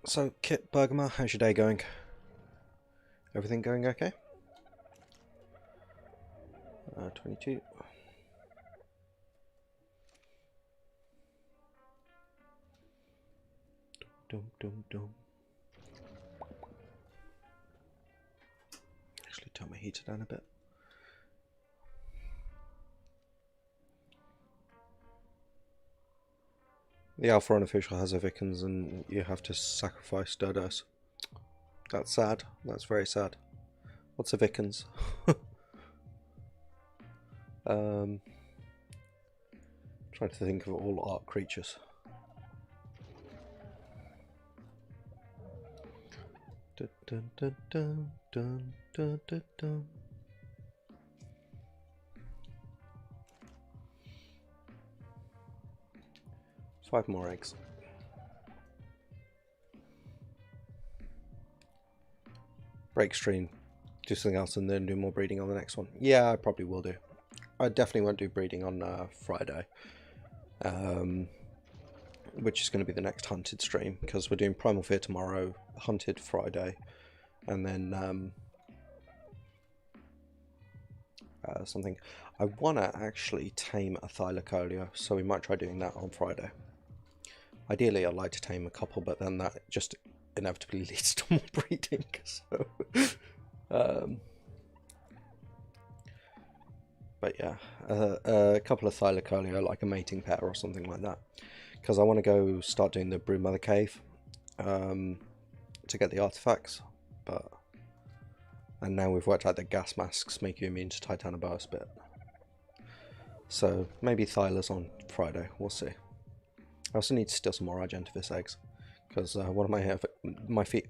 S1: So, Kit Bergama, how's your day going? Everything going okay? 22. Dum. Actually, turn my heater down a bit. The Alpha unofficial has a Vikings and you have to sacrifice Dodos. That's sad. That's very sad. What's a Vikings? Trying to think of all art creatures. Dun, dun, dun, dun, dun, dun, dun, dun. Five more eggs. Break stream. Do something else and then do more breeding on the next one. Yeah, I probably will do. I definitely won't do breeding on Friday. Which is going to be the next Hunted stream, because we're doing Primal Fear tomorrow, Hunted Friday, and then something. I want to actually tame a Thylacoleo, so we might try doing that on Friday. Ideally, I'd like to tame a couple, but then that just inevitably leads to more breeding. So, but yeah, a couple of Thylacoleo, like a mating pair or something like that. Because I want to go start doing the Broodmother Cave to get the artifacts, and now we've worked out that gas masks make you immune to Titanoboas bit. So maybe Thyla's on Friday, we'll see. I also need to steal some more Argentavis eggs, because one of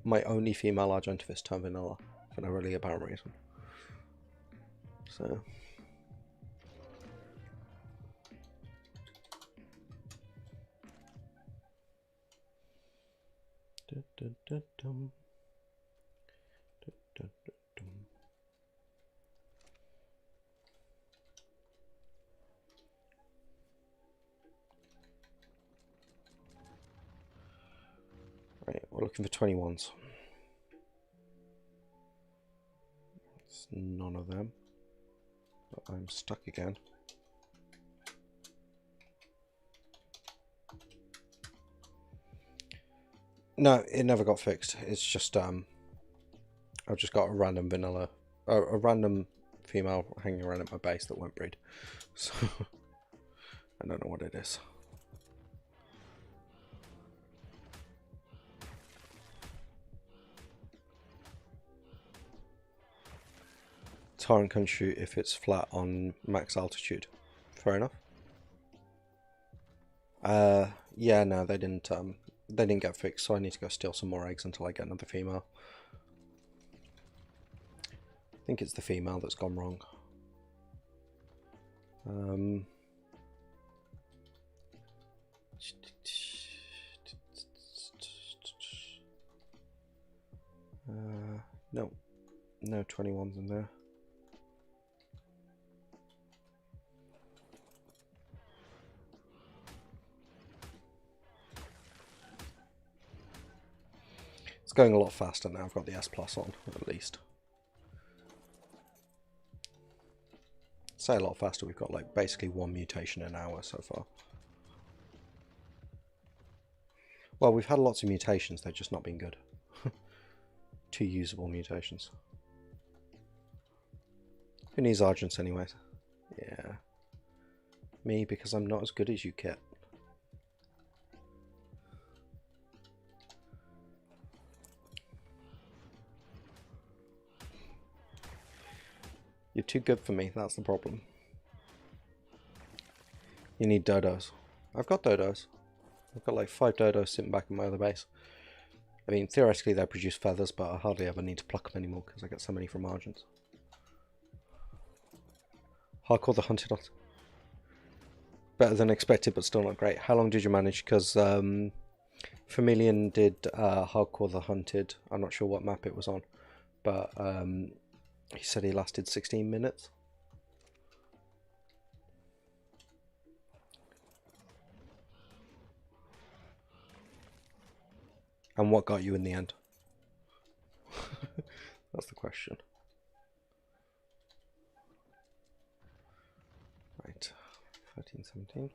S1: my only female Argentavis turned vanilla for no really apparent reason. So. Dun, dun, dun, dun. Dun, dun, dun, dun. Right, we're looking for 21s. It's none of them. But I'm stuck again. No, it never got fixed. It's just I've just got a random vanilla, a random female hanging around at my base that won't breed. So I don't know what it is. Tyrant can shoot if it's flat on max altitude. Fair enough. Yeah, no, they didn't get fixed, so I need to go steal some more eggs until I get another female. I think it's the female that's gone wrong. No, no 21s in there. It's going a lot faster now. I've got the S Plus on, at least. Say a lot faster. We've got like basically one mutation an hour so far. Well, we've had lots of mutations. They've just not been good. 2 usable mutations. Who needs Argents anyways? Yeah. Me, because I'm not as good as you, Kit. You're too good for me, that's the problem. You need dodos. I've got dodos. I've got like 5 dodos sitting back in my other base. I mean, theoretically they produce feathers, but I hardly ever need to pluck them anymore because I get so many from Argents. Hardcore the Hunted. Better than expected, but still not great. How long did you manage? Because Familian did Hardcore the Hunted. I'm not sure what map it was on, but he said he lasted 16 minutes. And what got you in the end? That's the question. Right, 13, 17.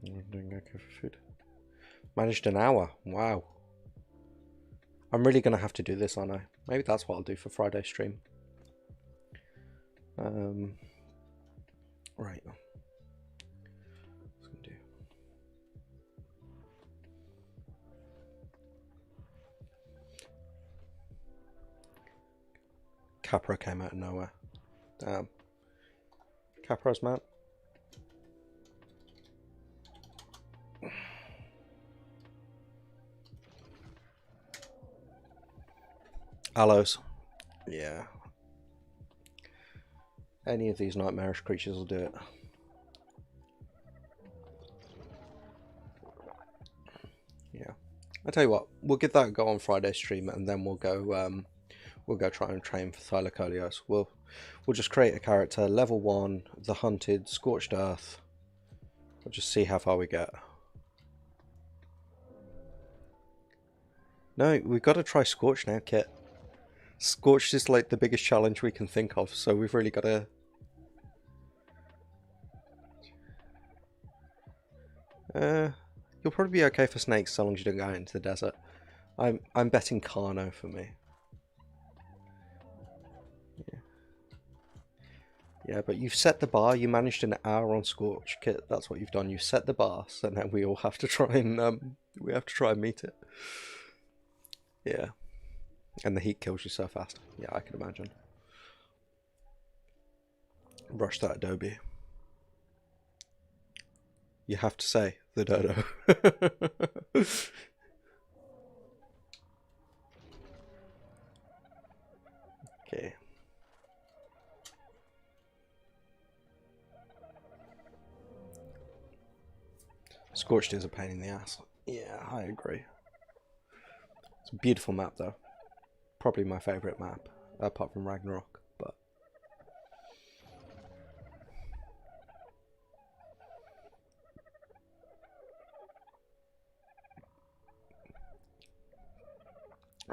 S1: I'm doing okay for food. Managed an hour. Wow. I'm really going to have to do this, aren't I? Maybe that's what I'll do for Friday stream. Right. Capra came out of nowhere. Damn. Capra's mad. Aloes. Yeah. Any of these nightmarish creatures will do it. Yeah. I'll tell you what, we'll give that a go on Friday stream, and then we'll go try and train for Thylacoleos. We'll just create a character, level 1, the hunted, scorched earth. We'll just see how far we get. No, we've got to try Scorch now, Kit. Scorched is like the biggest challenge we can think of, so we've really got to... you'll probably be okay for snakes so long as you don't go out into the desert. I'm betting Carno for me. Yeah, but you've set the bar. You managed an hour on Scorch, Kit. That's what you've done. You set the bar, so now we all have to try and meet it. Yeah, and the heat kills you so fast. Yeah, I can imagine. Brush that Adobe. You have to say the dodo. Okay. Scorched is a pain in the ass. Yeah, I agree. It's a beautiful map though. Probably my favourite map, apart from Ragnarok, but...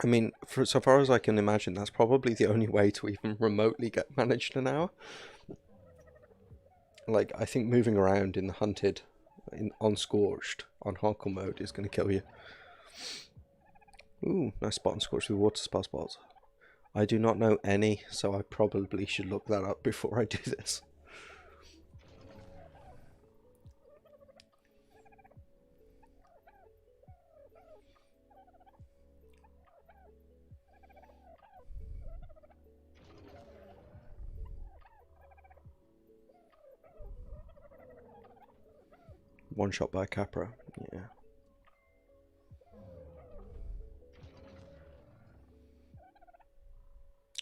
S1: I mean, so far as I can imagine, that's probably the only way to even remotely get managed an hour. Like, I think moving around in the hunted, on Scorched, on hardcore mode is going to kill you. Ooh, nice spot on Scorched with water spell spots. I do not know any, so I probably should look that up before I do this. One shot by Capra, yeah.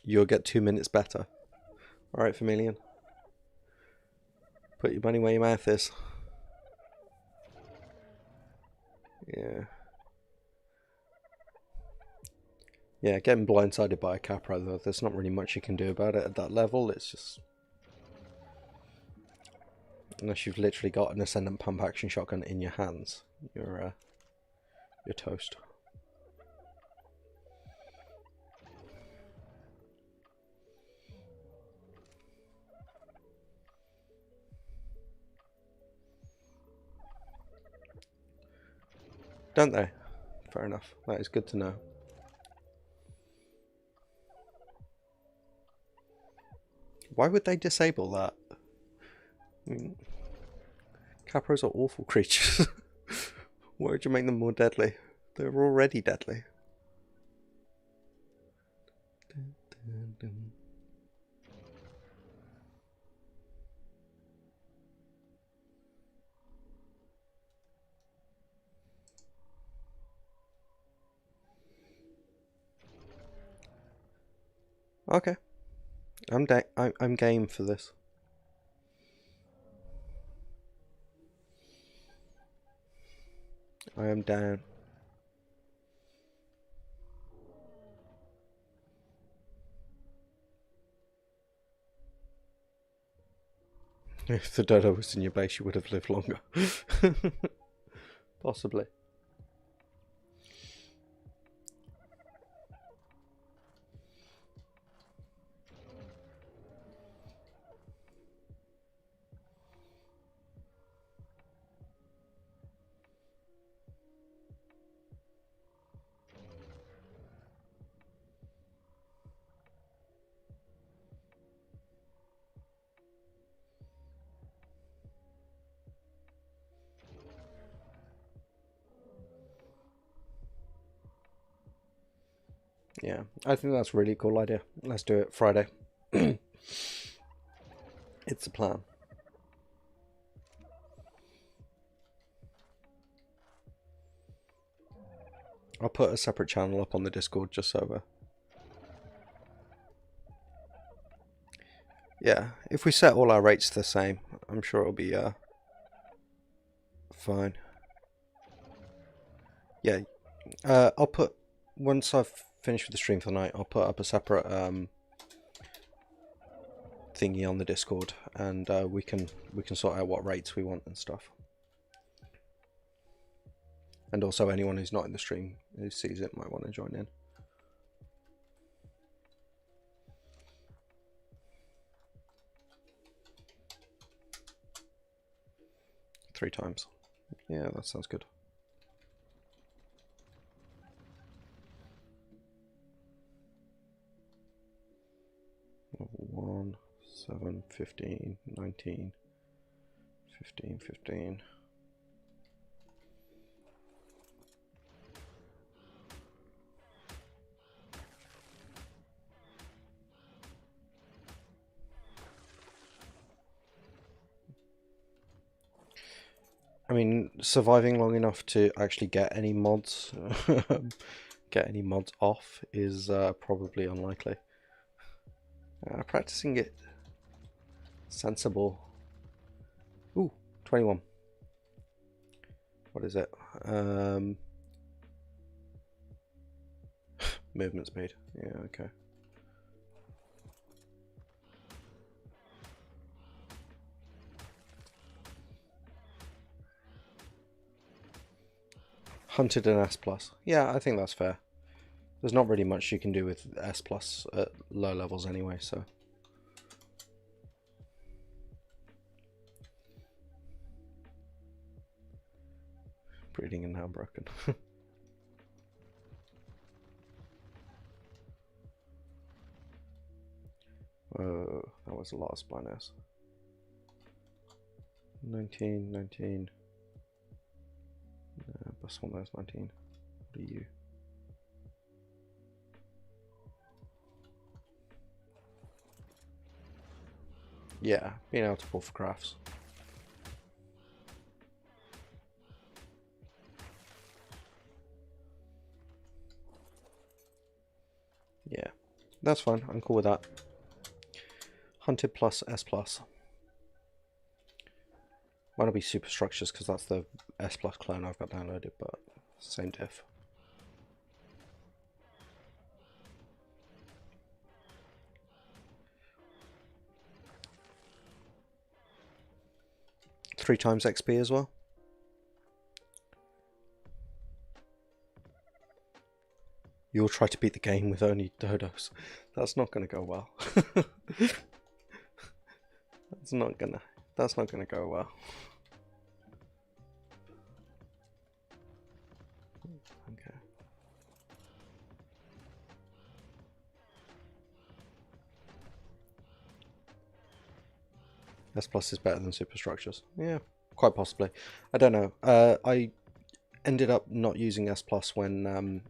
S1: You'll get 2 minutes better. Alright, Familian. Put your money where your mouth is. Yeah. Yeah, getting blindsided by a Capra, though, there's not really much you can do about it at that level. It's just... Unless you've literally got an Ascendant Pump Action Shotgun in your hands, you're toast. Don't they? Fair enough. That is good to know. Why would they disable that? I mean, Capras are awful creatures. Why would you make them more deadly? They're already deadly. Okay. I'm game for this. I am down. If the dodo was in your base, you would have lived longer. Possibly. Yeah, I think that's a really cool idea. Let's do it Friday. It's a plan. I'll put a separate channel up on the Discord just so yeah, if we set all our rates the same, I'm sure it'll be fine. Yeah, I'll put, once I've finished with the stream for the night, I'll put up a separate thingy on the Discord, and we can sort out what rates we want and stuff. And also anyone who's not in the stream who sees it might want to join in. Three times. Yeah, that sounds good. 1, 7, 15, 19, 15, 15. I mean, surviving long enough to actually get any mods, off is probably unlikely. Practicing it sensible. Ooh, 21. What is it? Movement speed. Yeah, okay. Hunted an S+. Yeah, I think that's fair. There's not really much you can do with S+ at low levels anyway, so. Breeding and now broken. Whoa, that was a lot of Spinos. 19, 19. Plus one, that's 19. What are you? Yeah, being able to pull for crafts. Yeah, that's fine. I'm cool with that. Hunted plus S+. Might not be superstructures because that's the S+ clone I've got downloaded, but same diff. Three times XP as well. You'll try to beat the game with only dodos. That's not going to go well. That's not gonna go well. Okay. S+ is better than superstructures. Yeah, quite possibly. I don't know. I ended up not using S+ when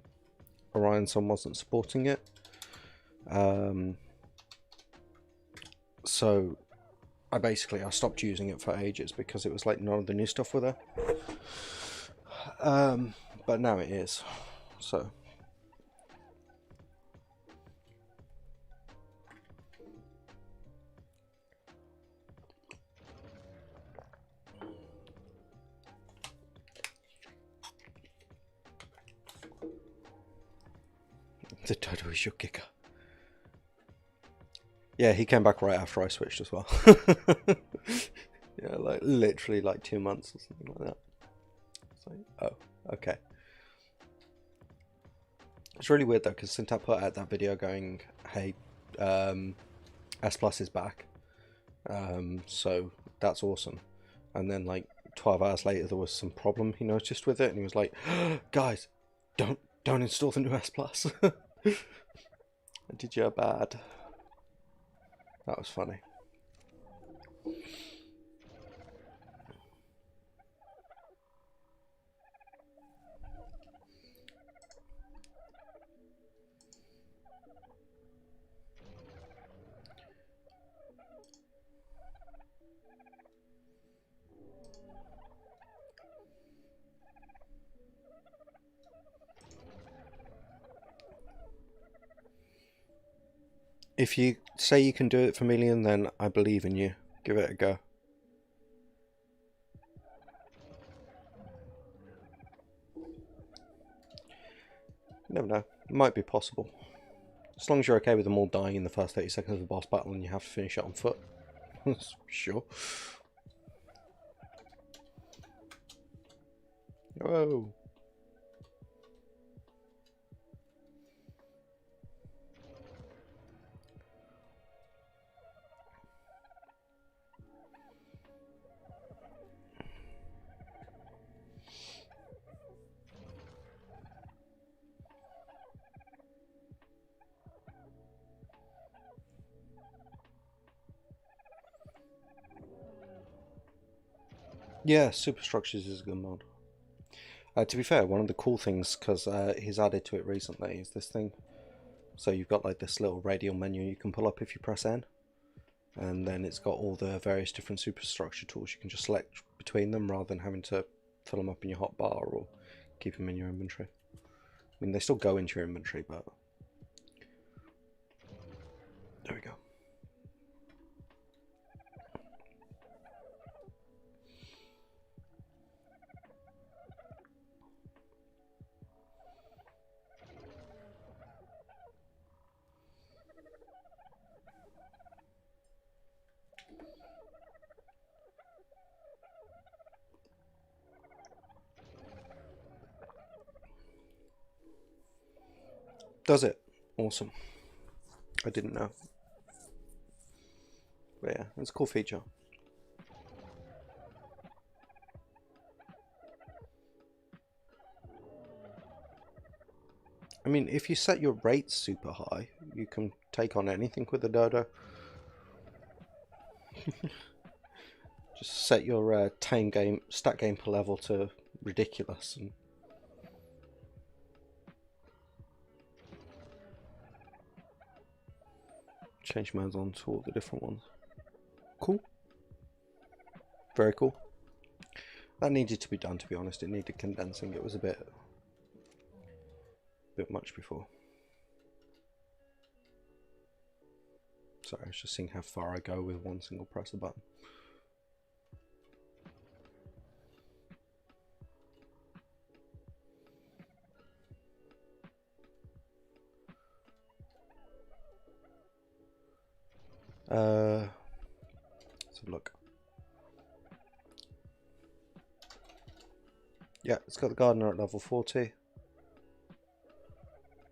S1: Orion Sun wasn't supporting it. So I stopped using it for ages because it was like none of the new stuff were there. But now it is. So the dodo is your kicker. Yeah, he came back right after I switched as well. Yeah, like literally like 2 months or something like that. It's like, oh, okay. It's really weird though, because Syntax put out that video going, hey, S+ is back. So that's awesome. And then like 12 hours later there was some problem he noticed with it, and he was like, guys, don't install the new S+. I did you bad. That was funny. If you say you can do it, Familian, then I believe in you. Give it a go. You never know. It might be possible. As long as you're okay with them all dying in the first 30 seconds of the boss battle and you have to finish it on foot. Sure. Whoa. Yeah, Superstructures is a good mod. To be fair, one of the cool things, because he's added to it recently, is this thing. So you've got like this little radial menu you can pull up if you press N. And then it's got all the various different superstructure tools. You can just select between them rather than having to fill them up in your hotbar or keep them in your inventory. I mean, they still go into your inventory, but... There we go. Does it? Awesome. I didn't know. But yeah, it's a cool feature. I mean, if you set your rates super high, you can take on anything with the dodo. Just set your stat game per level to ridiculous and change modes on to all the different ones. Cool. Very cool. That needed to be done, to be honest. It needed condensing. It was a bit much before. Sorry, I was just seeing how far I go with one single press of button. Let's have a look. Yeah, it's got the gardener at level 40.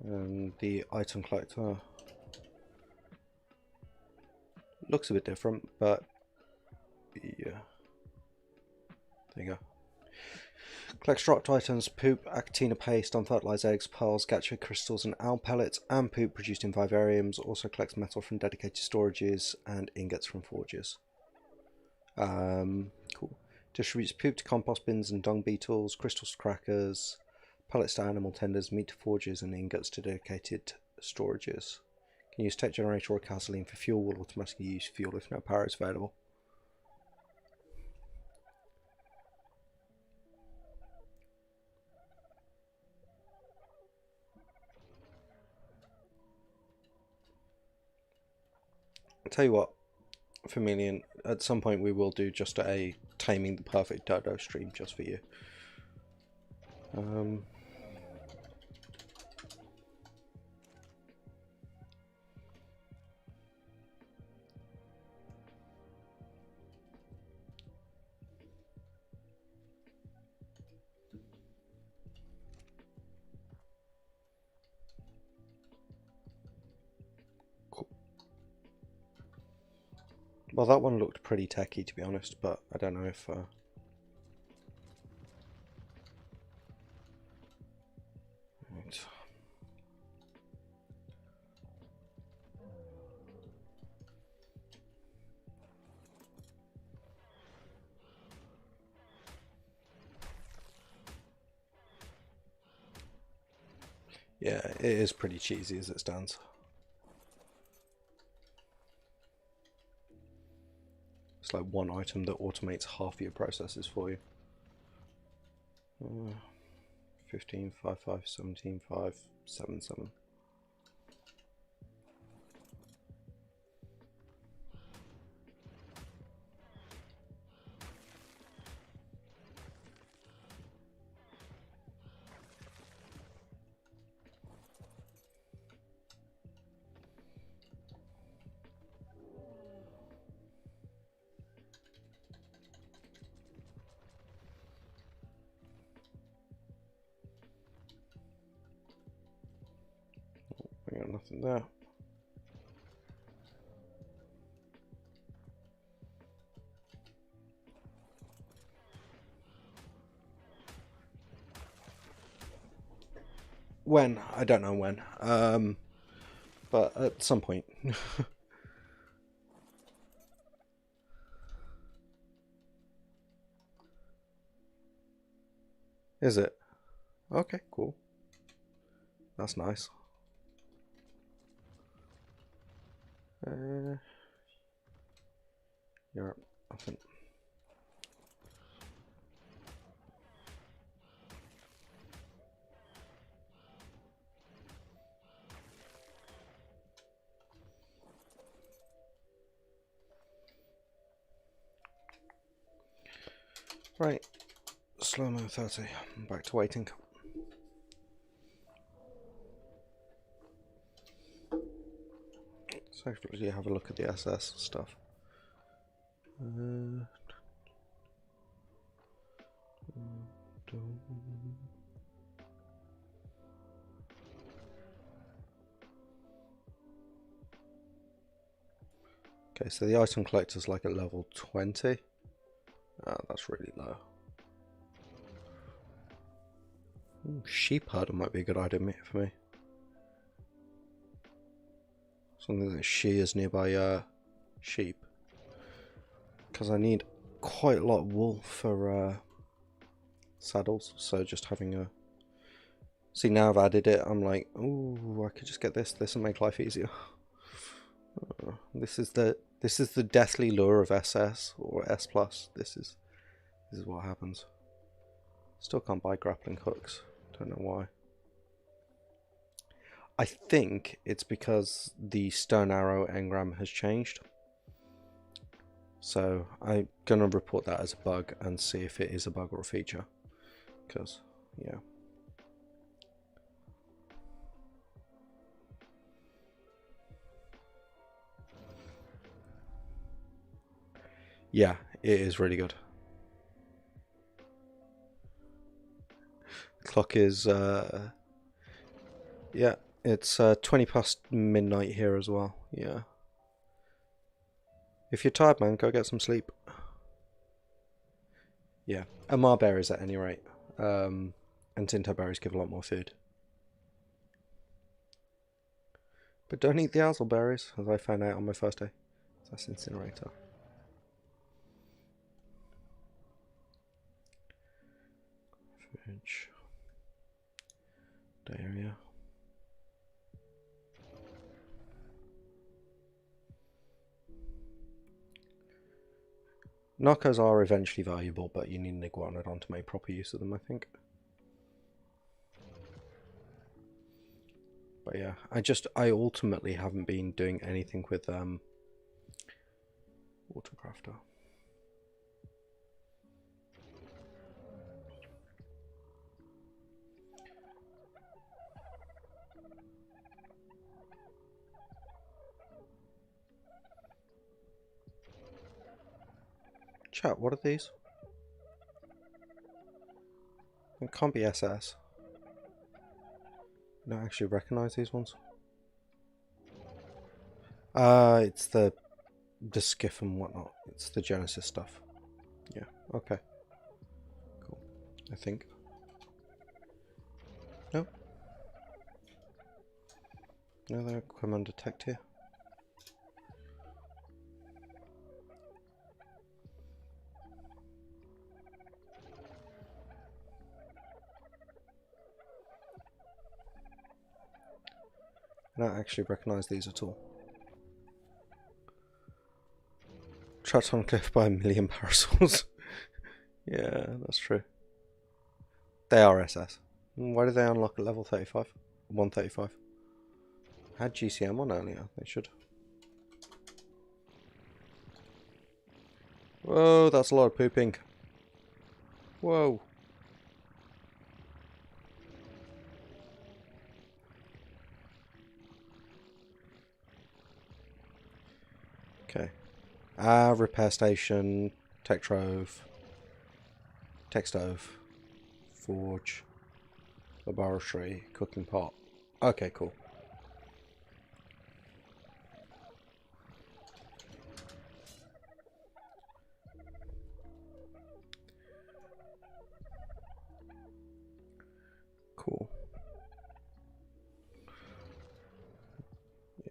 S1: And the item collector looks a bit different, but yeah. There you go. Collects dropped items, poop, Acatina paste, unfertilized eggs, pearls, gacha crystals, and owl pellets, and poop produced in vivariums. Also collects metal from dedicated storages and ingots from forges. Cool. Distributes poop to compost bins and dung beetles, crystals to crackers, pellets to animal tenders, meat to forges, and ingots to dedicated storages. Can use tech generator or gasoline for fuel. Will automatically use fuel if no power is available. I'll tell you what, Familian, at some point we will do just a taming the perfect dodo stream just for you. Cool. Well, that one looked pretty techy, to be honest, but I don't know if... Right. Yeah, it is pretty cheesy as it stands. It's like one item that automates half your processes for you. 15, 5, 5, 17, 5, 7, 7. We got nothing there. When? I don't know when. But at some point. Is it? Okay, cool. That's nice. Yeah, I think. Right, slow-mo 30. I'm back to waiting. So actually have a look at the SS stuff. Okay, so the item collector's like at level 20. That's really low. Ooh, sheep herder might be a good idea for me. Something that shears nearby sheep. Because I need quite a lot of wool for saddles, so just having a... See, now I've added it, I'm like, ooh, I could just get this will make life easier. This is the deathly lure of SS or S+. This is what happens. Still can't buy grappling hooks. Don't know why. I think it's because the stone arrow engram has changed. So I'm gonna report that as a bug and see if it is a bug or a feature. Because, yeah. Yeah, it is really good. Clock is, yeah, it's 20 past midnight here as well. Yeah. If you're tired, man, go get some sleep. Yeah, Amar berries at any rate. And Tinto berries give a lot more food. But don't eat the Azel berries, as I found out on my first day. That's incinerator. Fridge. Diarrhea. Knockers are eventually valuable, but you need an iguanodon to make proper use of them, I think. But yeah, I ultimately haven't been doing anything with Watercrafter. Chat, what are these? It can't be SS. I don't actually recognise these ones. It's the skiff and whatnot. It's the Genesis stuff. Yeah, okay. Cool. I think. No. No, they're come undetect here. I don't actually recognise these at all. Trapped on a cliff by a million parasols. Yeah, that's true. They are SS. Why did they unlock at level 35? 135. Had GCM on earlier. They should. Whoa, that's a lot of pooping. Whoa. Okay. Repair station, tech trove, tech stove, forge, laboratory, cooking pot. Okay, cool. Cool.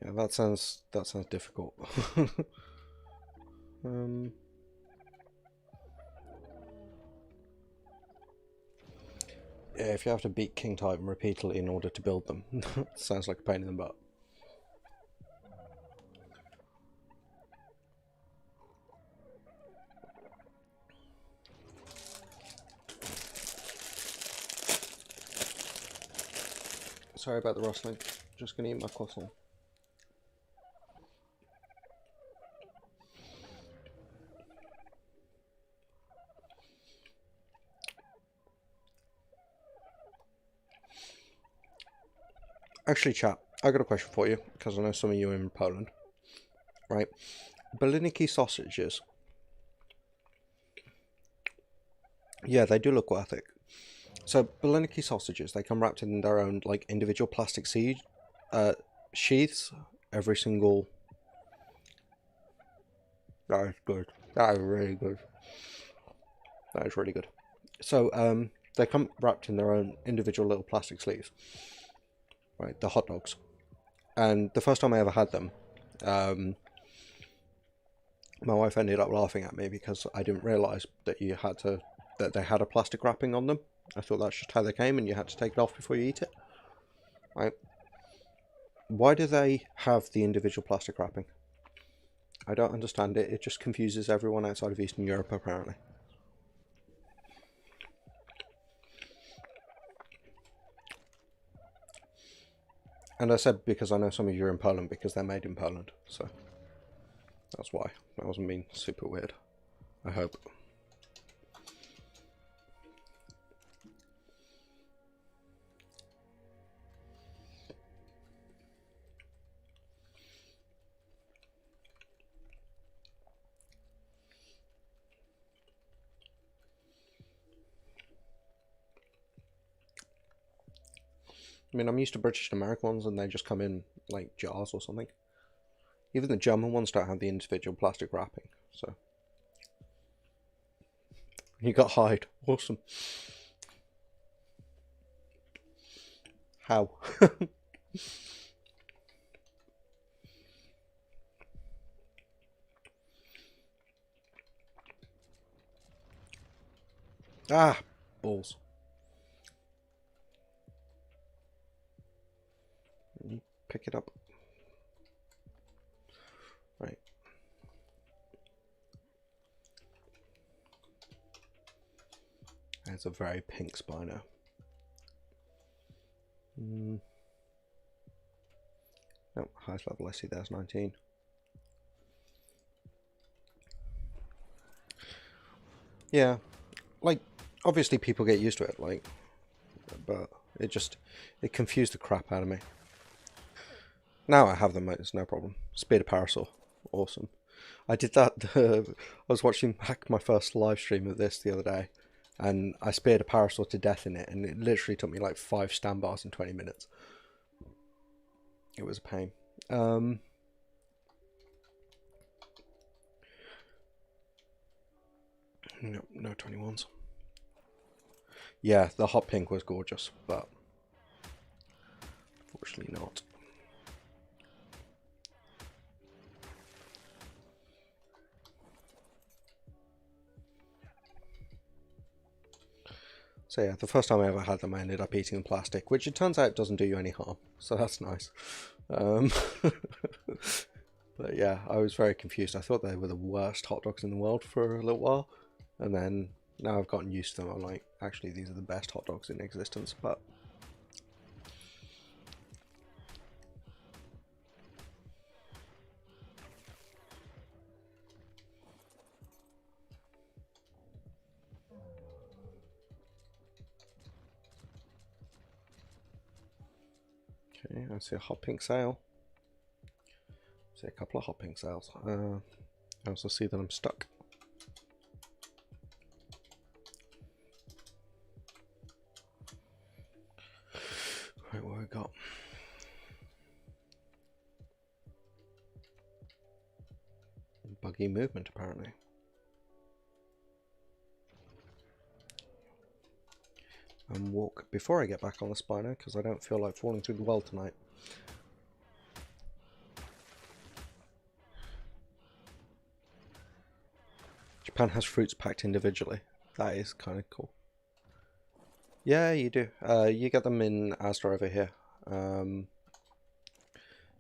S1: Yeah, that sounds difficult. Yeah, if you have to beat King Titan repeatedly in order to build them, sounds like a pain in the butt. Sorry about the rustling. Just gonna eat my croissant. Actually, chat, I got a question for you, because I know some of you are in Poland. Right? Baliniki sausages. Yeah, they do look worth it. So, Baliniki sausages, they come wrapped in their own, like, individual plastic sheaths. Every single... That is good. That is really good. That is really good. So, they come wrapped in their own individual little plastic sleeves. Right, the hot dogs. And the first time I ever had them, my wife ended up laughing at me because I didn't realise that that they had a plastic wrapping on them. I thought that's just how they came and you had to take it off before you eat it. Right. Why do they have the individual plastic wrapping? I don't understand it. It just confuses everyone outside of Eastern Europe, apparently. And I said because I know some of you are in Poland because they're made in Poland, so that's why. That wasn't being super weird, I hope. I mean, I'm used to British and American ones and they just come in like jars or something. Even the German ones don't have the individual plastic wrapping, so. You got hide. Awesome. How? Ah, balls. You pick it up. Right. That's a very pink Spino. No, highest level I see there's 19. Yeah, like, obviously people get used to it, like, but it confused the crap out of me. Now I have them, mate, it's no problem. Spear to Parasol, awesome. I did that, I was watching back my first live stream of this the other day, and I speared a Parasol to death in it, and it literally took me like 5 stand bars in 20 minutes. It was a pain. No 21s. Yeah, the hot pink was gorgeous, but unfortunately not. So yeah, the first time I ever had them, I ended up eating the plastic, which it turns out doesn't do you any harm, so that's nice. But But yeah, I was very confused. I thought they were the worst hot dogs in the world for a little while, and then now I've gotten used to them. I'm like, actually, these are the best hot dogs in existence. But okay, I see a hot pink sail. I see a couple of hot pink sails. I also see that I'm stuck. Right, what we got? Buggy movement, apparently. And walk before I get back on the Spino, because I don't feel like falling through the well tonight. Japan has fruits packed individually. That is kind of cool. Yeah, you do. You get them in Asda over here.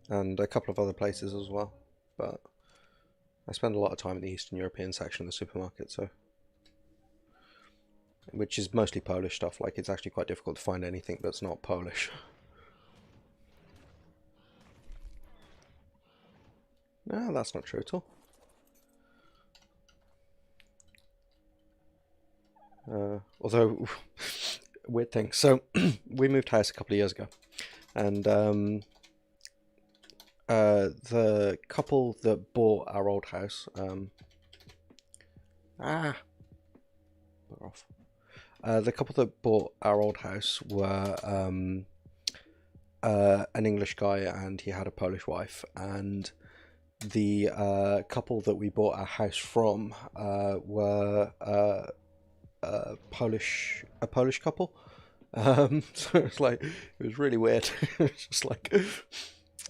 S1: And a couple of other places as well. But I spend a lot of time in the Eastern European section of the supermarket, so... Which is mostly Polish stuff. Like, it's actually quite difficult to find anything that's not Polish. No, that's not true at all. Although, weird thing. So, we moved house a couple of years ago. And the couple that bought our old house... Bugger off. The couple that bought our old house were an English guy and he had a Polish wife, and the couple that we bought our house from were a Polish couple. So it's like, it was really weird. It's just like,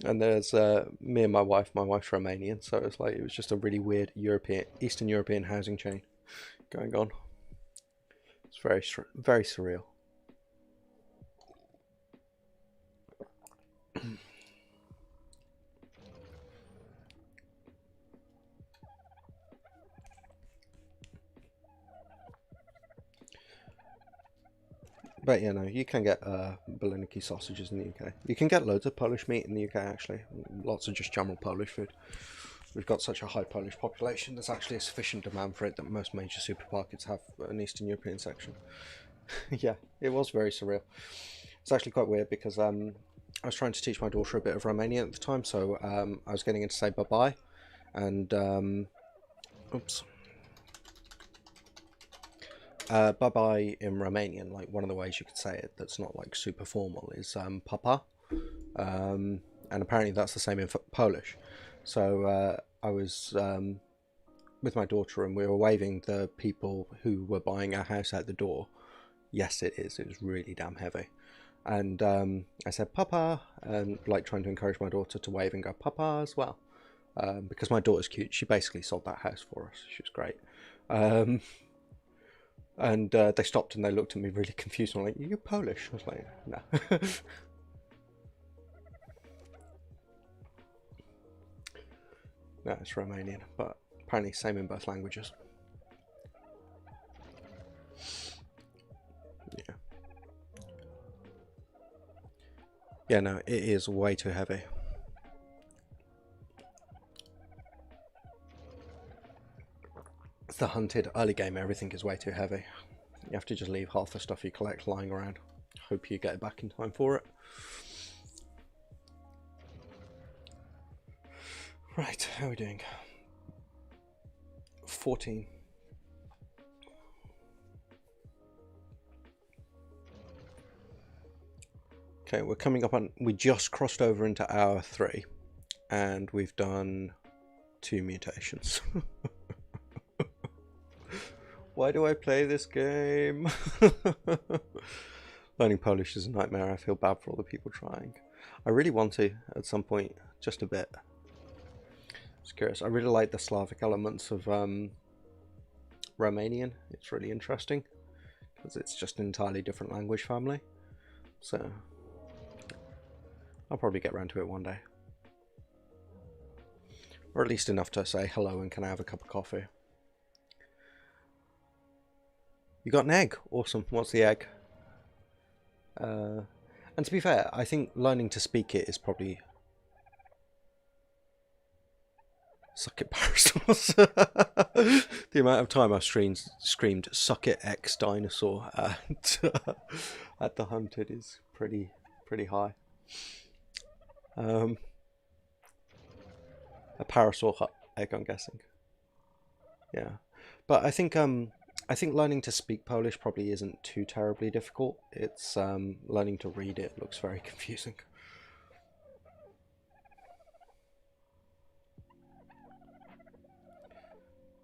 S1: and there's me and my wife. My wife's Romanian, so it's like, it was just a really weird Eastern European housing chain going on. It's very surreal. But yeah, no, you can get Beliniki sausages in the UK. You can get loads of Polish meat in the UK, actually. Lots of just general Polish food. We've got such a high Polish population, there's actually a sufficient demand for it that most major supermarkets have an Eastern European section. Yeah, it was very surreal. It's actually quite weird because I was trying to teach my daughter a bit of Romanian at the time, so I was getting her to say bye-bye, and oops. Bye-bye in Romanian, like one of the ways you could say it that's not like super formal is papa, and apparently that's the same in Polish. So I was with my daughter and we were waving the people who were buying our house out the door. Yes, it is. It was really damn heavy. And I said papa, and like trying to encourage my daughter to wave and go papa as well, because my daughter's cute. She basically sold that house for us. She was great. And they stopped and they looked at me really confused. I'm like, "Are you Polish?" I was like, "No." No, it's Romanian, but apparently same in both languages. Yeah. Yeah, no, it is way too heavy. It's the hunted early game, everything is way too heavy. You have to just leave half the stuff you collect lying around. Hope you get it back in time for it. Right, how are we doing? 14. Okay, we're coming up on... We just crossed over into hour 3. And we've done 2 mutations. Why do I play this game? Learning Polish is a nightmare. I feel bad for all the people trying. I really want to, at some point, just a bit. Just curious. I really like the Slavic elements of Romanian. It's really interesting because it's just an entirely different language family. So I'll probably get around to it one day. Or at least enough to say hello and can I have a cup of coffee. You got an egg? Awesome. What's the egg? And to be fair, I think learning to speak it is probably... Suck it, parasols. The amount of time I've screamed "Suck it, X Dinosaur" at the Hunted is pretty high. A parasol egg, I'm guessing. Yeah, but I think learning to speak Polish probably isn't too terribly difficult. It's learning to read it looks very confusing.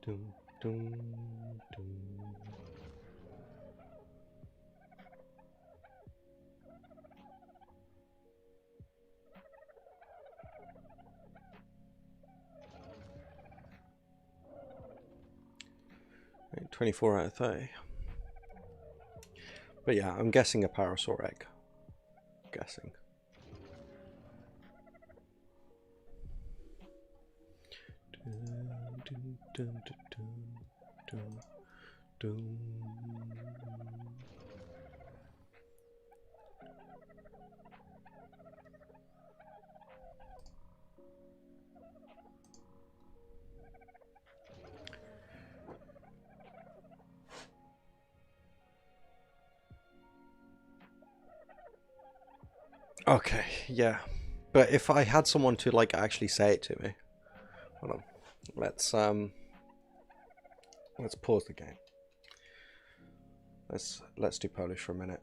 S1: Dun, dun, dun. Right, 24 out of 30. But yeah, I'm guessing a parasaur egg. Guessing. Dun, dun, dun, dun. Okay, yeah. But if I had someone to like actually say it to me. Hold on. Let's pause the game. Let's do Polish for a minute.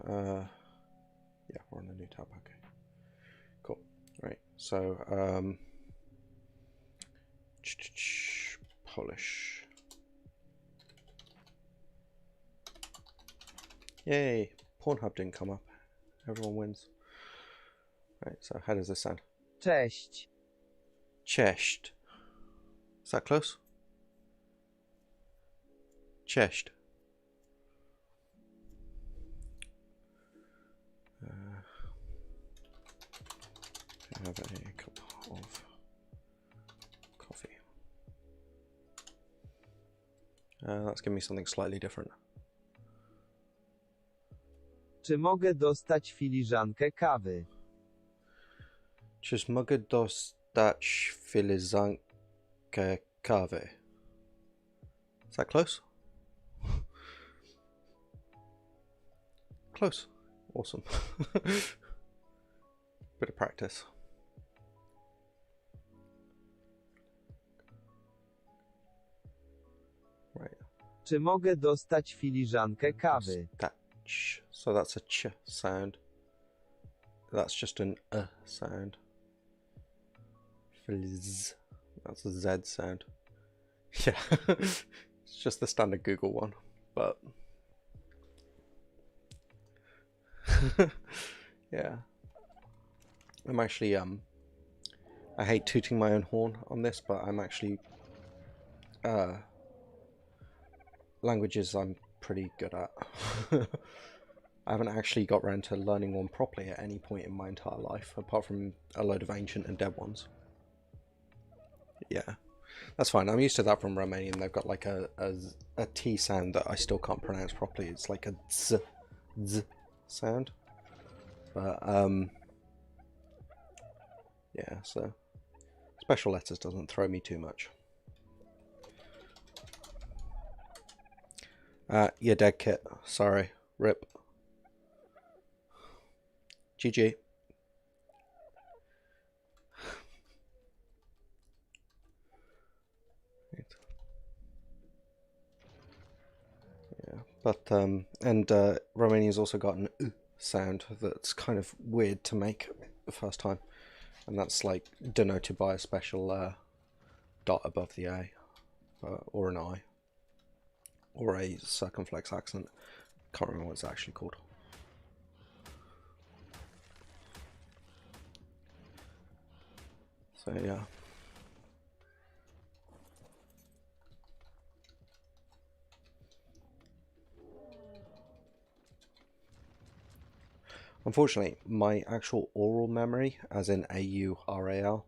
S1: Yeah, we're on a new tab. Okay, cool. Right. So Polish. Yay! Pornhub didn't come up. Everyone wins. Right. So how does this sound?
S2: Cześć.
S1: Cześć. Is that close? Cześć. I have a cup of coffee. Let's give me something slightly different.
S2: Czy mogę dostać filiżankę kawy?
S1: Czy mogę dostać filiżankę kawy? Is that close? Close. Awesome. Bit of practice. Right.
S2: Czy mogę dostać filiżankę kawy?
S1: Dostać. So that's a ch sound. That's just an sound. Fliz. That's a Z sound. Yeah. It's just the standard Google one, but yeah. I'm actually I hate tooting my own horn on this, but I'm actually languages I'm pretty good at. I haven't actually got around to learning one properly at any point in my entire life, apart from a load of ancient and dead ones. Yeah, that's fine. I'm used to that from Romanian. They've got like a T sound that I still can't pronounce properly. It's like a z sound. But yeah, so special letters doesn't throw me too much. You're dead, Kit. Sorry. Rip. GG. Yeah, but Romania's also got an sound that's kind of weird to make the first time, and that's like denoted by a special dot above the A, or an I, or a circumflex accent. Can't remember what it's actually called. So yeah. Unfortunately, my actual oral memory, as in AURAL,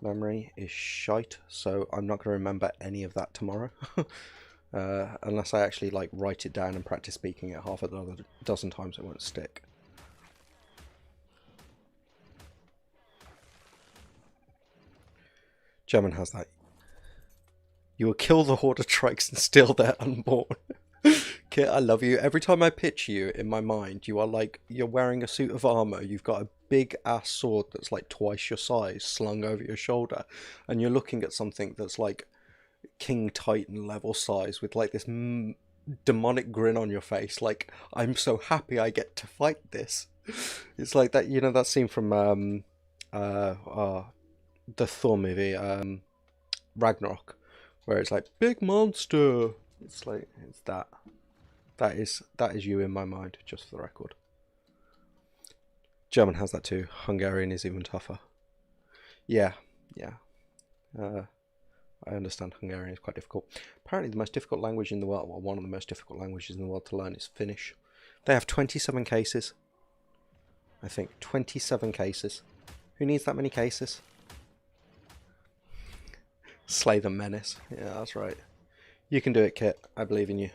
S1: memory is shite, so I'm not going to remember any of that tomorrow. Unless I actually like write it down and practice speaking it half a dozen times, it won't stick. German has that. You will kill the horde of trikes and steal their unborn. Kit, I love you. Every time I picture you in my mind, you are like, you're wearing a suit of armor, you've got a big ass sword that's like twice your size slung over your shoulder, and you're looking at something that's like King Titan level size with like this demonic grin on your face, like, I'm so happy I get to fight this. It's like that, you know, that scene from the Thor movie, Ragnarok, where it's like, big monster. It's like, it's that. That is you in my mind, just for the record. German has that too. Hungarian is even tougher. Yeah, yeah. I understand Hungarian is quite difficult. Apparently the most difficult language in the world, well, one of the most difficult languages in the world to learn is Finnish. They have 27 cases. I think 27 cases. Who needs that many cases? Slay the menace. Yeah, that's right. You can do it, Kit. I believe in you.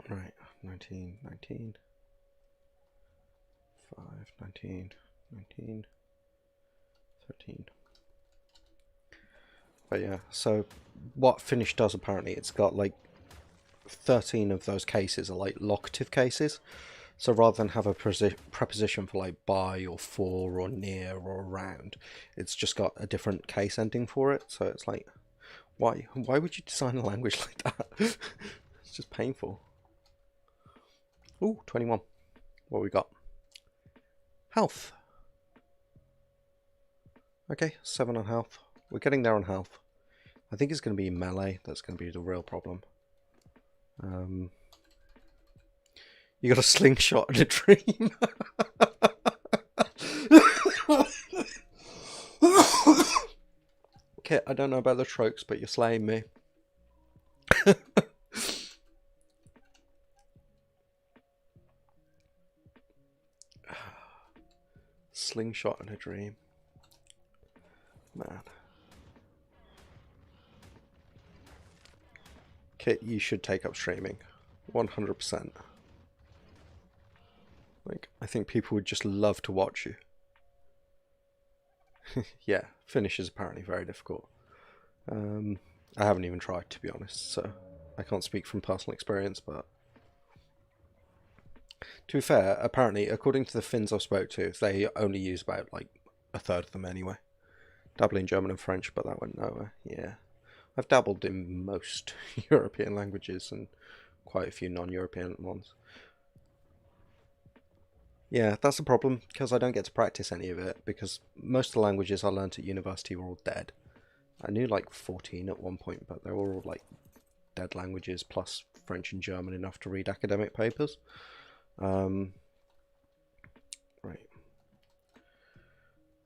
S1: Right, 19, 19, 5, 19, 19, 13. But yeah, so what Finnish does apparently, it's got like 13 of those cases are like locative cases. So rather than have a preposition for like by or for or near or around, it's just got a different case ending for it. So it's like, why would you design a language like that? It's just painful. Ooh, 21. What we got? Health. Okay, 7 on health. We're getting there on health. I think it's going to be melee that's going to be the real problem. You got a slingshot and a dream. Kit, I don't know about the tropes, but you're slaying me. Slingshot and a dream. Man. Kit, you should take up streaming. 100%. Like, I think people would just love to watch you. Yeah, Finnish is apparently very difficult. I haven't even tried, to be honest, so I can't speak from personal experience, but to be fair, apparently, according to the Finns I've spoke to, they only use about like a third of them anyway. Dabbling in German and French, but that went nowhere. Yeah, I've dabbled in most European languages and quite a few non-European ones. Yeah, that's a problem, because I don't get to practice any of it, because most of the languages I learnt at university were all dead. I knew like 14 at one point, but they were all like dead languages, plus French and German enough to read academic papers. Right.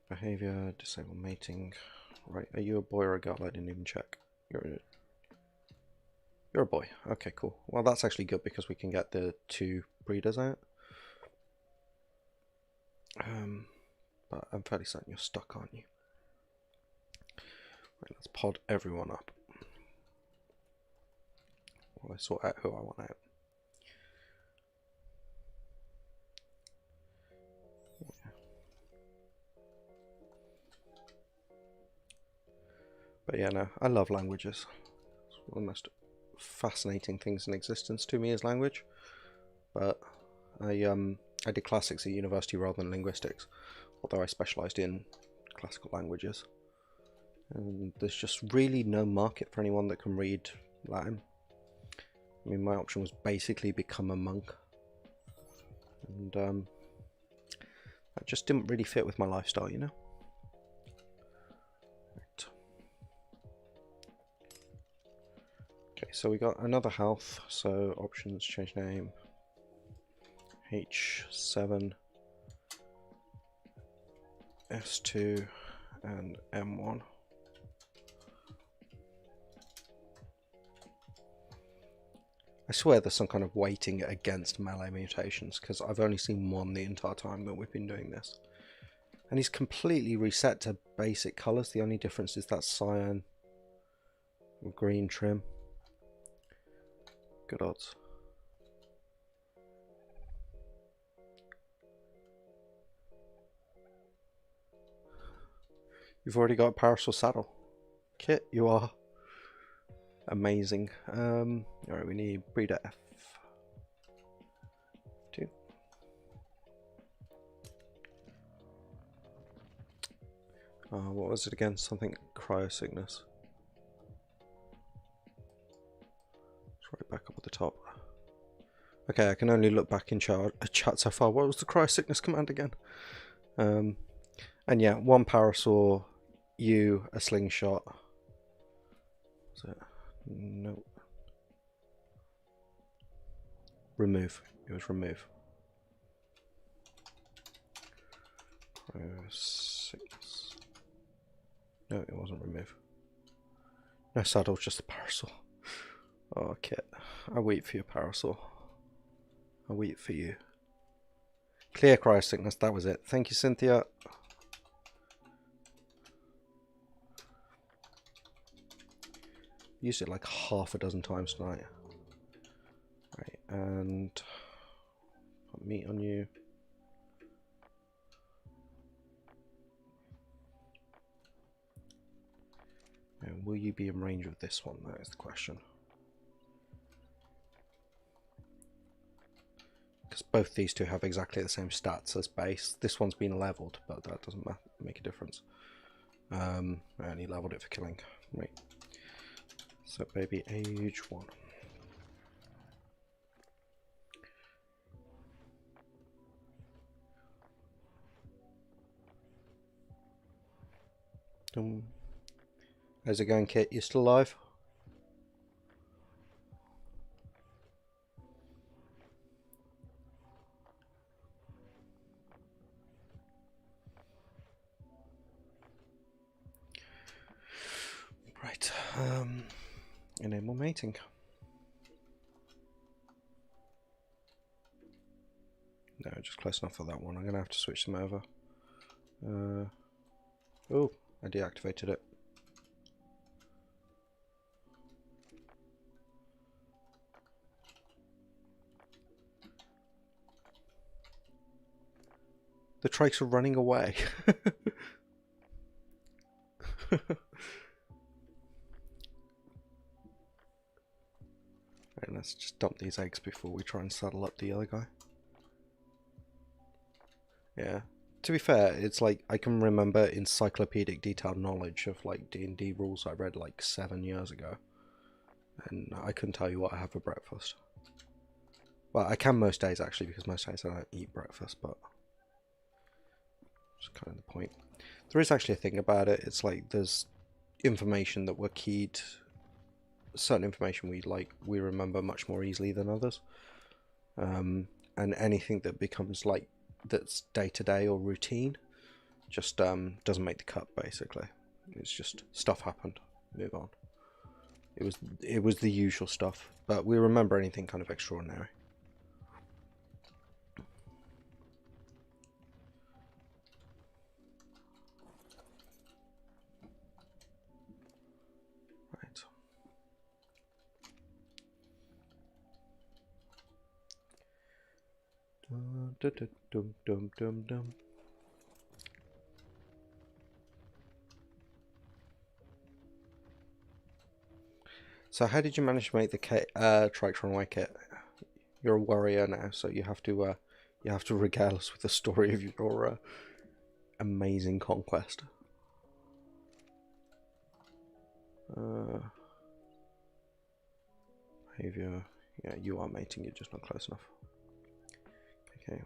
S1: Behavior, disable mating. Right, are you a boy or a girl? I didn't even check. You're a boy. Okay, cool. Well, that's actually good because we can get the 2 breeders out. But I'm fairly certain you're stuck, aren't you? Right, let's pod everyone up. While I sort out who I want out. But yeah, no, I love languages. It's one of the most fascinating things in existence to me is language. But I did classics at university rather than linguistics, although I specialised in classical languages. And there's just really no market for anyone that can read Latin. I mean, my option was basically become a monk. And that just didn't really fit with my lifestyle, you know? Right. Okay, so we got another health, so options, change name, H7, S2, and M1. I swear there's some kind of weighting against melee mutations, because I've only seen one the entire time that we've been doing this. And he's completely reset to basic colours. The only difference is that cyan or green trim. Good odds. You've already got a parasol saddle. Kit, you are amazing. Alright, we need breeder F2. What was it again? Something cryo sickness. It's right back up at the top. Okay, I can only look back in chat so far. What was the cryo sickness command again? And yeah, one parasol, you, a slingshot. Was it? No. Remove. It was remove. Cryo sickness. No, it wasn't remove. No saddle, just a parasol. Oh, Kit. I wait for your parasol. I wait for you. Clear cryo sickness, that was it. Thank you, Cynthia. Used it like half a dozen times tonight. Right, and put meat on you. And will you be in range of this one? That is the question. Because both these two have exactly the same stats as base. This one's been leveled, but that doesn't make a difference. I only leveled it for killing. Right. So baby, age 1. How's it going, Kit? You still alive? Right. Enable mating. No, just close enough for that one. I'm going to have to switch them over. Oh, I deactivated it. The trikes are running away. Right, let's just dump these eggs before we try and saddle up the other guy. Yeah. To be fair, it's like I can remember encyclopedic detailed knowledge of like D&D rules I read like 7 years ago. And I couldn't tell you what I have for breakfast. Well, I can most days actually, because most days I don't eat breakfast, but that's kind of the point. There is actually a thing about it. It's like there's information that we're keyed. Certain information we remember much more easily than others. And anything that becomes like that's day to day or routine just doesn't make the cut. Basically, it's just stuff happened. Move on. It was the usual stuff, but we remember anything kind of extraordinary. Right. Dum, dum, dum, dum, dum. So how did you manage to make the trike run away, Kit? You're a warrior now, so you have to regale us with the story of your amazing conquest. Behavior. Yeah, you are mating. You're just not close enough. Okay.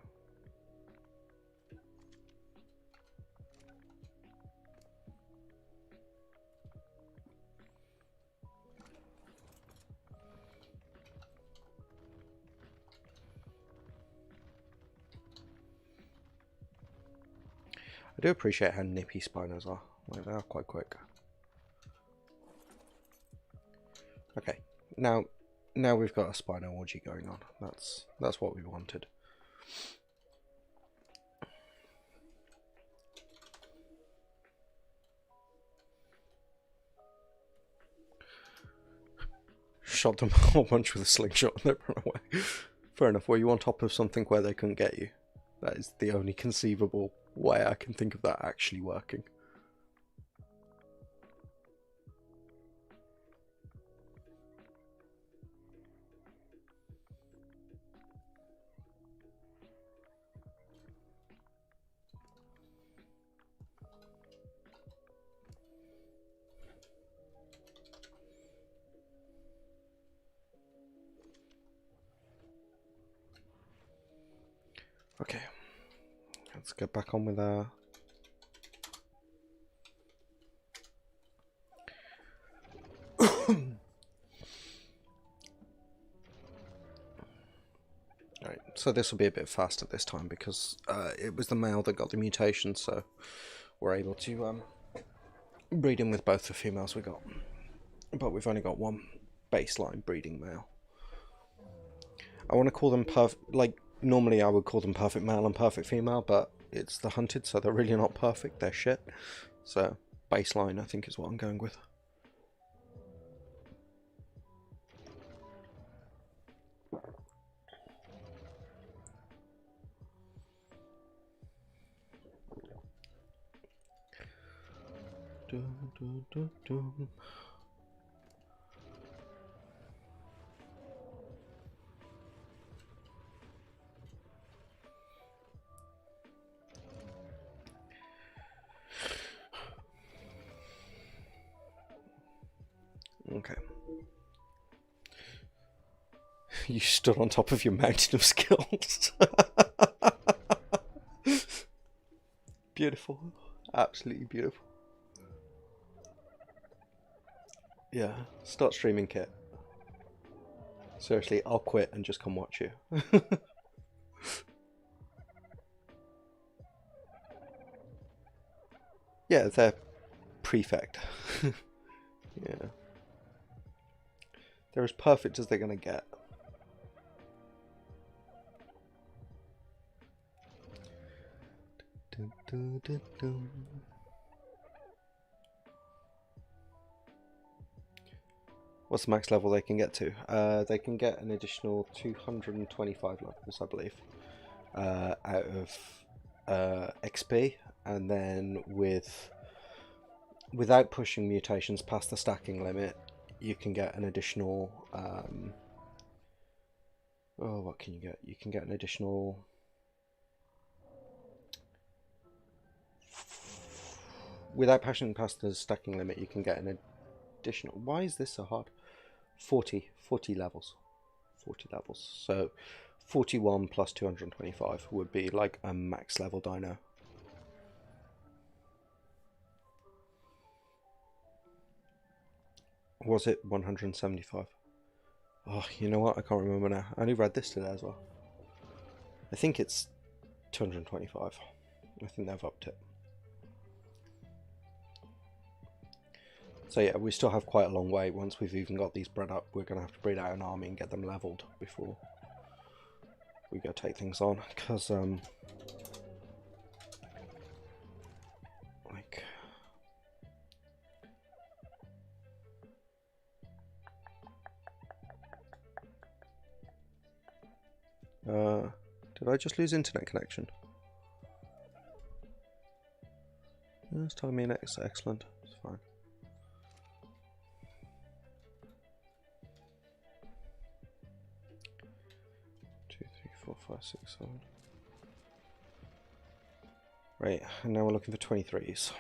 S1: I do appreciate how nippy Spinos are. Like, they are quite quick. Okay, now now we've got a Spino orgy going on. That's what we wanted. Shot them a whole bunch with a slingshot and they run away. Fair enough. Were you on top of something where they couldn't get you? That is the only conceivable way I can think of that actually working. Okay, let's get back on with our... Alright, so this will be a bit faster this time because it was the male that got the mutation, so we're able to breed him with both the females we got. But we've only got one baseline breeding male. I want to call them normally I would call them perfect male and perfect female, but it's the hunted, so they're really not perfect, they're shit. So, baseline I think is what I'm going with. Dun, dun, dun, dun. Okay. You stood on top of your mountain of skills. Beautiful. Absolutely beautiful. Yeah, start streaming, Kit. Seriously, I'll quit and just come watch you. Yeah, they're prefect. Yeah. They're as perfect as they're going to get. Dun, dun, dun, dun. What's the max level they can get to? They can get an additional 225 levels, I believe, out of XP, and then without pushing mutations past the stacking limit, you can get an additional. Oh, what can you get? You can get an additional. Without pushing past the stacking limit, you can get an additional. Why is this so hard? 40 levels. 40 levels. So 41 plus 225 would be like a max level dino. Was it 175? Oh, you know what? I can't remember now. I only read this today as well. I think it's 225. I think they've upped it. So yeah, we still have quite a long way. Once we've even got these bred up, we're going to have to breed out an army and get them leveled before we go take things on. Because, like... did I just lose internet connection? No, it's telling me next. Excellent. It's fine. Two, three, four, five, six, 7. Right, and now we're looking for 23s.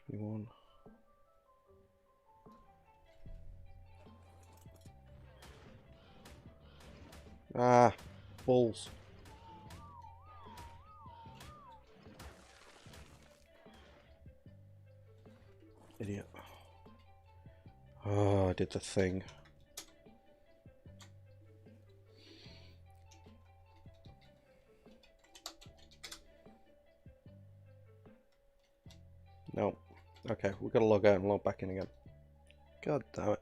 S1: One. Ah, balls. Idiot. Oh, I did the thing. Okay, we've got to log out and log back in again. God damn it.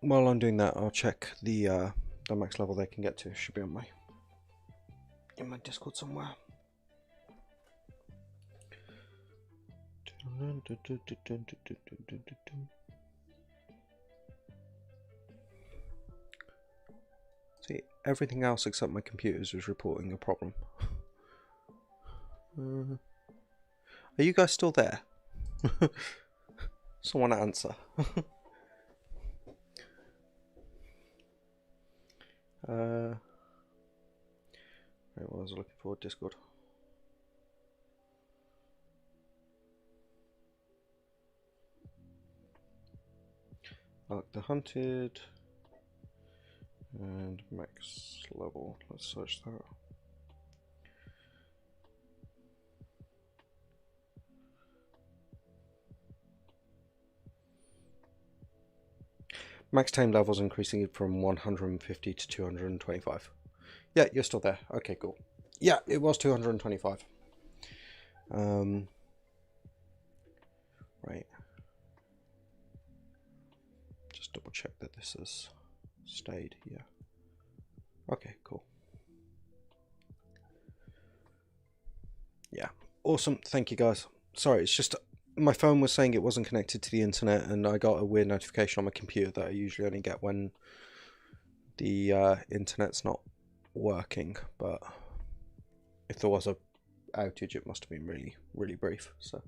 S1: While I'm doing that, I'll check the max level they can get to. Should be on in my Discord somewhere. See, everything else except my computers is reporting a problem. Are you guys still there? Someone answer. Right, what was I looking for? Discord. I like the hunted and max level. Let's search that. Max tame levels increasing from 150 to 225. Yeah, you're still there. Okay, cool. Yeah, it was 225. Right. Just double check that this has stayed. Yeah. Okay, cool. Yeah, awesome. Thank you, guys. Sorry, it's just my phone was saying it wasn't connected to the internet, and I got a weird notification on my computer that I usually only get when the internet's not working. But if there was a outage, it must have been really, really brief. So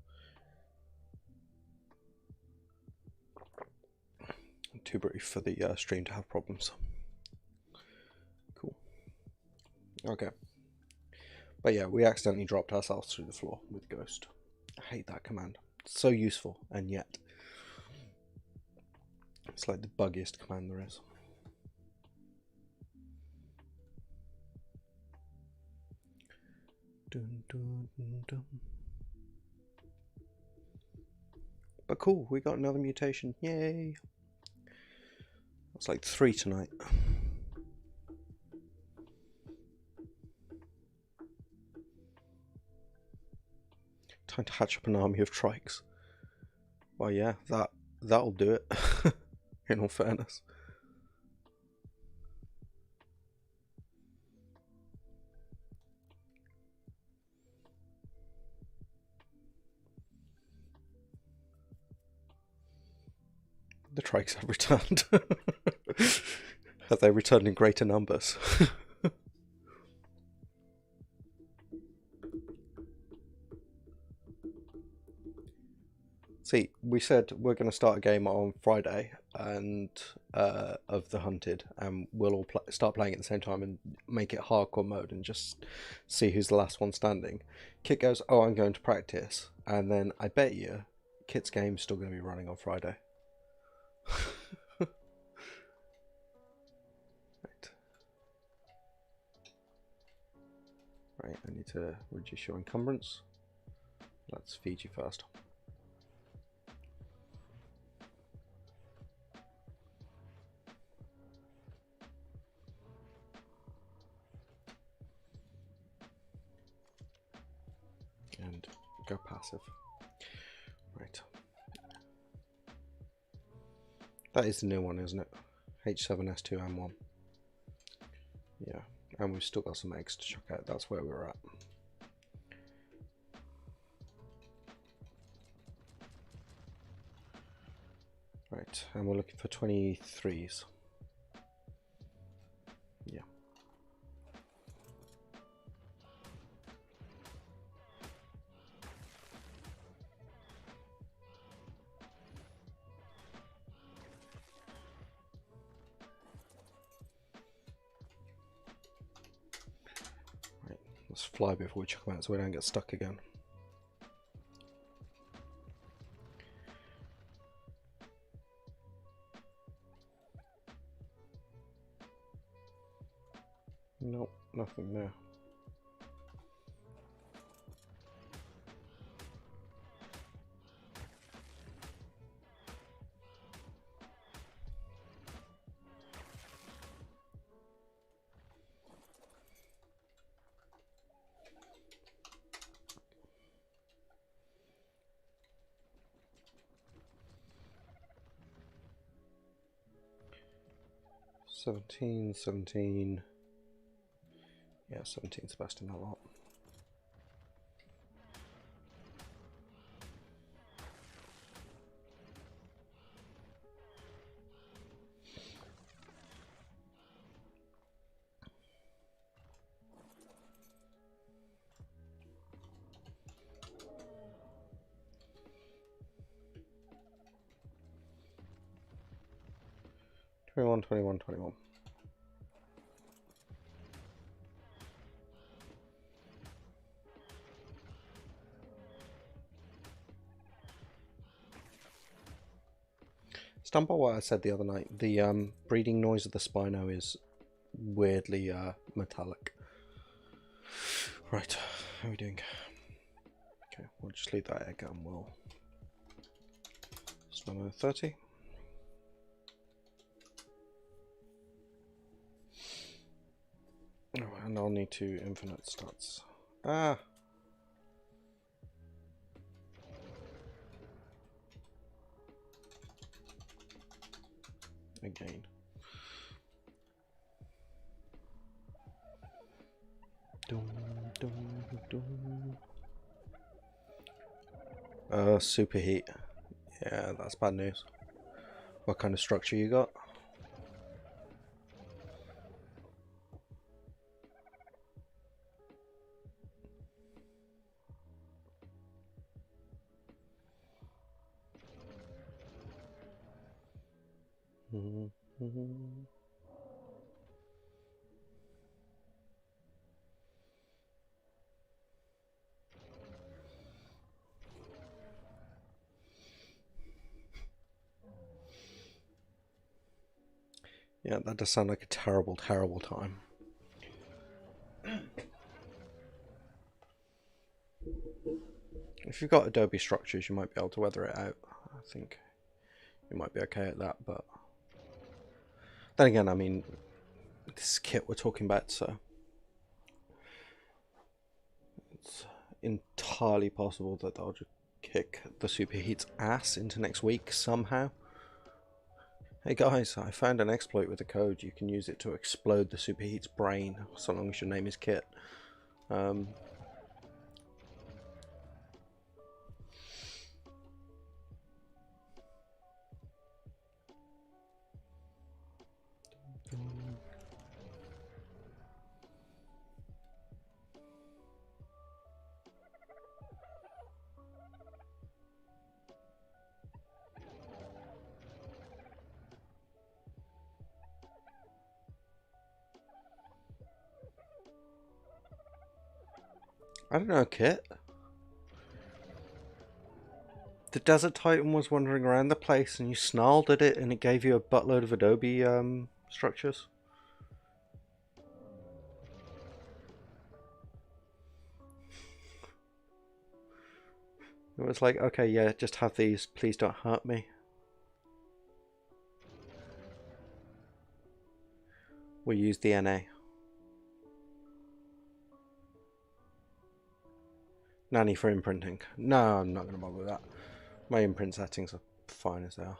S1: too brief for the stream to have problems. Cool. Okay. But yeah, we accidentally dropped ourselves through the floor with Ghost. I hate that command. It's so useful, and yet it's like the buggiest command there is. Dun, dun, dun, dun. But cool, we got another mutation. Yay! That's like 3 tonight. Time to hatch up an army of trikes. Well, yeah, that'll do it. In all fairness. The trikes have returned. Have they returned in greater numbers? See, we said we're going to start a game on Friday and of the Hunted, and we'll all start playing at the same time and make it hardcore mode and just see who's the last one standing. Kit goes, "Oh, I'm going to practice," and then I bet you Kit's game's still going to be running on Friday. Right, I need to reduce your encumbrance. Let's feed you first. And go passive. Right. That is the new one, isn't it? H7S2M1. Yeah, and we've still got some eggs to chuck out. That's where we're at. Right, and we're looking for 23s. Yeah. Right, let's fly before we chuck them out so we don't get stuck again. Nope, nothing there. 17, 17. Yeah, 17's the best in that lot. Twenty-one, 21, 21. Stand by what I said the other night. The breeding noise of the Spino is weirdly metallic. Right, how are we doing? Okay, we'll just leave that egg and we'll number 30. Oh, and I'll need to infinite stats. Ah! Again. Dum, dum, dum. Superheat. Yeah, that's bad news. What kind of structure you got? Yeah, that does sound like a terrible, terrible time. If you've got Adobe structures, you might be able to weather it out. I think you might be okay at that, but then again, I mean, this kit we're talking about, so it's entirely possible that they'll just kick the Superheat's ass into next week somehow. Hey guys, I found an exploit with the code. You can use it to explode the Superheat's brain, so long as your name is Kit. I don't know, Kit. The Desert Titan was wandering around the place and you snarled at it and it gave you a buttload of Adobe structures. It was like, okay, yeah, just have these, please don't hurt me. We'll use the NA. Nanny for imprinting. No, I'm not going to bother with that. My imprint settings are fine as they are.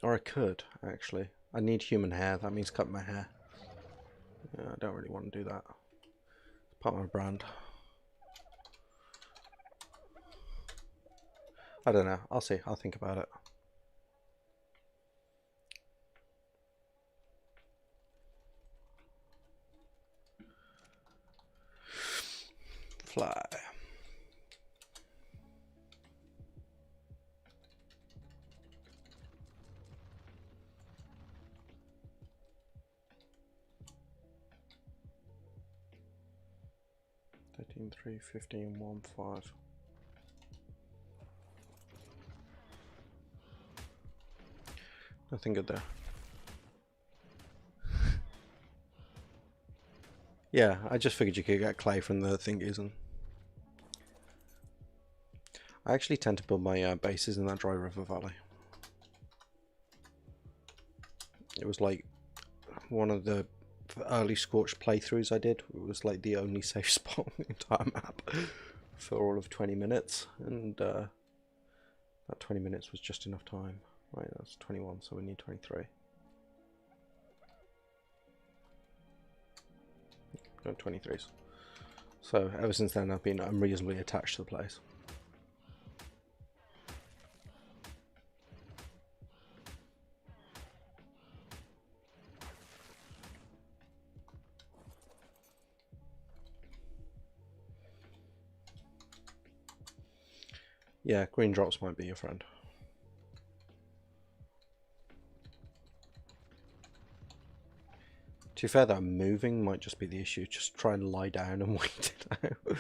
S1: Or I could, actually. I need human hair. That means cut my hair. Yeah, I don't really want to do that. It's part of my brand. I don't know. I'll see. I'll think about it. Fly. Thirteen, 3, 15, 1, 5. Nothing good there. Yeah, I just figured you could get clay from the thingies, and I actually tend to build my bases in that dry river valley. It was like one of the early Scorched playthroughs I did. It was like the only safe spot on the entire map for all of 20 minutes, and that 20 minutes was just enough time. Right, that's 21, so we need 23. No, 23s. So ever since then I've been unreasonably attached to the place. Yeah, green drops might be your friend. To be fair though, moving might just be the issue. Just try and lie down and wait it out.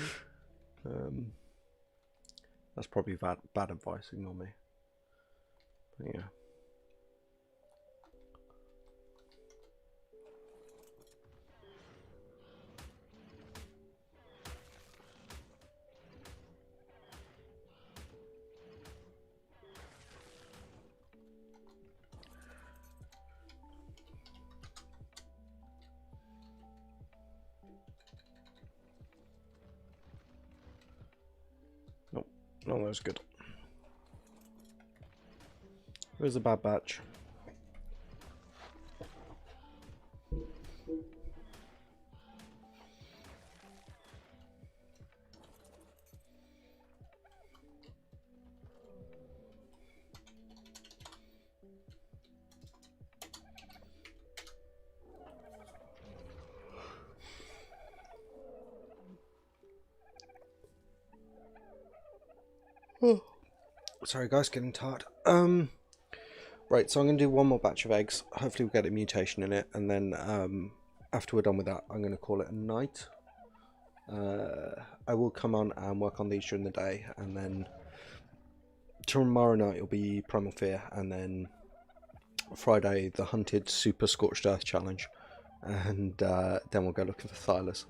S1: That's probably bad advice, ignore me. But yeah. Nope, no, that was good. It was a bad batch. Oh. Sorry guys, getting tired. Right, so I'm going to do one more batch of eggs. Hopefully we'll get a mutation in it, and then after we're done with that, I'm going to call it a night. I will come on and work on these during the day, and then tomorrow night it'll be Primal Fear, and then Friday the Hunted Super Scorched Earth Challenge, and then we'll go looking for Thylas.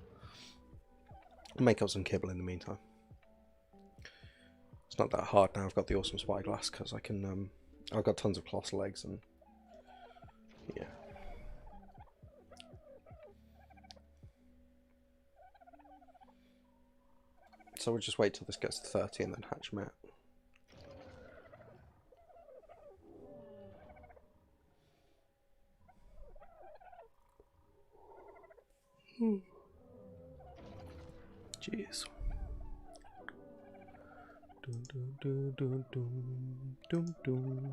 S1: Make up some kibble in the meantime. It's not that hard now. I've got the awesome spyglass because I can. I've got tons of colossal eggs and yeah. So we'll just wait till this gets to 30 and then hatch them out. Jeez. Dun, dun, dun, dun, dun, dun.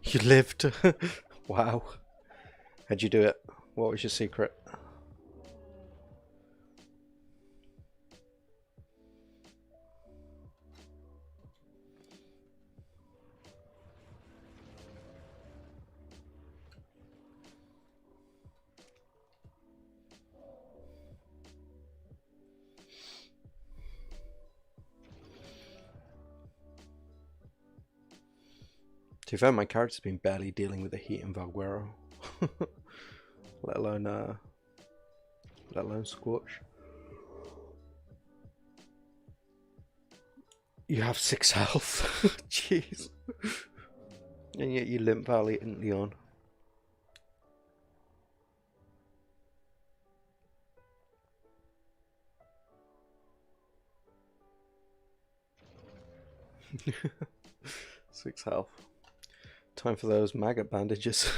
S1: You lived. Wow. How'd you do it? What was your secret? To be fair, my character's been barely dealing with the heat in Valguero. let alone Scorch. You have 6 health. Jeez. And yet you limp valiantly on. Six health. Time for those maggot bandages.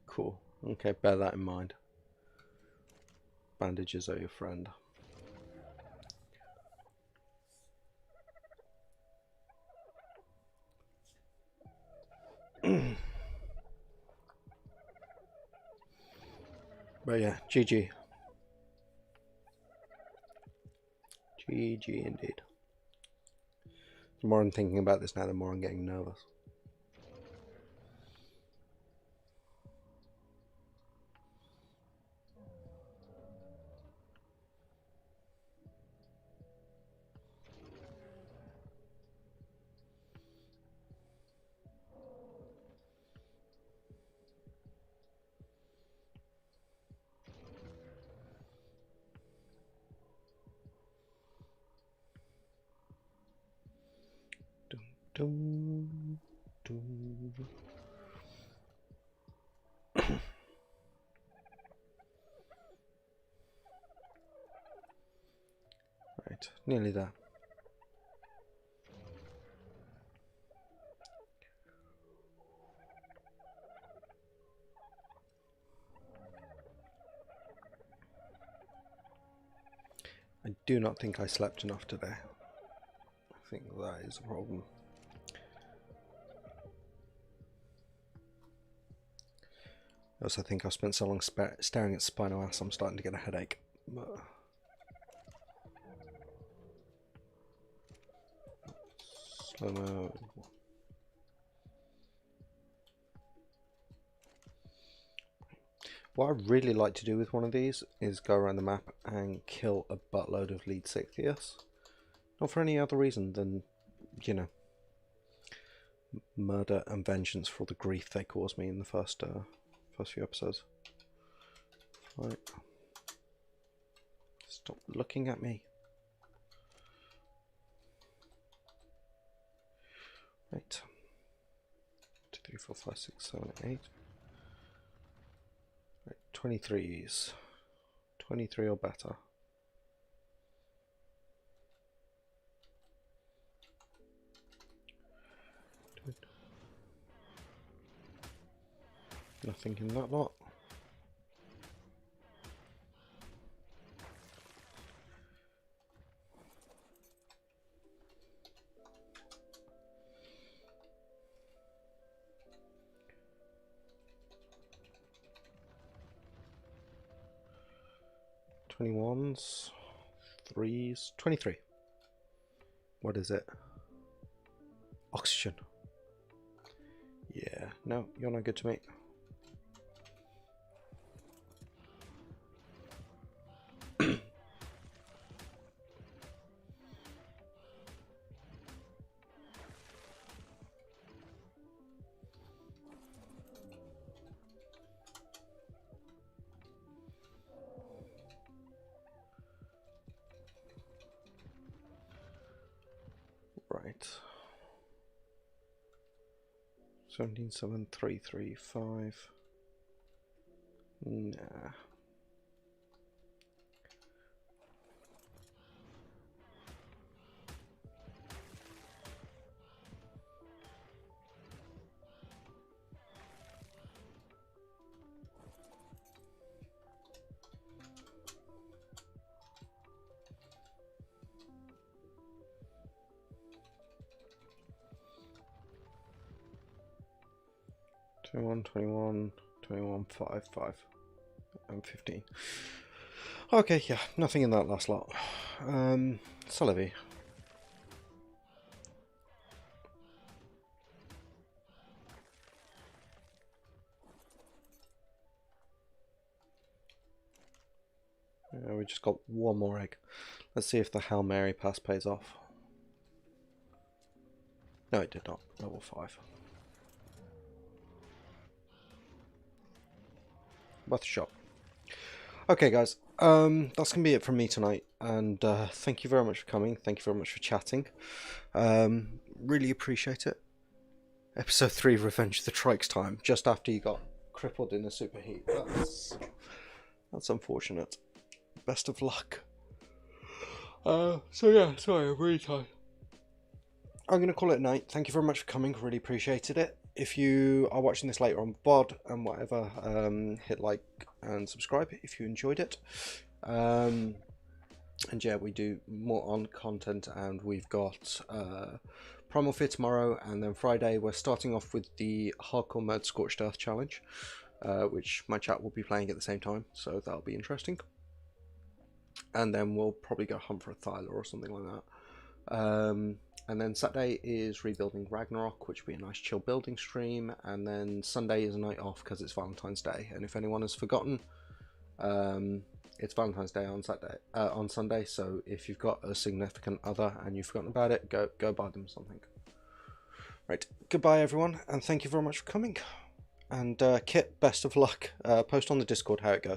S1: Cool. Okay, bear that in mind. Bandages are your friend. But yeah, GG. GG indeed. The more I'm thinking about this now, the more I'm getting nervous. Dum, dum. Right, nearly there. I do not think I slept enough today. I think that is a problem. I also think I've spent so long staring at Spino ass, I'm starting to get a headache. But slow-mo. What I'd really like to do with one of these is go around the map and kill a buttload of lead Scythias. Not for any other reason than, you know, murder and vengeance for all the grief they caused me in the first few episodes. Right. Stop looking at me. Right. 2, 3, 4, 5, 6, 7, 8. Right. 23s. 23 or better. Nothing in that lot. $21s, 3s, 23. What is it? Oxygen. Yeah, no, you're not good to me. Right. 177335. Nah. Twenty-one, 21, 21, 5, 5, and 15. Okay, yeah, nothing in that last lot. Sullivan. Yeah, we just got one more egg. Let's see if the Hail Mary pass pays off. No, it did not. Level 5. Worth a shot. Okay, guys. That's going to be it from me tonight. And thank you very much for coming. Thank you very much for chatting. Really appreciate it. Episode 3, Revenge of the Trikes time. Just after you got crippled in a superheat. That's unfortunate. Best of luck. So yeah, sorry, I'm really tired. I'm going to call it a night. Thank you very much for coming. Really appreciated it. If you are watching this later on VOD and whatever, hit like and subscribe if you enjoyed it. And yeah, we do more on content, and we've got Primal Fear tomorrow, and then Friday we're starting off with the Hardcore Mode Scorched Earth challenge. which my chat will be playing at the same time, so that'll be interesting. And then we'll probably go hunt for a Thyla or something like that. And then Saturday is rebuilding Ragnarok, which will be a nice chill building stream. And then Sunday is a night off because it's Valentine's Day. And if anyone has forgotten, it's Valentine's Day on Sunday. So if you've got a significant other and you've forgotten about it, go buy them something. Right, goodbye everyone, and thank you very much for coming. And Kit, best of luck. Post on the Discord how it goes.